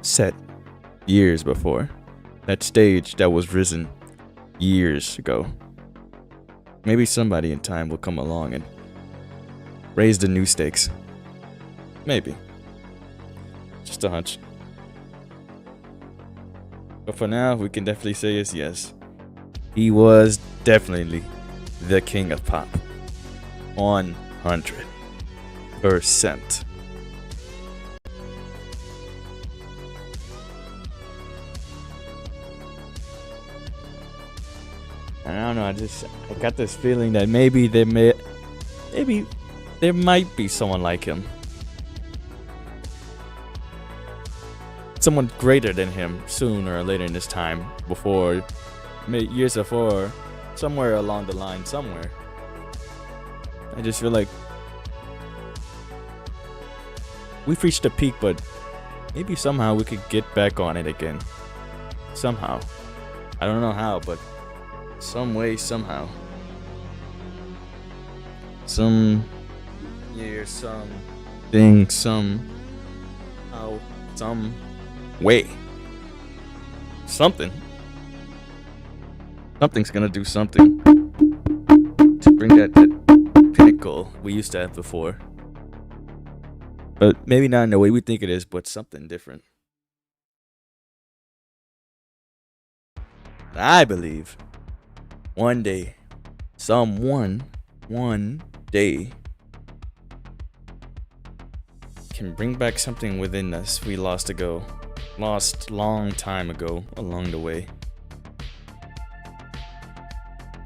set years before. That stage that was risen years ago. Maybe somebody in time will come along and raise the new stakes. Maybe. Just a hunch. But for now, we can definitely say is yes. He was definitely the king of pop. 100%. I don't know, I got this feeling that maybe there might be someone like him. Someone greater than him sooner or later in this time, years before, somewhere along the line, somewhere. I just feel like we've reached a peak, but maybe somehow we could get back on it again. Somehow. I don't know how, but some way, somehow. Some year, something, somehow, some way. Something. Something's gonna do something to bring that pinnacle we used to have before. But maybe not in the way we think it is, but something different. I believe one day, one day, can bring back something within us we lost long time ago along the way.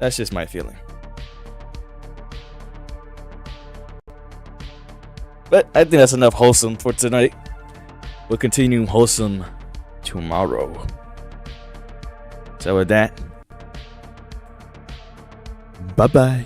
That's just my feeling. But I think that's enough wholesome for tonight. We'll continue wholesome tomorrow. So with that, bye-bye.